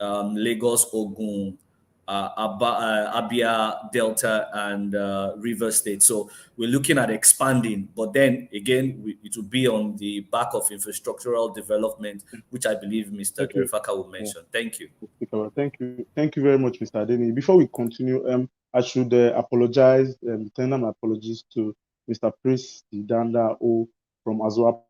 Lagos, Ogun, Abia, Delta, and River State. So we're looking at expanding, but then again, it will be on the back of infrastructural development, which I believe Mr. Derfaka will mention. Thank you. Thank you very much, Mr. Adeni. Before we continue, I should apologize, tender my apologies to Mr. Prince Danda O from Azua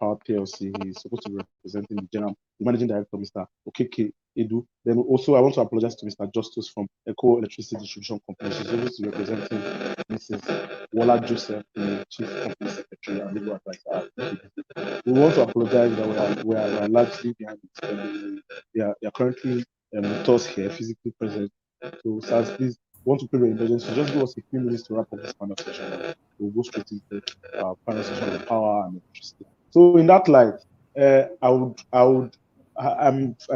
Power PLC. He's supposed to be representing the managing director, Mr. Okeke Edu. Then also, I want to apologize to Mr. Justus from Eco Electricity Distribution Company. She's supposed to be representing Mrs. Walla Joseph, the Chief Company Secretary and Legal Advisor. We want to apologize that we are largely behind it. They are currently with us here, physically present. So, Sars, please, want to pay your indulgence. So just give us a few minutes to wrap up this panel session. We'll go straight into panel session on power and electricity. So in that light, I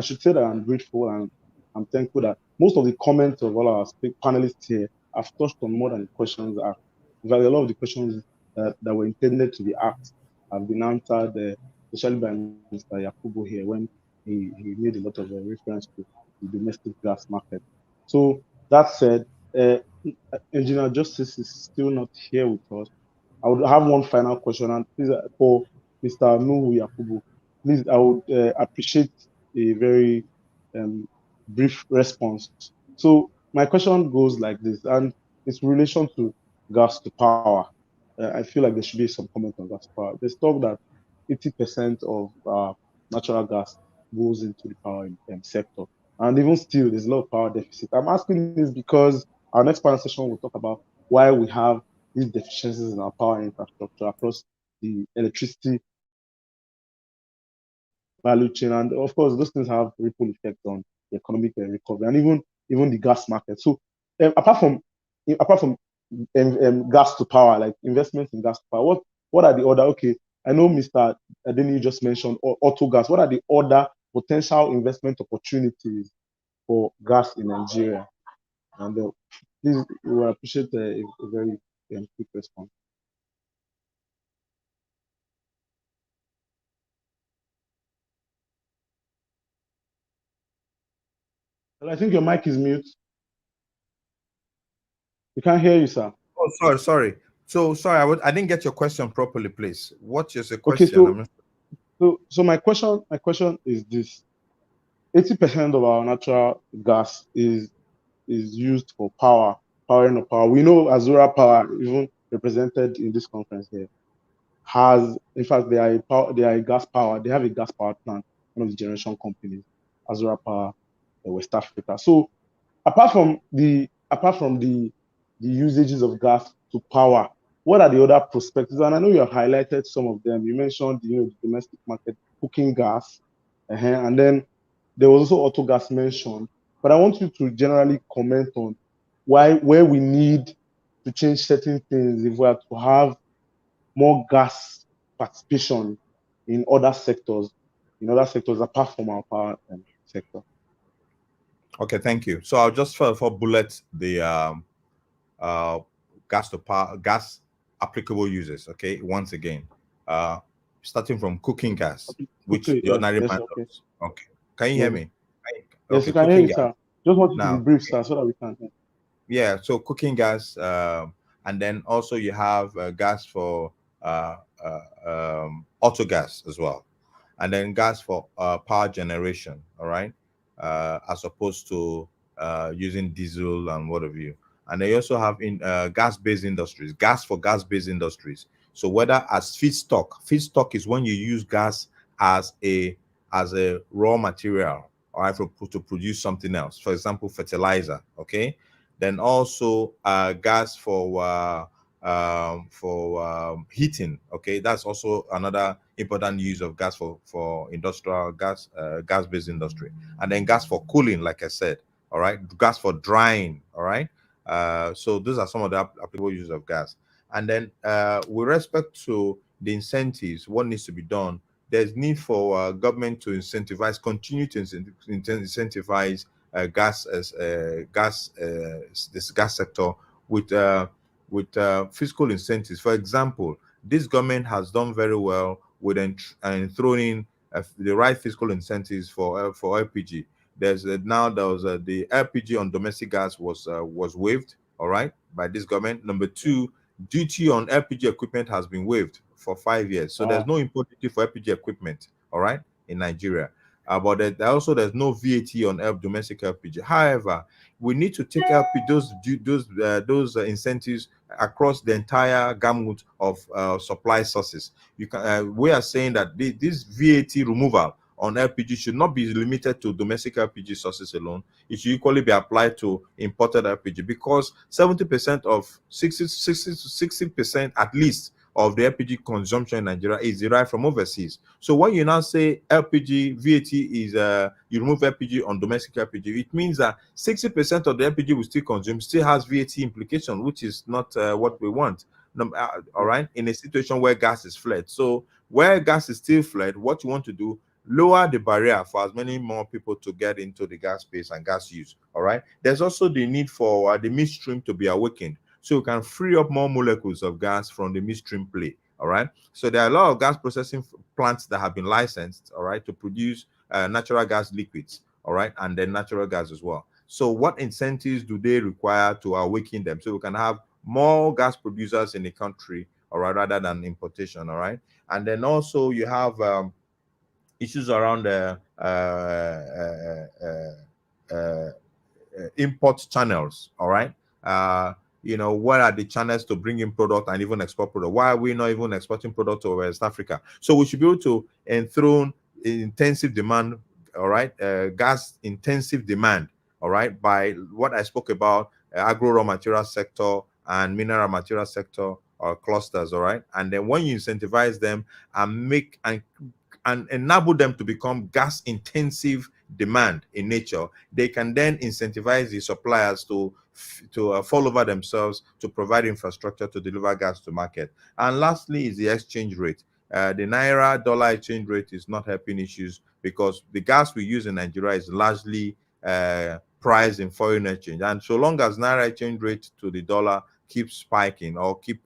should say that I'm grateful and I'm thankful that most of the comments of all our panelists here have touched on more than the questions asked. In fact, a lot of the questions that were intended to be asked have been answered, especially by Mr. Yakubu here when he made a lot of reference to the domestic gas market. So that said, Engineer Justice is still not here with us. I would have one final question, and please, for Mr. Nuhu Yakubu, please, I would appreciate a very brief response. So my question goes like this, and it's in relation to gas to power. I feel like there should be some comment on gas to power. There's talk that 80% of natural gas goes into the power sector, and even still, there's a lot of power deficit. I'm asking this because our next panel session will talk about why we have these deficiencies in our power infrastructure across the electricity value chain, and of course those things have ripple effect on the economic recovery and even the gas market. So apart from gas to power, like investments in gas to power, what are the other? Okay, I know Mr. Adeni just mentioned auto gas. What are the other potential investment opportunities for gas in Nigeria? And please, we will appreciate a very quick response. Well, I think your mic is mute. We can't hear you, sir. Oh, sorry. So sorry, I didn't get your question properly, please. What is the question? Okay, so my question is this: 80% of our natural gas is used for powering of power. We know Azura Power, even represented in this conference here, has, in fact, they are a gas power. They have a gas power plant, one of the generation companies, Azura Power, West Africa. So apart from the usages of gas to power, what are the other perspectives? And I know you have highlighted some of them. You mentioned the domestic market, cooking gas, and then there was also auto gas mentioned. But I want you to generally comment on where we need to change certain things if we are to have more gas participation in other sectors apart from our power sector. Okay, thank you. So I'll just for bullet the gas to power, gas applicable uses. Okay, once again, starting from cooking gas, which the ordinary man does. Okay, can you hear me? Yes, okay, you can hear you, sir. Just want you to be brief, sir, so that we can hear. Yeah, so cooking gas, and then also you have gas for auto gas as well, and then gas for power generation. All right, as opposed to using diesel and what have you. And they also have in gas-based industries, gas for gas-based industries. So whether as feedstock is when you use gas as a raw material, all right, to produce something else. For example, fertilizer. Okay, then also gas for heating. Okay, that's also another important use of gas for industrial gas, gas-based industry. And then gas for cooling, like I said. All right, gas for drying. All right. So those are some of the applicable uses of gas. And then with respect to the incentives, what needs to be done? There's need for government to continue to incentivize this gas sector with fiscal incentives. For example, this government has done very well with throwing the right fiscal incentives for LPG. There was the LPG on domestic gas was waived, all right, by this government. Number two, duty on LPG equipment has been waived for 5 years. So there's no import duty for LPG equipment, all right, in Nigeria. But there's no VAT on domestic LPG. However, we need to take those incentives across the entire gamut of supply sources. We are saying that this VAT removal on LPG should not be limited to domestic LPG sources alone. It should equally be applied to imported LPG, because 70% of 60% at least of the LPG consumption in Nigeria is derived from overseas. So when you now say LPG VAT is you remove LPG on domestic LPG, it means that 60% of the LPG we still consume still has VAT implication, which is not what we want. All right, in a situation where gas is flat. So where gas is still flat, what you want to do, lower the barrier for as many more people to get into the gas space and gas use. All right, there's also the need for the midstream to be awakened, so we can free up more molecules of gas from the midstream play. All right, so there are a lot of gas processing plants that have been licensed, all right, to produce natural gas liquids, all right, and then natural gas as well. So what incentives do they require to awaken them, so we can have more gas producers in the country, all right, rather than importation? All right, and then also you have issues around import channels. All right, what are the channels to bring in product and even export product? Why are we not even exporting product to West Africa? So we should be able to enthrone intensive demand, all right, gas intensive demand, all right, by what I spoke about, agro raw material sector and mineral material sector or clusters. All right, and then when you incentivize them and enable them to become gas intensive demand in nature, they can then incentivize the suppliers to fall over themselves to provide infrastructure to deliver gas to market. And lastly is the exchange rate. The naira dollar exchange rate is not helping issues because the gas we use in Nigeria is largely priced in foreign exchange. And so long as naira exchange rate to the dollar keeps spiking or keep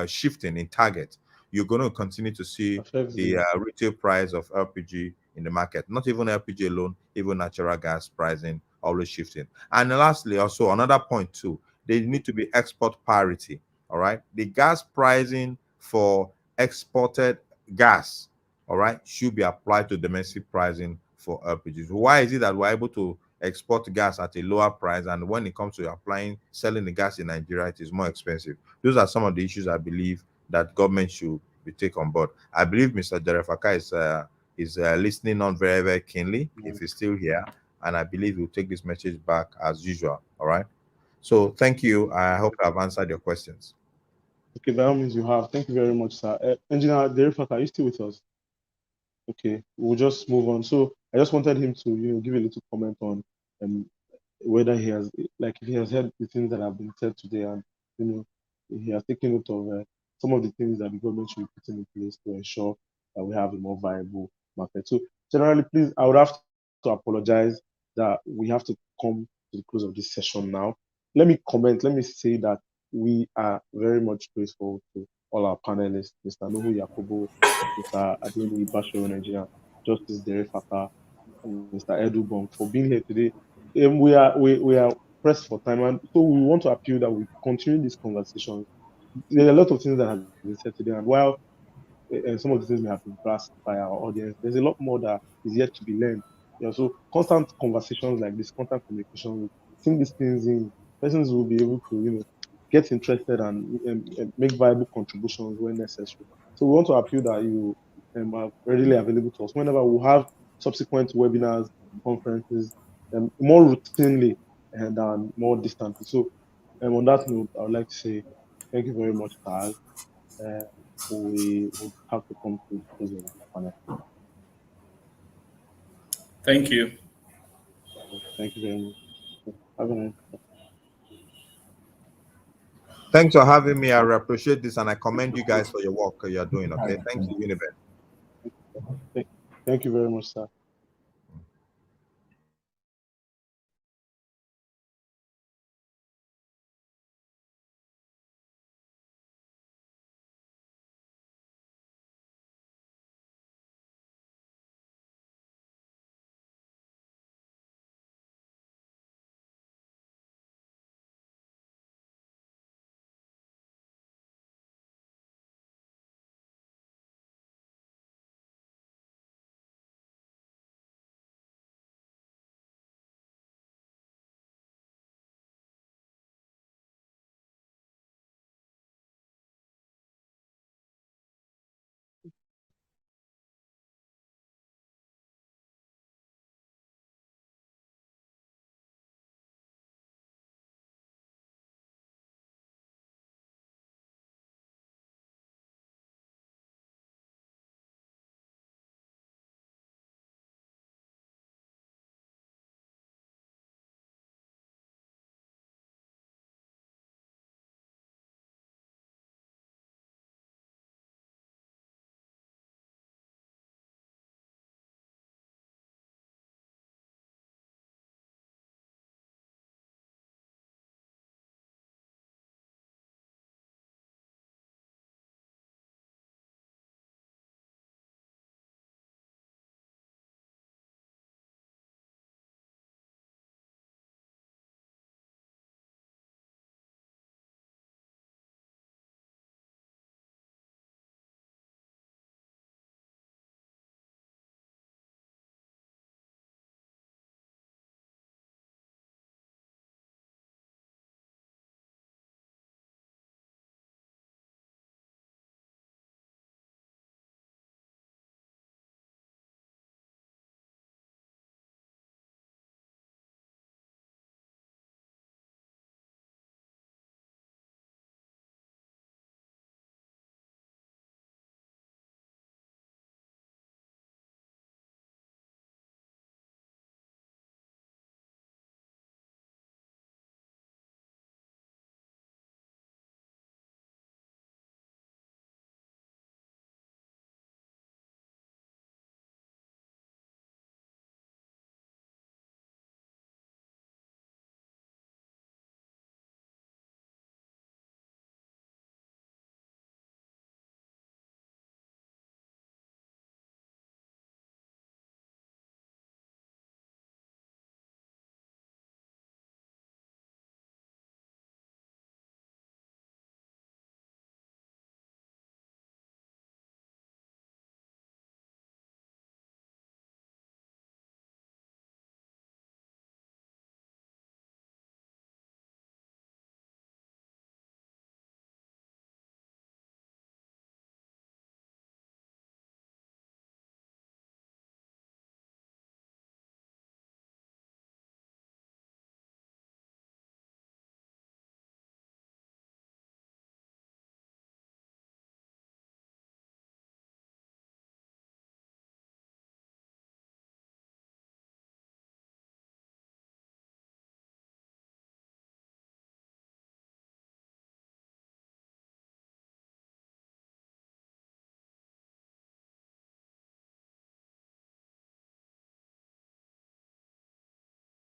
shifting in target, you're going to continue to see the retail price of LPG in the market. Not even LPG alone, even natural gas pricing always shifting. And lastly, also another point too, they need to be export parity. All right, the gas pricing for exported gas, all right, should be applied to domestic pricing for LPGs. Why is it that we're able to export gas at a lower price, and when it comes to selling the gas in Nigeria, it is more expensive? Those are some of the issues I believe that government should be take on board. I believe Mr. Derefaka is listening on very, very keenly if he's still here, and I believe he'll take this message back as usual. All right. So thank you. I hope I've answered your questions. Okay, by all means you have. Thank you very much, sir. Engineer Derifat, are you still with us? Okay, we'll just move on. So I just wanted him to, give a little comment on um, whether he has, like, if he has heard the things that have been said today, and he has taken note of some of the things that the government should be putting in place to ensure that we have a more viable market. So generally, please, I would have to apologize that we have to come to the close of this session now. Let me say that we are very much grateful to all our panelists, Mr. Nuhu Yakubu, Mr. Adeni Bashir Nigeria, Justice Dere Fata, and Mr. Edu Bong for being here today. We are pressed for time, and so we want to appeal that we continue this conversation. There are a lot of things that have been said today, and while some of the things may have been grasped by our audience, there's a lot more that is yet to be learned. So constant conversations like this, constant communication, seeing these things in, persons will be able to, get interested and make viable contributions when necessary. So we want to appeal that you are readily available to us whenever we have subsequent webinars, conferences, more routinely and more distantly. So on that note, I would like to say thank you very much, Taz. We will have to come to closing of the panel. Thank you. Thank you very much. Have a nice day. Thanks for having me. I appreciate this, and I commend you guys for your work you're doing. Okay, thank you, Unibet. Thank you very much, sir.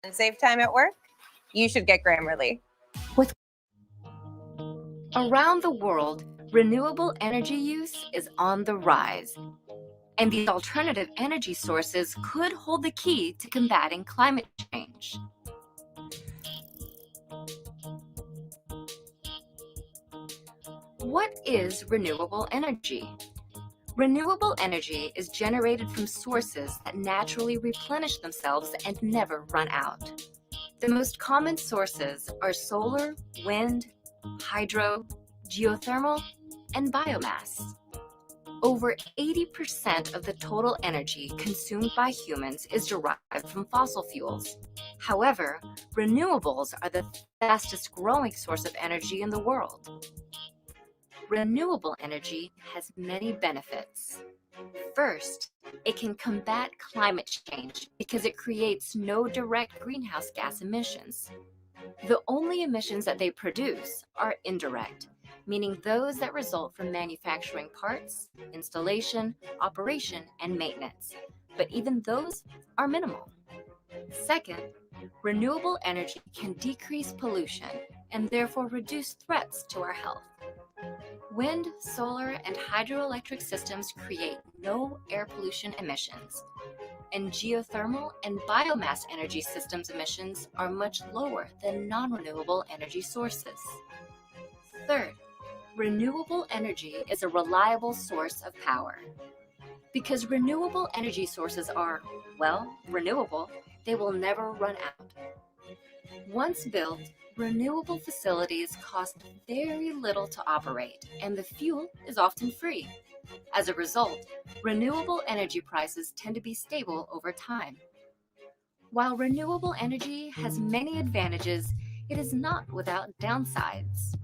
and save time at work, you should get Grammarly. Around the world, renewable energy use is on the rise, and these alternative energy sources could hold the key to combating climate change. What is renewable energy? Renewable energy is generated from sources that naturally replenish themselves and never run out. The most common sources are solar, wind, hydro, geothermal, and biomass. Over 80% of the total energy consumed by humans is derived from fossil fuels. However, renewables are the fastest growing source of energy in the world. Renewable energy has many benefits. First, it can combat climate change because it creates no direct greenhouse gas emissions. The only emissions that they produce are indirect, meaning those that result from manufacturing parts, installation, operation, and maintenance. But even those are minimal. Second, renewable energy can decrease pollution and therefore reduce threats to our health. Wind, solar, and hydroelectric systems create no air pollution emissions, and geothermal and biomass energy systems emissions are much lower than non-renewable energy sources. Third, renewable energy is a reliable source of power. Because renewable energy sources are, well, renewable, they will never run out. Once built, renewable facilities cost very little to operate, and the fuel is often free. As a result, renewable energy prices tend to be stable over time. While renewable energy has many advantages, it is not without downsides.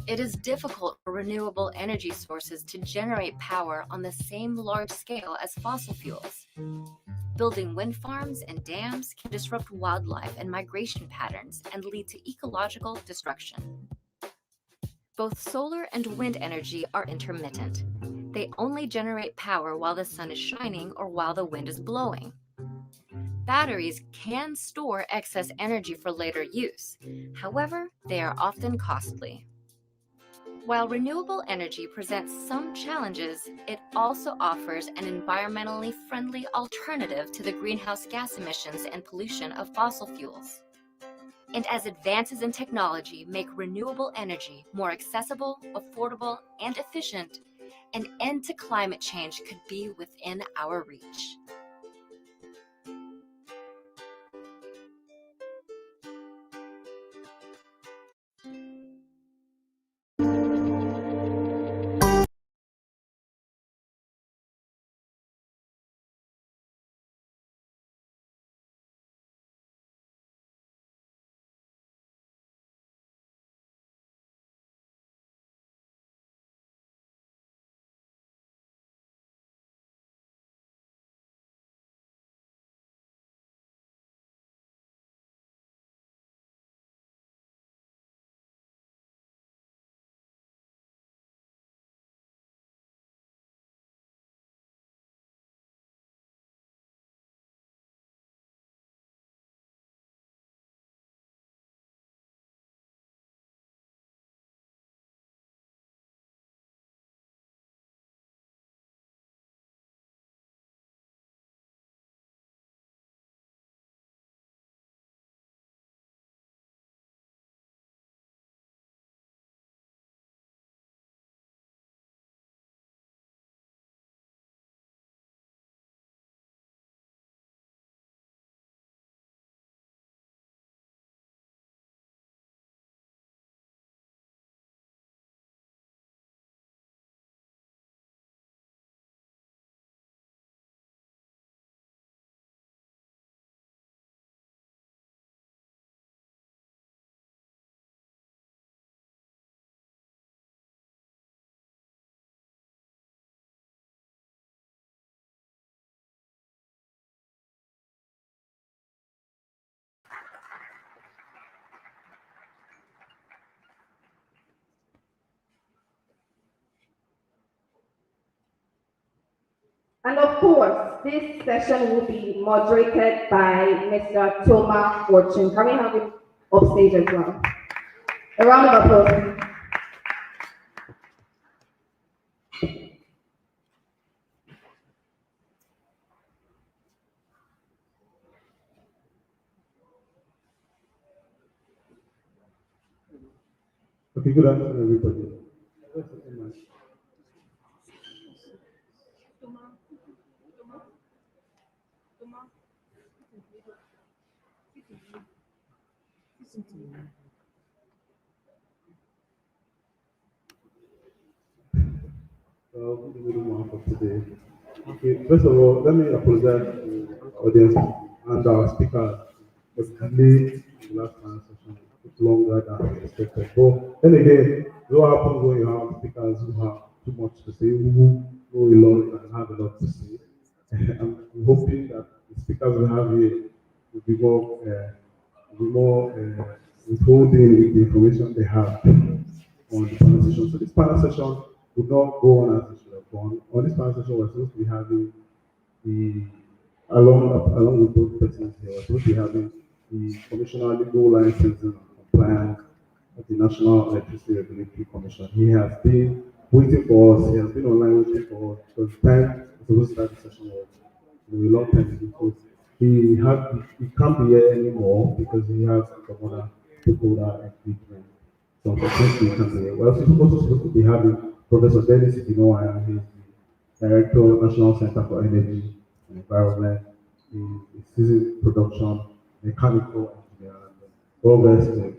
It is difficult for renewable energy sources to generate power on the same large scale as fossil fuels. Building wind farms and dams can disrupt wildlife and migration patterns and lead to ecological destruction. Both solar and wind energy are intermittent. They only generate power while the sun is shining or while the wind is blowing. Batteries can store excess energy for later use. However, they are often costly. While renewable energy presents some challenges, it also offers an environmentally friendly alternative to the greenhouse gas emissions and pollution of fossil fuels. And as advances in technology make renewable energy more accessible, affordable, and efficient, an end to climate change could be within our reach. And of course, this session will be moderated by Mr. Thomas Fortune. Can we have him upstage as well? A round of applause. Okay, good afternoon, everybody. Good evening for today. Okay, first of all, let me apologize to the audience and our speakers. It was late in the last panel session, it took longer than expected. But then again, what happens when you have speakers who have too much to say, who know a lot and have a lot to say? I'm hoping that the speakers we have here will be more withholding with the information they have on the panel session. So this panel session would not go on as it should have gone. On this panel session, we're supposed to be having the along with both persons here, we're supposed to be having the Commissioner Legal Licensing and Compliance of the National Electricity Regulatory Commission. He has been waiting for us. He has been online waiting for us because the time we're supposed to start the session was a long time ago. He can't be here anymore because he has some other stakeholder engagement. So unfortunately, he can't be here. We're also supposed to be having Professor Dennis Ibinoa, he's the Director of National Center for Energy and Environment, season production, mechanical engineer, and all versed in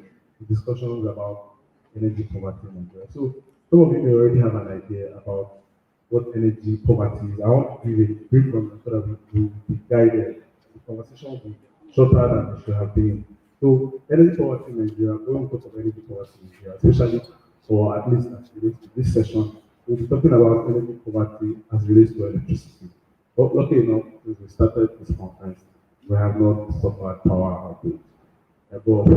discussions about energy poverty in Nigeria. So some of you may already have an idea about what energy poverty is. I want to give a brief one so that we will be guided. The conversation will be shorter than it should have been. So energy poverty in Nigeria, when we talk of energy poverty in Nigeria, especially or at least as relates to this session, we'll be talking about energy poverty as relates to electricity. But luckily enough, since we started this conference, we have not suffered power outage. But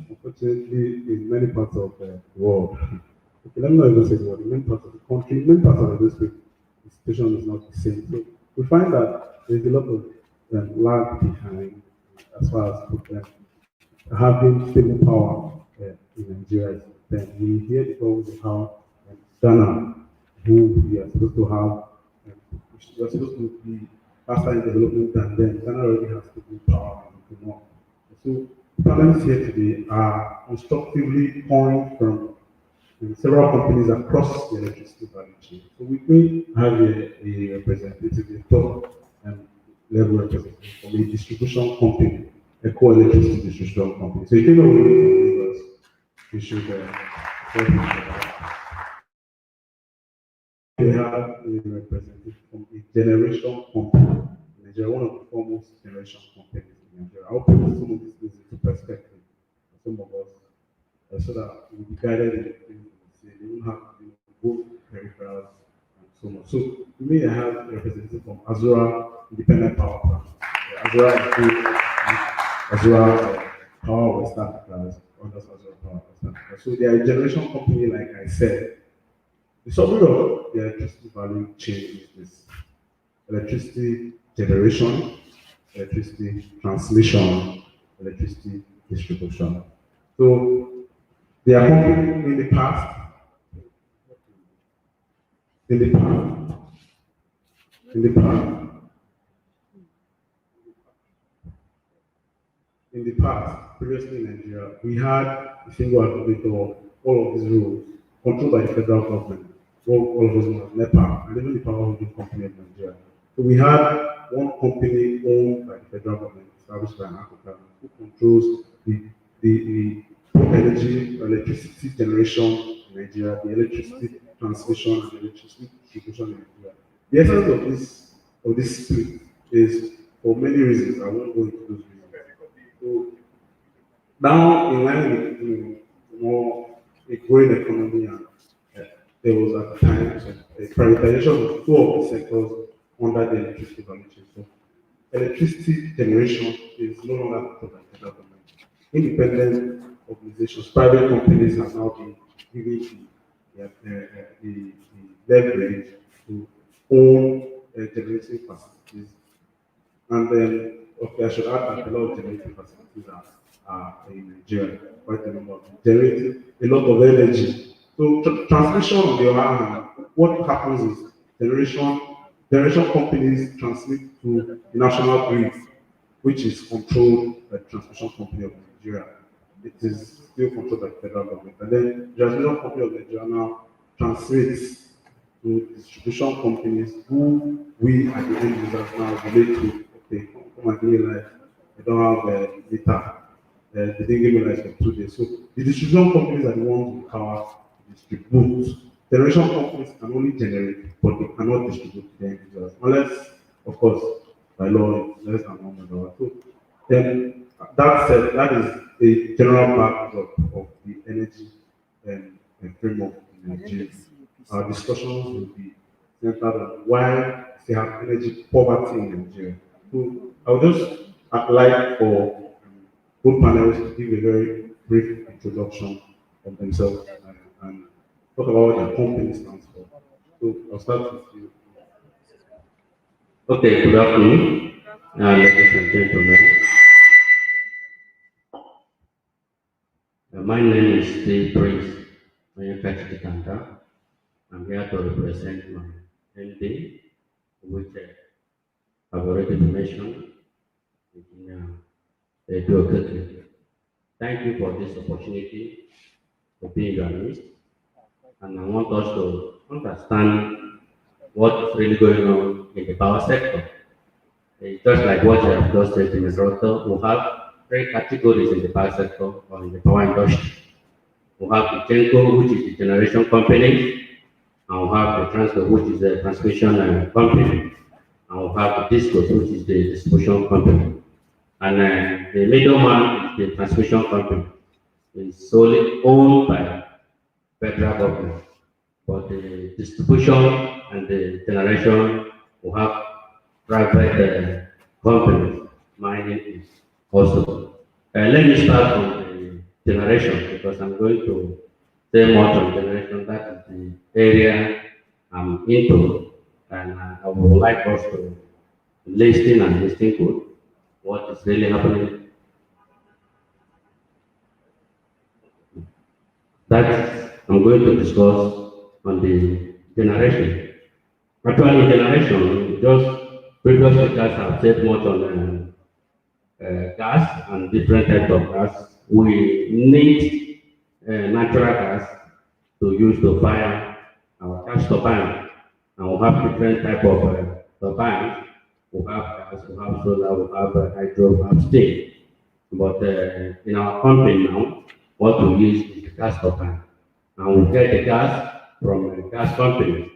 unfortunately, in many parts of the world, okay, let me not even say the world, in many parts of the country, in many parts of the district, the situation is not the same. So we find that there's a lot of lag behind as far as having stable power in Nigeria. Then we hear the stories of how Ghana, who we are supposed to have, we are supposed to be faster in development than them. Ghana already has stable power and we know. So panelists here today are constructively pouring from several companies across the electricity value chain. So we may have a representative, a top level representative from a distribution company, a co-electricity distribution company. So if you know from Lagos, you should we have a representative from a generation company in Nigeria, one of the foremost generation companies in Nigeria. I'll put some of these things into perspective for some of us so that we'll be guided in the things we say. They won't have both peripherals and so much. So we may have a representative from Azura Independent Power Plant. Azura is good. Azura Power West Africa, under Azura Power West Africa. So they are a generation company, like I said. The summary of the electricity value chain is this: electricity generation, electricity transmission, electricity distribution. So they are company in the past, in the past, previously in Nigeria, we had a single aggregator, all of these rules, controlled by the federal government. All of us know as NEPA, and even the power holding company of Nigeria. So we had one company owned by the federal government, established by an African, who controls the energy, electricity generation in Nigeria, the electricity transmission, and electricity distribution in Nigeria. The essence of this split is for many reasons. I won't go into those reasons. So now, in line with more a growing economy, and there was at the time a privatization of two of the sectors under the electricity value chain. So electricity generation is no longer controlled by the federal government. Independent organizations, private companies have now been given the leverage to own generating facilities. And then, okay, I should add that a lot of generating facilities are in Nigeria, quite a number of them, generating a lot of energy. So transmission, on the other hand, what happens is generation companies transmit to the national grid, which is controlled by the transmission company of Nigeria. It is still controlled by the federal government. And then the transmission company of Nigeria now transmits to distribution companies who we as the end users now relate to. Okay, come and give me light. I don't have a data. They didn't give me light for 2 days. So the distribution companies are the ones with power to distribute. Generation companies can only generate, but they cannot distribute to the end users, unless, of course, by law, it's less than 1 megawatt. So then, that said, that is a general backdrop of the energy framework in Nigeria. Our discussions will be centered on why we have energy poverty in Nigeria. So I would just like for both panelists to give a very brief introduction of themselves and talk about what their company stands for. So I'll start with you. Okay, good afternoon, ladies and gentlemen. My name is Steve Prince Kanta. I'm here to represent my MD, which I've already mentioned, Engineer Edo Okeke. Thank you for this opportunity for being your midst, and I want us to understand what is really going on in the power sector. It's just like what you have just said in the doctor, we have 3 categories in the power sector or in the power industry. We have the GENCO, which is the generation company, and we have the TRANSCO, which is the transmission company, and we have the DISCO, which is the distribution company. And the middleman is the transmission company. It's solely owned by federal government. But the distribution and the generation will have private companies managing it also. Let me start from the generation, because I'm going to say more on generation. That is the area I'm into, and I would like us to listen and listen to what is really happening. That I'm going to discuss on the generation. Actually, generation, just previous speakers have said much on gas and different types of gas. We need natural gas to use to fire our gas turbine, and we have different types of turbines. We have gas, we have solar, we have hydro, we have steam. But in our company now, what we use is the gas turbine, and we get the gas from a gas company,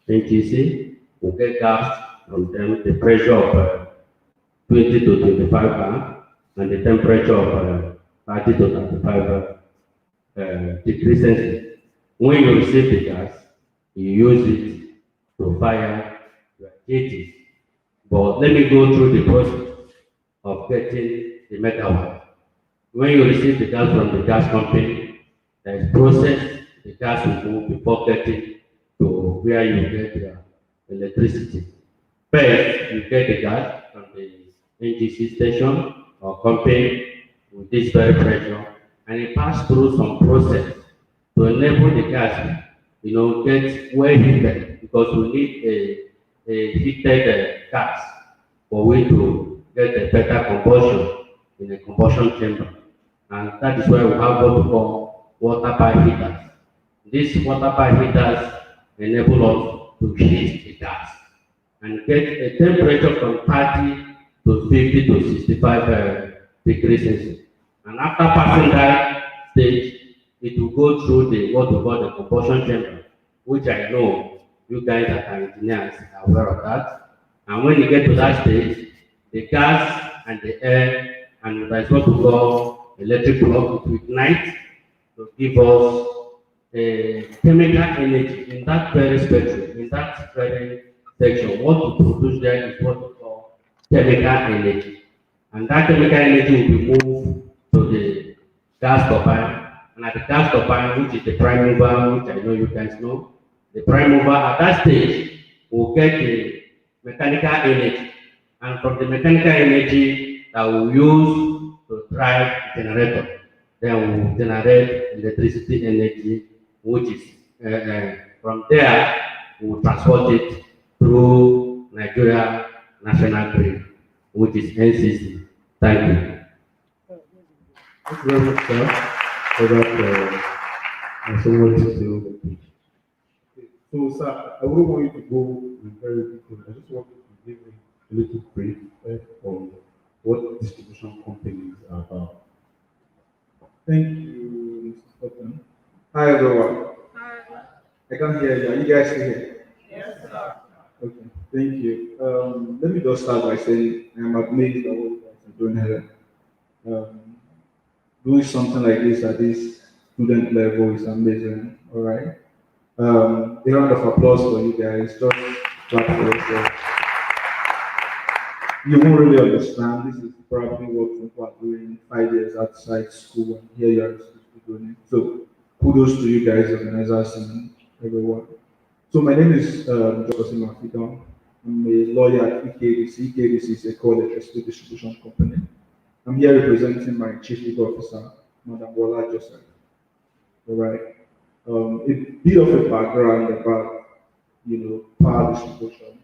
NTC. We get gas from them, the pressure of 20 to 25 bar, and the temperature of 30 to 35 degrees Celsius. When you receive the gas, you use it to fire your activities. But let me go through the process of getting the megawatt. When you receive the gas from the gas company, there is process the gas will move before getting to where you get your electricity. First, you get the gas from the NGC station or company with this very pressure, and it passes through some process to enable the gas, get well heated, because we need a heated gas for we to get a better combustion in a combustion chamber. And that is why we have what we call water pipe heaters. These water pipe heaters enable us to heat the gas and get a temperature from 30 to 50 to 65 degrees Celsius. And after passing that stage, it will go through the what we call the combustion chamber, which I know you guys that are engineers are aware of that. And when you get to that stage, the gas and the air and that's what we call electric block will ignite to give us a chemical energy in that very spectrum, in that very section. What we produce there is what we call chemical energy. And that chemical energy will be moved to the gas turbine. And at the gas turbine, which is the prime mover, which I know you guys know, the prime mover at that stage will get the mechanical energy. And from the mechanical energy that we use to drive generator, then we generate electricity energy, which is from there we transport it through Nigeria National Grid, which is NCC. Thank you. Thank you very much, sir, for that somewhat detailed speech. So, sir, I wouldn't want you to go in very detail. I just want you to give me a little brief on what distribution companies are about. Thank you, Mr. Cotton. Hi, everyone. Hi. I can't hear you. Are you guys still here? Yes, sir. Okay, thank you. Let me just start by saying I'm amazed at what you guys are doing here. Um, Doing something like this at this student level is amazing. All right. A round of applause for you guys. Just clap for yourself. You won't really understand. This is probably what people are doing 5 years outside school, and here you are doing it. So kudos to you guys, organizers, and everyone. So my name is Joseph Mafidon. I'm a lawyer at EKDC. EKDC is a coal electricity distribution company. I'm here representing my chief legal officer, Madam Bola Joseph. All right. A bit of a background about, power distribution.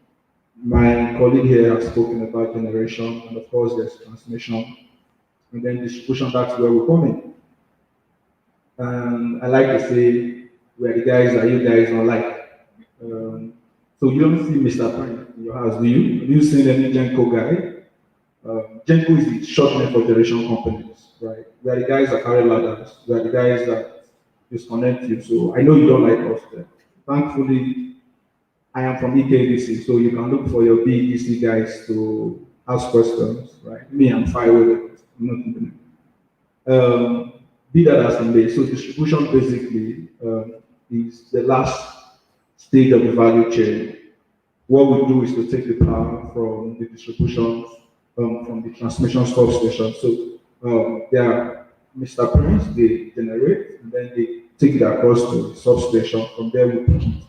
My colleague here has spoken about generation, and of course there's transmission, and then distribution. That's where we come in. And I like to say, we're the guys that you guys don't like. So you don't see Mr. Pine in your house, do you? Have you seen any Genco guy? Genco is the short name for generation companies, right? We are the guys that carry ladders. We are the guys that disconnect you. So I know you don't like us there. Thankfully, I am from EKDC, so you can look for your BEDC guys to ask questions, right? Me, I'm fine with it. I'm not even. Be that as it may, so distribution basically is the last stage of the value chain. What we do is to take the power from the distribution, from the transmission substation. So there are Mr. Prince, they generate, and then they take it across to the substation. From there we pick it.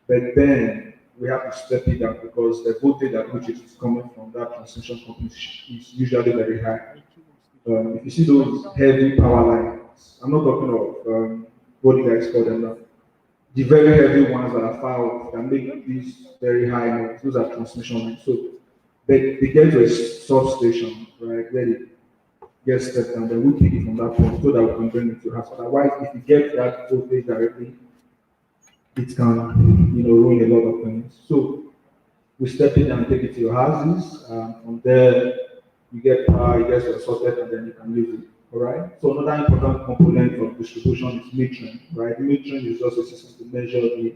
But then we have to step it down because the voltage at which it is coming from that transmission company is usually very high. If you see those heavy power lines, I'm not talking of what you guys call them now. The very heavy ones that are far off that make these very high noise, those are transmission lines. So they get to a substation, right, where they get stepped down, then we pick it from that point so that we can bring it to us. Otherwise, if you get that voltage directly, it can, ruin a lot of things. So we step in and take it to your houses. From there, you get power, you get your socket, and then you can use it. All right. So another important component of distribution is metering. Right. Metering is just a system to measure the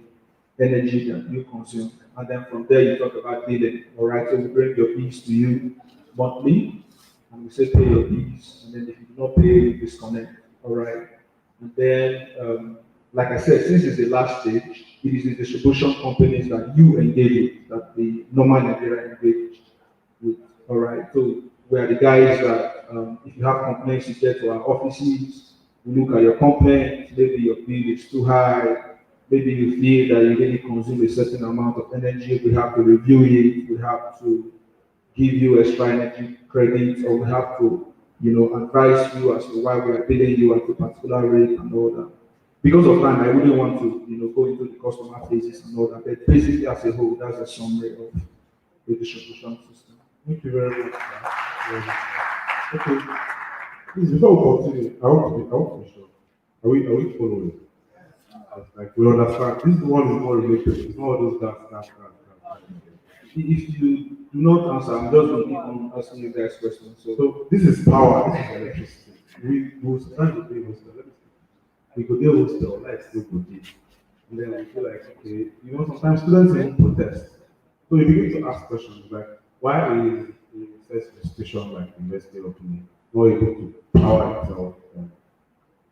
energy that you consume, and then from there you talk about billing. All right. So we bring your bills to you monthly, and we say pay your bills, and then if you do not pay, you disconnect. All right. And then, like I said, since it's the last stage, it is the distribution companies that you engage with, that the normal Nigeria engage with. All right. So we are the guys that, if you have complaints, you get to our offices, we look at your complaint, maybe your bill is too high, maybe you feel that you really consume a certain amount of energy, we have to review it, we have to give you extra energy credit, or we have to, advise you as to why we are billing you at a particular rate and all that. Because of time, I wouldn't want to, go into the customer phases and all that, but basically as a whole, that's a summary of the distribution system. Thank you very much. Okay. Please, before we continue, I want to be sure. Are we following? Like we understand. This one is more related. It's not all those gas. If you do not answer, I'm just going to keep on asking you guys questions. So this is power. This is electricity. We will sometimes we pay hostel. We go there hostel, lights still go there. And then we feel like, okay, sometimes students even protest. So you begin to ask questions like, why is the first institution like University of Benin not able to power itself and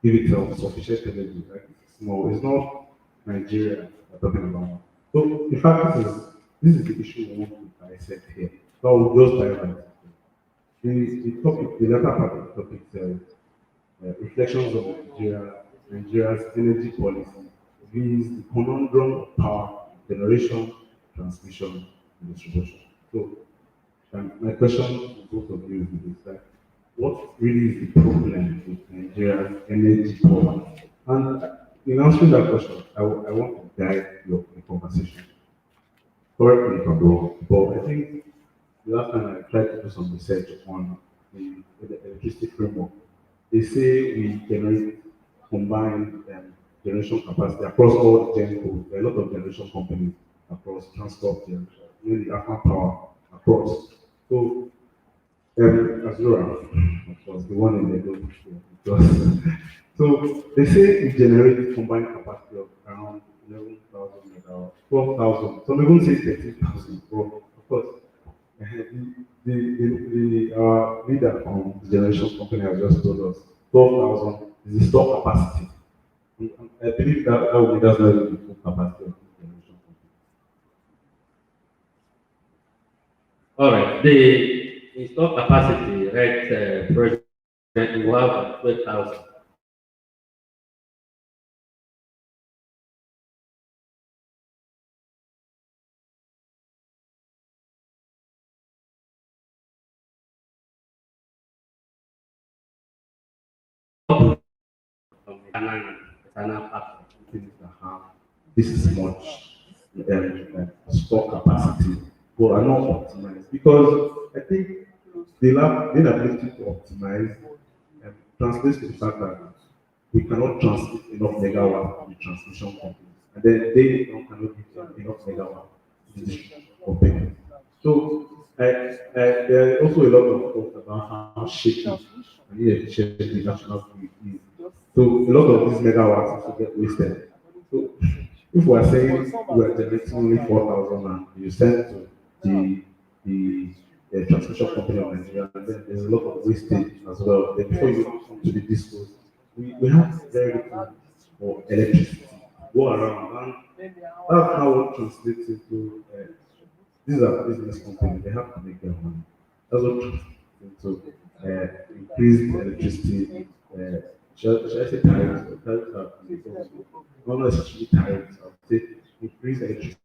give itself sufficient energy? Like it's small, it's not Nigeria we're talking about. So in fact, this is the issue we want to dissect here. So we'll just dive right. The topic, the latter part of the topic says reflections of Nigeria's energy policy means the conundrum of power, generation, transmission, and distribution. So my question to both of you is that what really is the problem with Nigeria's energy poverty? And in answering that question, I want to guide the conversation. Correct me if I'm wrong, but I think the last time I tried to do some research on the electricity framework, they say we generate combined generation capacity across all GenCos. There are a lot of generation companies across transport generation, mainly Aqua Power across. So Azura, of course, the one in the group. So they say we generate combined capacity of around 11,000 megawatts, 12,000. Some even say 13,000. Well, of course, our leader from the generation company has just told us 12,000 is the store capacity. I believe that will be that's not the full capacity of the generation company. All right. The installed capacity, right, President, you have 12,000. External factors, things that have this is much store capacity, but are not optimized because I think the inability to optimize translates to the fact that we cannot transmit enough megawatt to the transmission companies, and then they cannot give them enough megawatt to the distribution companies. So there are also a lot of talk about how shaky and inefficient the national grid is. So a lot of these megawatts also get wasted. So if we are saying we are generating only 4,000 and you send to the transmission company of Nigeria, and then there's a lot of wastage as well. Then before you come to the discos, we have very little for electricity go around, and that's how what translates into these are business companies, they have to make their money. That's what translates into increased electricity. Should I say tariffs? Tariffs are not necessarily tariffs, I would say increased electricity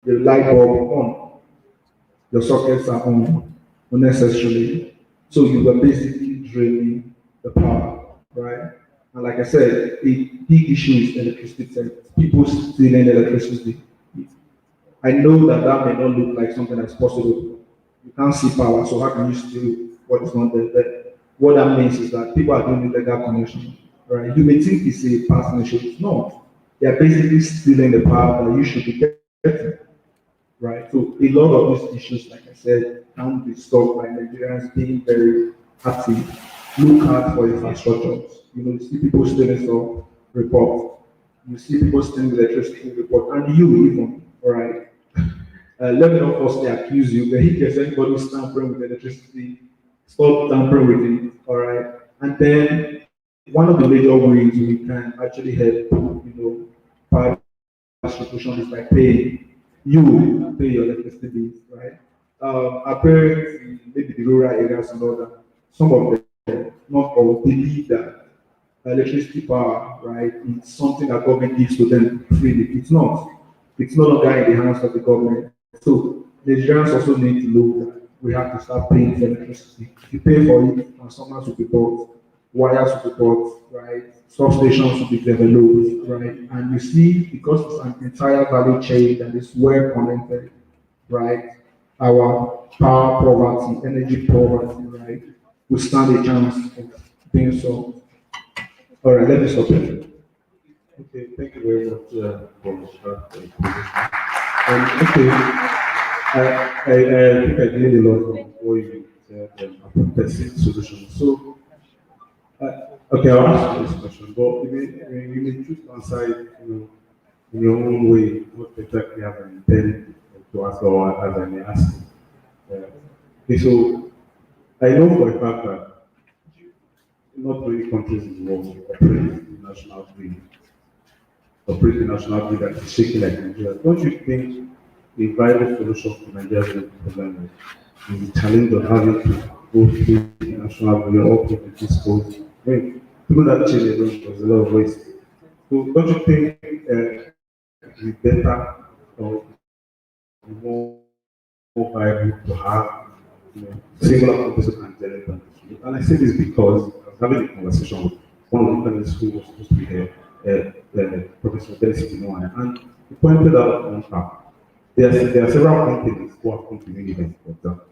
the light bulb on, your sockets are on unnecessarily. So you were basically draining the power, right? And like I said, a big issue is electricity. People stealing electricity. I know that that may not look like something that's possible. You can't see power, so how can you steal what is not there? But what that means is that people are doing illegal connection, right? You may think it's a partnership. It's not. They are basically stealing the power that you should be getting, right? So a lot of these issues, like I said, can be solved by Nigerians being very active, look out for infrastructures. You know, you see people stealing stuff, report. You see people stealing electricity, report, and you even, right? Let me not falsely accuse you, but if there's anybody who's tampering with electricity, stop tampering with it, all right? And then one of the major ways we can actually help, you know, power distribution is by paying. You pay your electricity bills, right? Our parents, in maybe the rural areas and all that, some of them, not all, believe that electricity power, right, is something that government gives to them freely. It's not. It's no longer in the hands of the government. So Nigerians also need to know that we have to start paying for electricity. If you pay for it, transformers will be bought, wires will be bought, right? Substations will be developed, right? And you see, because it's an entire value chain that is well connected, right? Our power poverty, energy poverty, right, will stand a chance of being solved. All right, let me stop here. Okay, thank you very much for that presentation. Okay, I think I gained a lot from what you said about perceived solutions. So, okay, I'll ask you this question, but you may choose to answer it, you know, in your own way, not exactly as I intend to ask or as I may ask you. Okay, so I know for a fact that not many countries in the world operate the national grid, that is shaking like Nigeria. Don't you think a viable solution to Nigeria's problem is the challenge of having to go through the national grid or to this code? I mean, through that chain alone, there's a lot of waste. So don't you think it's better or more viable to have, you know, similar companies and generate and distribute? And I say this because I was having a conversation with one of the panelists who was supposed to be here, Professor Dennis Kinoa, and he pointed out one fact. There are several companies who have come to Unibank, for example.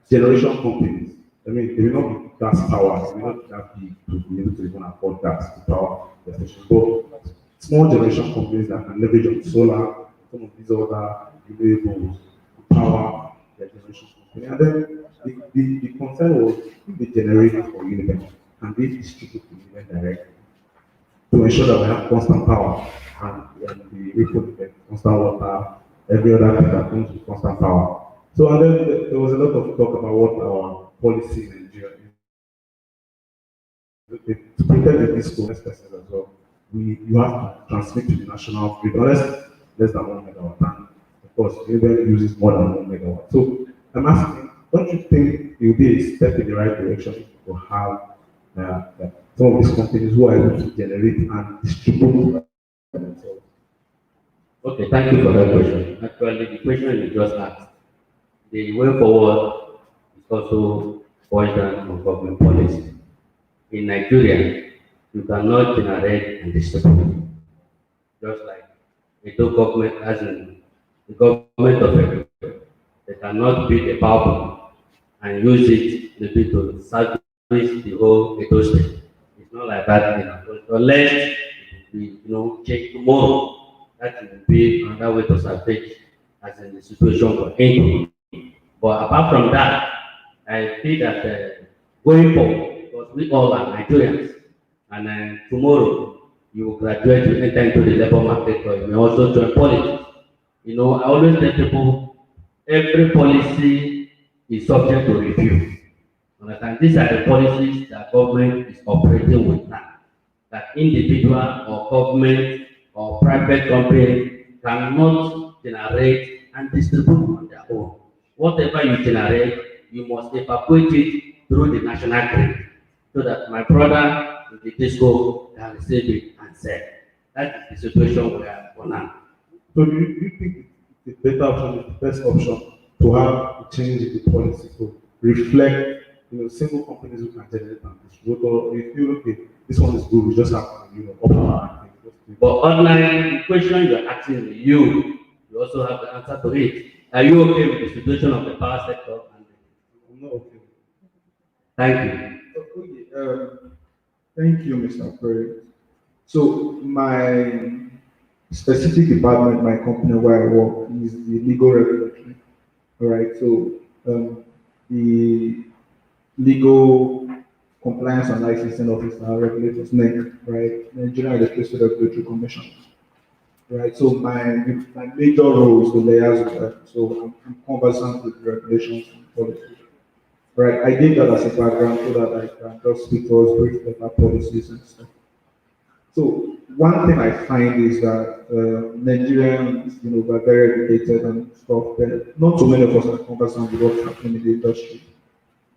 Generation companies. I mean, they will not be gas power, they will not be that big to be able to even afford gas to power the station. But small generation companies that can leverage on solar, some of these other renewables to power their generation company. And then the concern was if they generate for Unibank and they distribute to Unibank directly to ensure that we have constant power and the ripple effect, constant water, every other thing that comes with constant power. So and then there was a lot of talk about what our policy in Nigeria is. To protect the disco persons as well, you have to transmit to the national grid, unless less than 1 megawatt. And of course, Unibank uses more than 1 megawatt. So I'm asking, don't you think it will be a step in the right direction to have some of these companies who are able to generate and distribute themselves? Okay, thank you for that question. Actually, the question you just asked, the way forward is also boils down on government policy. In Nigeria, you cannot generate and distribute. Just like the government, as in the government of Edo, they cannot build a power plant and use it maybe to service the whole Edo state. It's not like that, you know. Unless we, change tomorrow, that will be another way to salvage as in the situation we're in. But apart from that, I feel that going forward, because we all are Nigerians, and tomorrow you will graduate, you enter into the labor market, or you may also join politics. I always tell people every policy is subject to review. Understand? These are the policies that government is operating with now. That individual or government or private company cannot generate and distribute on their own. Whatever you generate, you must evacuate it through the national grid so that my brother in the disco can receive it and sell. That is the situation we are for now. So do you think the better option is the best option to have a change in the policy to reflect, single companies who can generate and distribute, or if you okay, this one is good, we just have to, up our things. But online, the question you're asking you also have the answer to it. Are you okay with the situation of the power sector? I'm not okay. Thank you. Okay, thank you, Mr. Perry. So my specific department, my company where I work, is the legal regulatory. All right. So the legal compliance and licensing officer regulators, NEC, right? Nigerian Electricity Regulatory Commission. Right. So my major role is to liaise with that. So I'm conversant with regulations and policies. Right. I did that as a background so that I can just speak to us brief about policies and stuff. So one thing I find is that Nigerians, are very educated and stuff, but not so many of us are conversant with what's happening in the industry.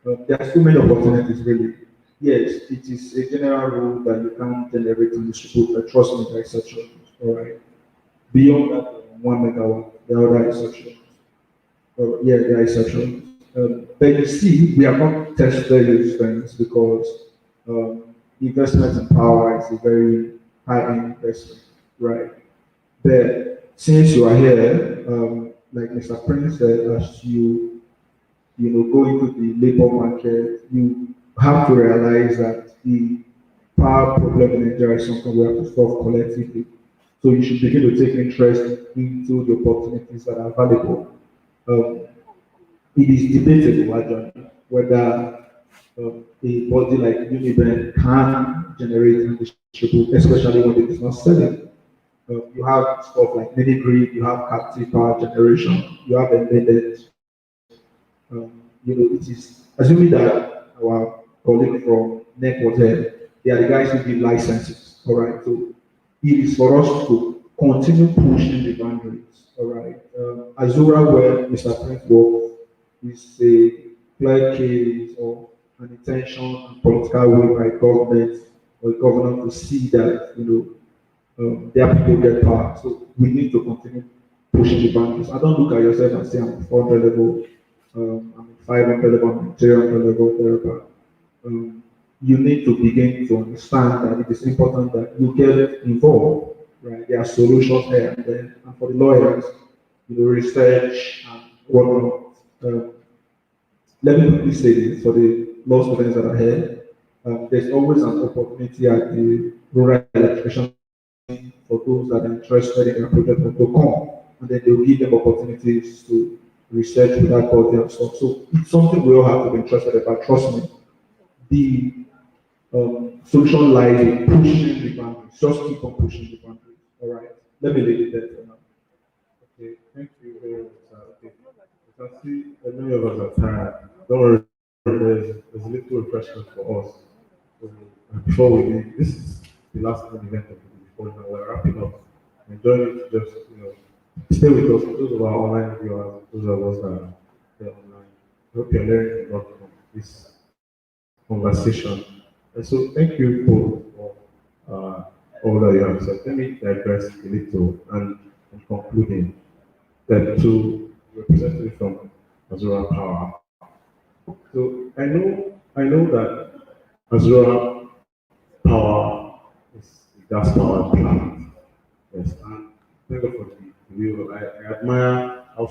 There are so many opportunities, really. Yes, it is a general rule that you can't generate and distribute, but trust me, there are exceptions. All right. Beyond that, 1 megawatt, there are other exceptions. Yeah, there are exceptions. But you see, we have not tested these things because investment in power is a very high-end investment, right? But since you are here, like Mr. Prince said, as you go into the labor market, you have to realize that the power problem in Nigeria is something we have to solve collectively. So you should begin to take interest into the opportunities that are available. It is debatable actually whether a body like Uniben can generate and distribute, especially when it is not selling. You have stuff like mini grid, you have captive power generation, you have embedded. It is assuming that our colleague from NEC was here, they are the guys who give licenses. All right, so it is for us to continue pushing the boundaries. All right, Azura, where Mr. Prince works, is a clear case of an intention and political will by government or government to see that their people get power. So we need to continue pushing the boundaries. I don't look at yourself and say I'm 400 level, I'm 500 level, I'm 300 level, thereabout. You need to begin to understand that it is important that you get involved. Right? There are solutions here and there, and for the lawyers, research and whatnot. Let me quickly say this for the law students that are here. There's always an opportunity at the rural electrician for those that are interested in a project to come, and then they'll give them opportunities to research with that body and stuff. So it's something we all have to be interested about. Trust me, the solution lies in pushing the boundaries. Just keep on pushing the boundaries. All right. Let me leave it there for now. Okay, thank you very much, sir. Okay. You can see that many of us are tired. Don't worry, there's a little refreshment for us. So, before we leave, this is the last event of the day before now we're wrapping up. Enjoy it, just stay with us. For those of our online viewers, those of us that are there online. I hope you're learning a lot from this conversation. And so thank you for all that you have said. Let me digress a little and concluding that to representative from Azura Power. So I know that Azura Power is a gas power plant. Yes, and thank God for the view. I admire how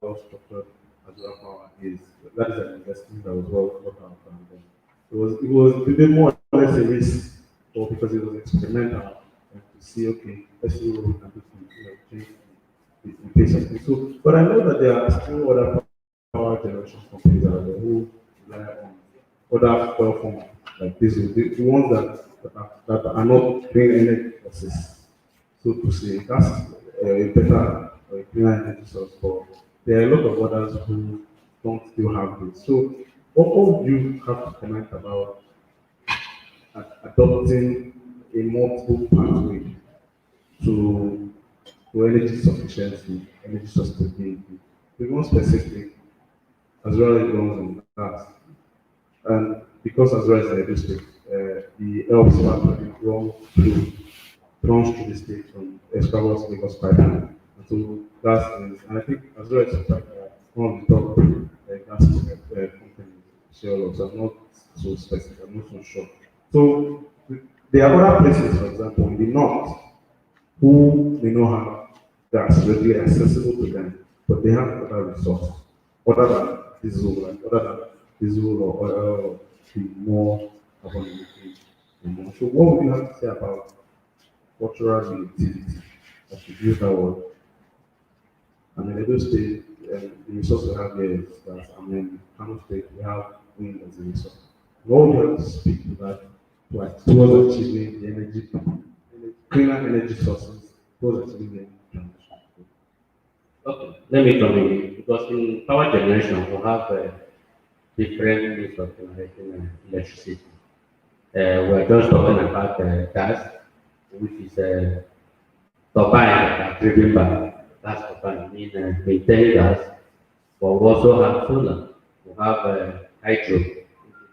well structured Azura Power is. That is an investment that was well thought out, and it was a bit more or less a risk, or because it was experimental, and to see, okay, let's see what we can do to change the pace of things. So, but I know that there are still other power generation companies out there who rely on other fuel forms like diesel, the ones that are not doing any losses, so to say. That's a better or a cleaner energy source, but there are a lot of others who don't still have this. So, what would you have to comment about adopting a multiple pathway to energy sufficiency, energy sustainability? To be more specific, as well as runs in gas. And because as well as the district, the helps factor runs through runs through the state from Escravos Lagos pipeline. And so gas is, and I think as well as one of the top gas companies, Shell, so I'm not so specific, I'm not so sure. So there are other places, for example, in the north, who may not have gas readily accessible to them, but they have other resources, other than diesel, like other than diesel or oil, the more abundant. So what would you have to say about cultural utility, as you use that word? I mean, Edo State, the resource we have here is that, I mean, Kano State, we have wind as a resource. What would you have to speak to that, towards achieving the energy, cleaner energy sources, towards achieving the energy transition? Okay, let me come in, because in power generation, we have different means of generating electricity. We're just talking about gas, which is turbine that are driven by gas turbine, methane gas, but we also have solar. We have hydro, you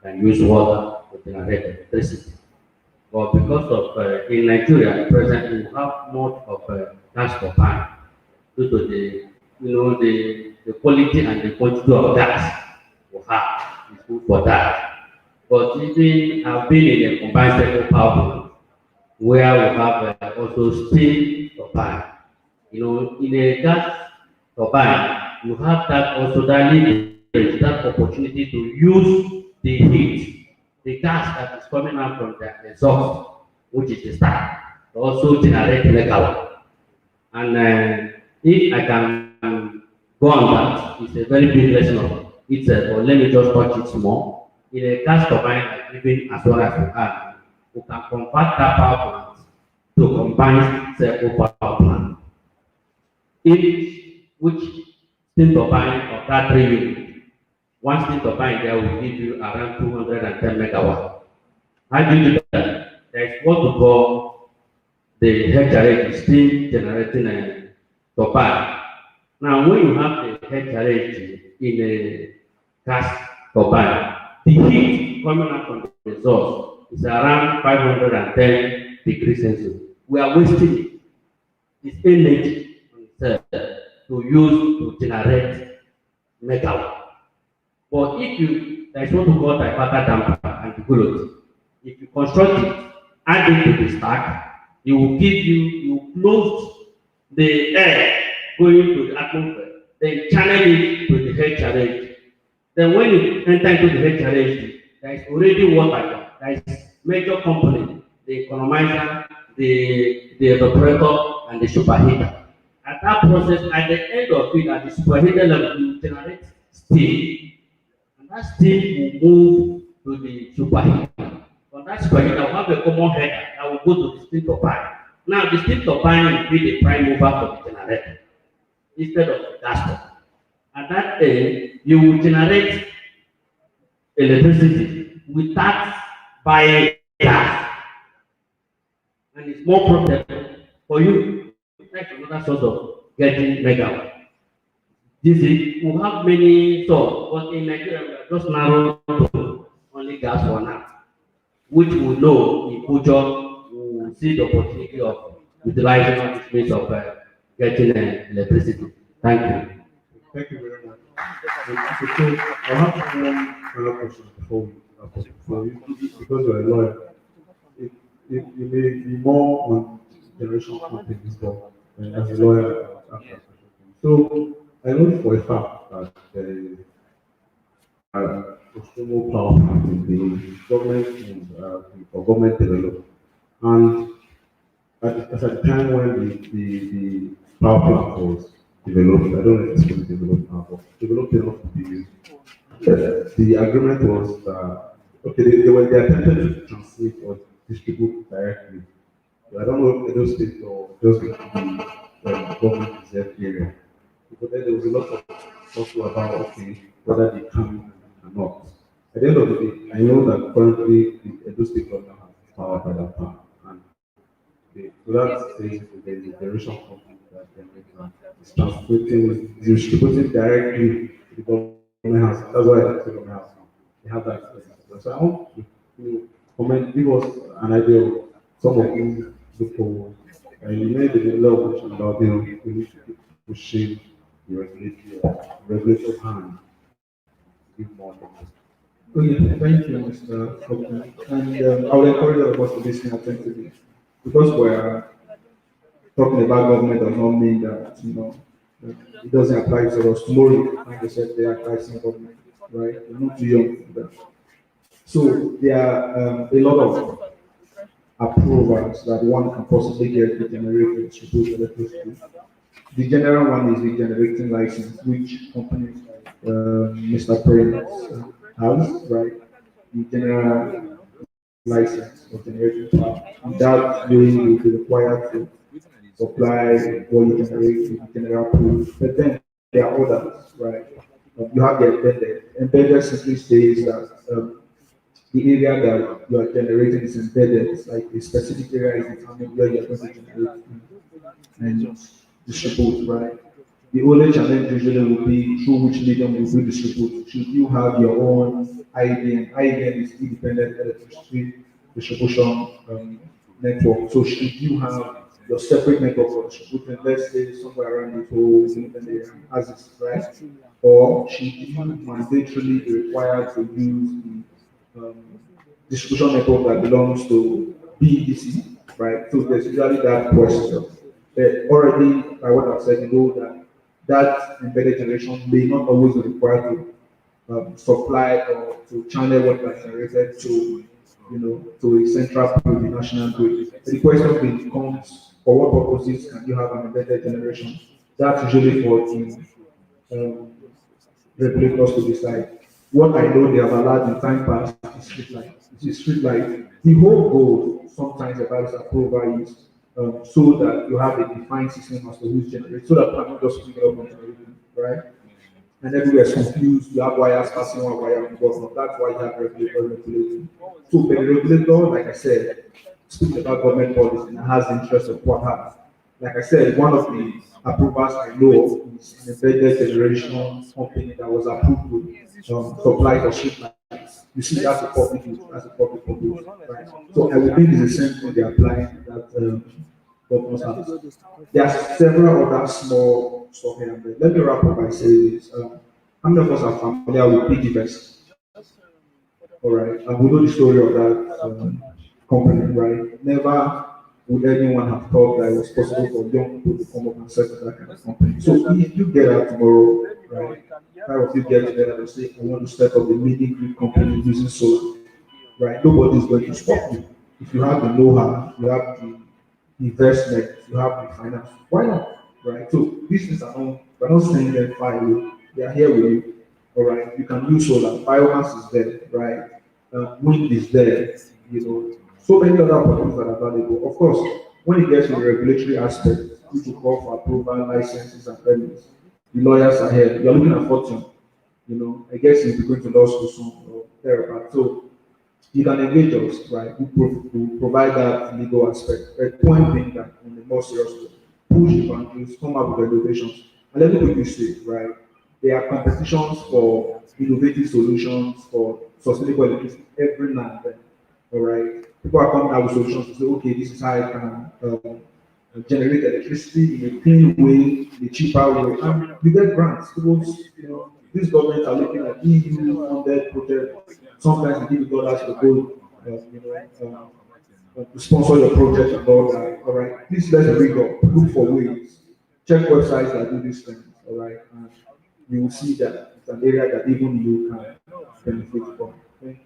can use water to generate electricity. But because of in Nigeria presently we have much of gas turbine due to the quality and the quantity of gas we have is good for that. But even I've been in a combined cycle power plant where we have also steam turbine. In a gas turbine, you have that also that leverage, that opportunity to use the heat, the gas that is coming out from the exhaust, which is the stack, to also generate megawatt. And if I can go on that, it's a very big lesson of it, but let me just touch it small. In a gas turbine, even as well as we can convert that power plant to combined cycle power plant. Which steam turbine of that 3 unit, one steam turbine there will give you around 210 megawatt. How do you do that? There is what we call the HRH, steam generating turbine. Now, when you have the HRH in a gas turbine, the heat coming out from the exhaust is around 510 degrees Celsius. We are wasting it. It's energy to use to generate megawatt. But if that's what we call diverter damper and coolant. If you construct it, add it to the stack, it will you close the air going to the atmosphere, then channel it to the HRH. Then when you enter into the HRH, there is already water, there is major component, the economizer, the evaporator, and the superheater. At that process, at the end of it, at the superheater level, you generate steam. And that steam will move to the superheater. From that superheater, will have a common header that will go to the steam turbine. Now, the steam turbine will be the prime mover for the generator instead of the gas turbine. At that end, you will generate electricity without buying gas. And it's more profitable for you. That's another source of getting megawatt. This is, we have many sources, but in Nigeria, we are just narrowed to only gas for now, which we know in future we will see the opportunity of utilizing all these means of getting electricity. Thank you. Thank you very much. So I have one final question before you, because you're a lawyer. It may be more on generation companies, but as a lawyer, so I know for a fact that the sustainable power plant the government developed, and at the time when the power plant was developed, I don't know if it's fully developed now, but developed enough to be used. The agreement was that okay, they attempted to transmit or distribute directly. So I don't know if those states or just going to be government reserved area. But then there was a lot of also about okay whether they can or not. At the end of the day, I know that currently the Edo State government has power by that time. So that says there's a generation company that is transporting, distributing directly to the government house. That's why the government house now. They have that. So I want to comment, give us an idea of some of these look forward. And you made a lot of mention about, we need to keep pushing the regulatory hand, give more money. Okay, thank you, Mr. Copeland. And I would encourage all of us to listen attentively because we're talking about government does not mean that, it doesn't apply to us. Tomorrow, like I said, they are crisis government, right? We're not too young for that. So there are a lot of approvals that one can possibly get to generate and distribute electricity. The general one is the generating license, which companies like Mr. Prince has, right? The general license for generating power. And that way you will be required to supply what you generate with the general pool. But then there are others, right? You have the embedded. Embedded simply says that the area that you are generating is embedded. It's like a specific area is determined where you are going to generate and distribute, right? The only challenge usually will be through which medium will you distribute. Should you have your own IDN? IDN is independent electricity distribution network. So should you have your separate network for distributing, let's say somewhere around the whole independent as it's right? Or should you mandatorily be required to use the distribution network that belongs to BEDC, right? So there's usually that question. Already, by what I've said, you know that embedded generation may not always be required to supply or to channel what is generated to, to a central pool, the national grid. The question becomes, for what purposes can you have an embedded generation? That's usually for the regulators to decide. What I know they have allowed in time past is street light. It is street light. The whole goal sometimes about this approval is so that you have a defined system as to who's generating, so that you cannot just figure out generating, right? And everywhere is confused. You have wires passing one wire on board. That's why you have regulator regulating. So the regulator, like I said, speaking about government policy and has the interest of what happens. Like I said, one of the approvals I know of is an embedded generation company that was approved with supply for street lights. You see, that's a public use, that's a public purpose, right? So I would think it's the same thing they're applying that governments have. There are several other small stuff here and there. Let me wrap up by saying this. How many of us are familiar with Piggyvest? All right, and we know the story of that company, right? Never would anyone have thought that it was possible for young people to come up and set up that kind of company. So if you get out tomorrow, right, five of you get together and say, I want to set up a mini grid company using solar, right? Nobody is going to stop you. If you have the know-how, you have the investment, you have the finance, why not? Right? So business are not, we're not saying them far away. They are here with you. All right. You can use solar, biomass is there, right? Wind is there, so many other opportunities that are available. Of course, when it gets to the regulatory aspect, which will call for approval, licenses, and permits, the lawyers are here. You're looking at fortune. I guess you'll be going to law school soon or thereabout. So you can engage us, right? We provide that legal aspect. But point being that on the more serious way, push the boundaries, come up with regulations. And let me quickly say, right? There are competitions for innovative solutions for sustainable electricity every now and then. All right. People are coming out with solutions to say, okay, this is how I can generate electricity in a clean way, in a cheaper way. And you get grants. Because, these governments are looking at EU funded projects. Sometimes they give you dollars to go, to sponsor your project and all that. All right. Please let's rig up. Look for ways. Check websites that do these things. All right. And you will see that it's an area that even you can benefit from. Thank you.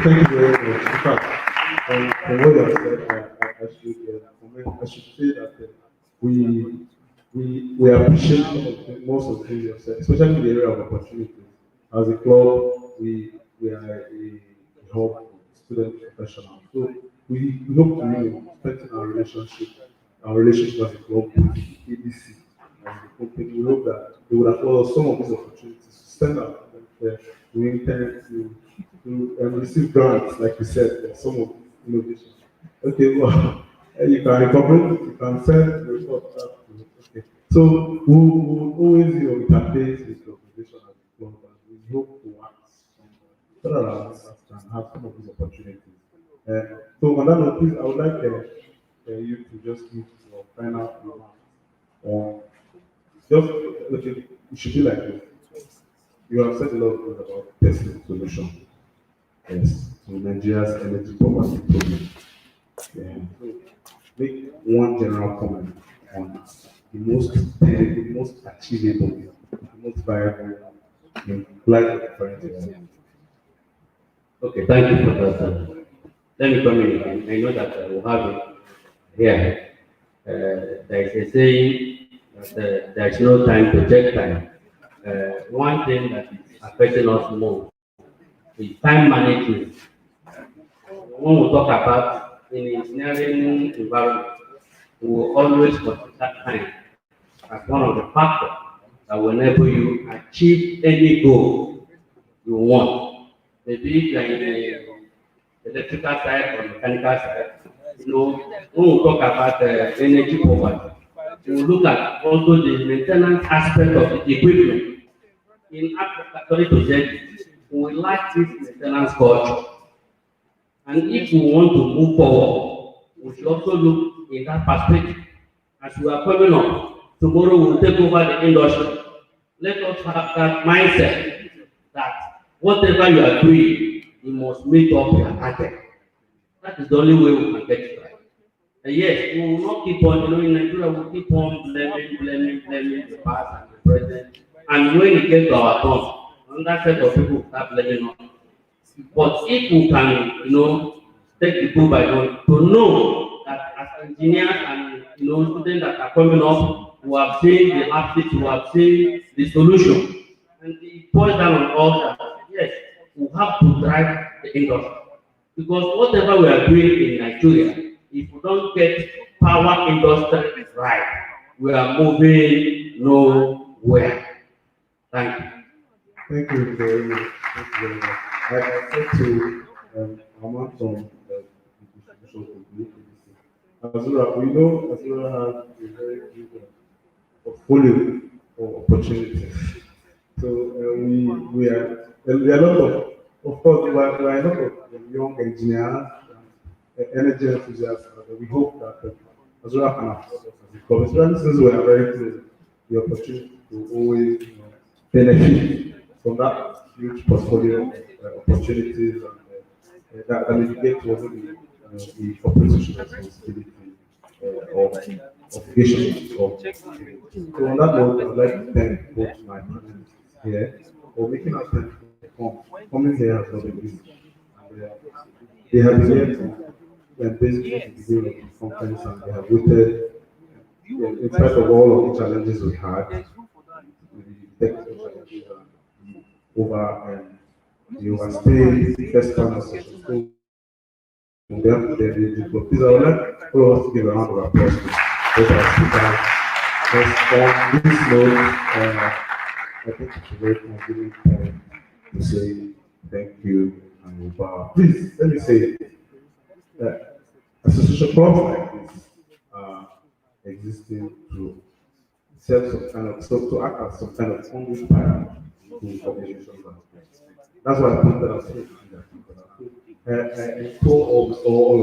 Thank you very much. In fact, from what you have said, I should say that we appreciate most of the things you have said, especially in the area of opportunities. As a club, we are a hub for student professionals. So we hope to strengthen our relationship as a club with ABC as a company. We hope that they would afford us some of these opportunities to stand out. We intend to receive grants, like we said, for some of these innovations. Okay, well, you can incorporate, you can send the report out to, okay. So we'll always, interface with the organization as a club, and we hope to work so that our members can have some of these opportunities. So on that note, please, I would like you to just give your final remarks on just okay. It should be like this. You have said a lot of things about testing solution. Yes, to Nigeria's energy poverty problem. Yeah. So make one general comment on the most achievable, the most viable, like for instance. Okay, thank you for that. Let me come in. I know that we'll have it here. There is a saying that there is no time to check time. One thing that is affecting us more is time management. When we talk about in engineering environment, we will always consider time as one of the factors that will enable you achieve any goal you want. Maybe if you are in the electrical side or mechanical side, when we talk about energy poverty, we will look at also the maintenance aspect of the equipment. In Africa, sorry to say, we lack this maintenance culture. And if we want to move forward, we should also look in that perspective. As we are coming up, tomorrow we will take over the industry. Let us have that mindset that whatever you are doing, you must meet up your target. That is the only way we can get it right. And yes, we will not keep on, in Nigeria, we will keep on blaming the past and the present. And when it gets to our turn, another set of people start blaming us. But if we can, take the bull by the horn, to know that as engineers and students that are coming up, who have seen the optics, who have seen the solution, and it boils down on all that. Yes, we have to drive the industry because whatever we are doing in Nigeria, if we don't get power industry right, we are moving nowhere. Thank you. Thank you very much. Thank you very much. I said to Aman from the distribution company, Azura, we know Azura has a very good portfolio of opportunities. So we are there are a lot of course we are a lot of young engineers, energy enthusiasts. We hope that Azura can afford us as a college. Since we are very close, the opportunity to always benefit from that huge portfolio of opportunities and that mitigate to also the corporate social responsibility or obligation of. So on that note, I would like to thank both my panelists here for making us time to come. Coming here has not been easy. And, they have been here from basically the beginning of the conference and they have waited in spite of all of the challenges we had, the technical challenges over the overstay, the first panel session. So, on behalf of the please, I would like all of us to give a round of applause to both our speakers. Yes, on this note, I think it's a very convenient time to say thank you and we bow. Please, let me say, association clubs like this are existing to serve some kind of, so to act as some kind of conduit spiral to organizations and things. That's why I pointed out here I implore all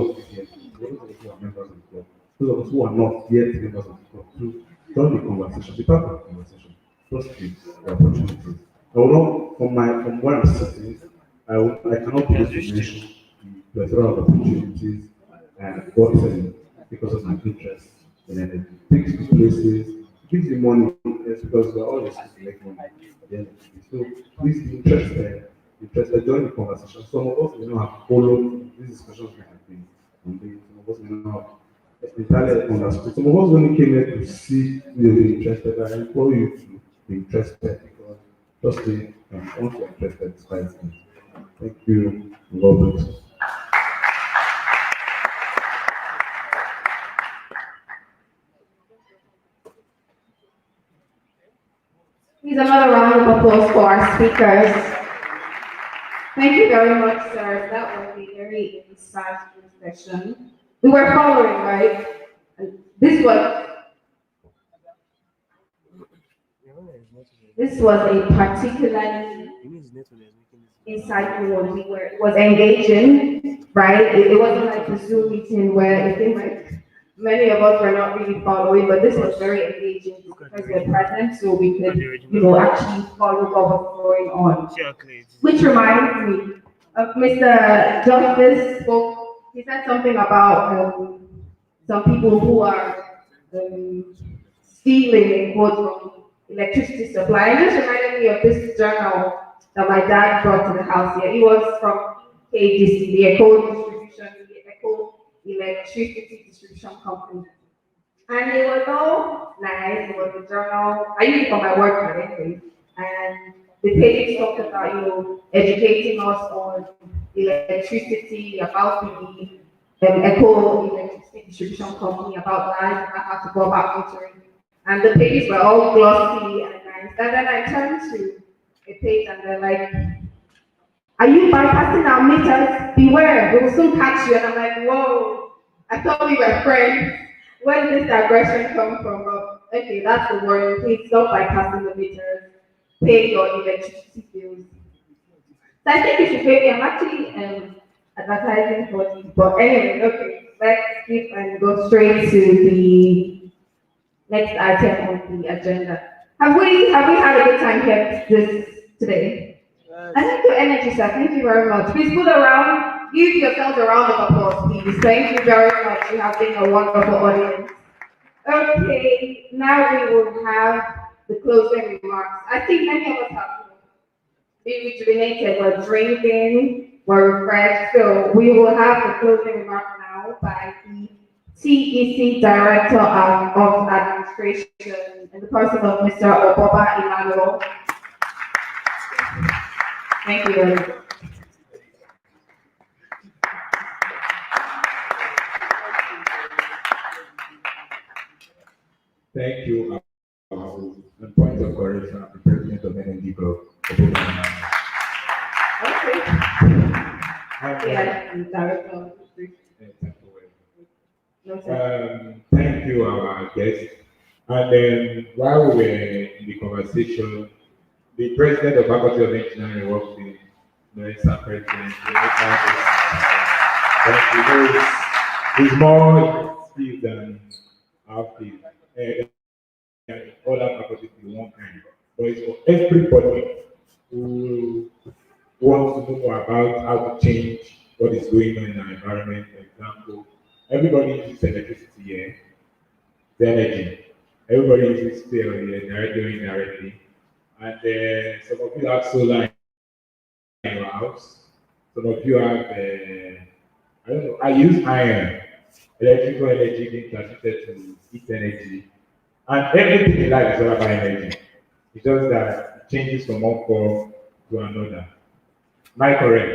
of us here, those of us who are members of the club, those of us who are not yet members of the club, to join the conversation, be part of the conversation, just the opportunities. I will not, from where I'm sitting, I cannot begin to mention the plethora of opportunities and gotten because of my interest in energy. Takes me places, gives you money, it's because we're always to make money at the end of the day. So please be interested, join the conversation. Some of us may not have followed these discussions we have been on, some of us may not have entirely understood. Some of us only came here to see you'll be interested. I implore you to be interested because trust me, once you're interested, it's quite easy. Thank you. God bless. Please, another round of applause for our speakers. Thank you very much, sir. That was a very insightful session. We were following, right? This was This was a particularly insightful one. It was engaging, right? It wasn't like a Zoom meeting where it seemed like many of us were not really following, but this was very engaging because we're present, so we could, actually follow what was going on. Which reminds me of Mr. Justice spoke. He said something about some people who are stealing in quotes from electricity supply. And this reminded me of this journal that my dad brought to the house here. It was from KDC, the Eco Electricity Distribution Company. And it was all nice. It was a journal. I use it for my work anyway. And the page talked about, educating us on electricity, about the Eco Electricity Distribution Company, about life, about how to go about monitoring. And the pages were all glossy and nice. And then I turned to a page and they're like, "Are you bypassing our meters? Beware, we will soon catch you." And I'm like, whoa, I thought we were friends. Where did this aggression come from? Okay, that's the word. Please stop bypassing the meters. Pay your electricity bills. So I think you should pay me. I'm actually advertising for these. But anyway, okay, let's skip and go straight to the next item on the agenda. Have we had a good time here today? Yes. And thank you, energy, sir. Thank you very much. Please give yourselves a round of applause, please. Thank you very much. You have been a wonderful audience. Okay, now we will have the closing remarks. I think many of us have been rejuvenated, we're drinking, we're refreshed. So we will have the closing remarks now by the TEC Director of Administration in the person of Mr. Oboba Emmanuel. Thank you very much. Thank you. And point of correction, I'm the president of Energy Group. Okay. Yeah, Director of thank you, our guests. And then while we were in the conversation, the president of Faculty of Engineering works in Mr. President. He's more skilled than our field. Other faculties in one kind. But it's for everybody who wants to know more about how to change what is going on in our environment. For example, everybody uses electricity here, the energy. Everybody uses fuel here, directly or indirectly. And some of you have solar in your house. Some of you have, I don't know, I use iron, electrical energy being transmitted to heat energy. And everything in life is all about energy. It's just that it changes from one form to another. Am I correct?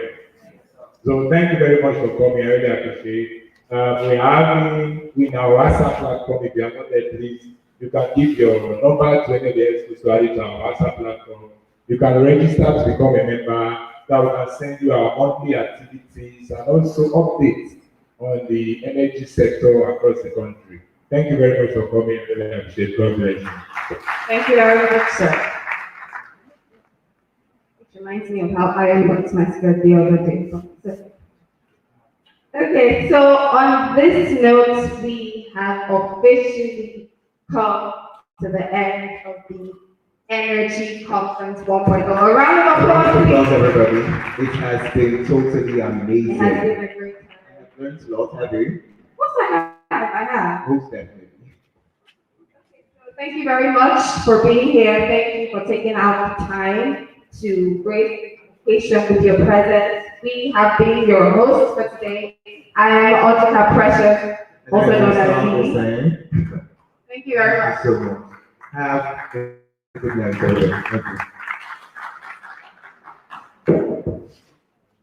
So thank you very much for coming. I really appreciate it. We are having in our WhatsApp platform. If you are not there, please, you can give your number to any of the experts to add it to our WhatsApp platform. You can register to become a member. That we can send you our monthly activities and also updates on the energy sector across the country. Thank you very much for coming. I really appreciate it. God bless you. Thank you very much, sir. It reminds me of how I got my skirt the other day. Okay, so on this note, we have officially come to the end of the Energy Conference 1.0. A round of applause, please. Everybody. It has been totally amazing. It has been a great time. I've learned a lot, have you? What's I have? Most definitely. So thank you very much for being here. Thank you for taking out the time to grace the occasion with your presence. We have been your hosts for today. I am Auditor Precious, also known as Thank you very much. Thank you so much. Have a good night, everyone. Thank you.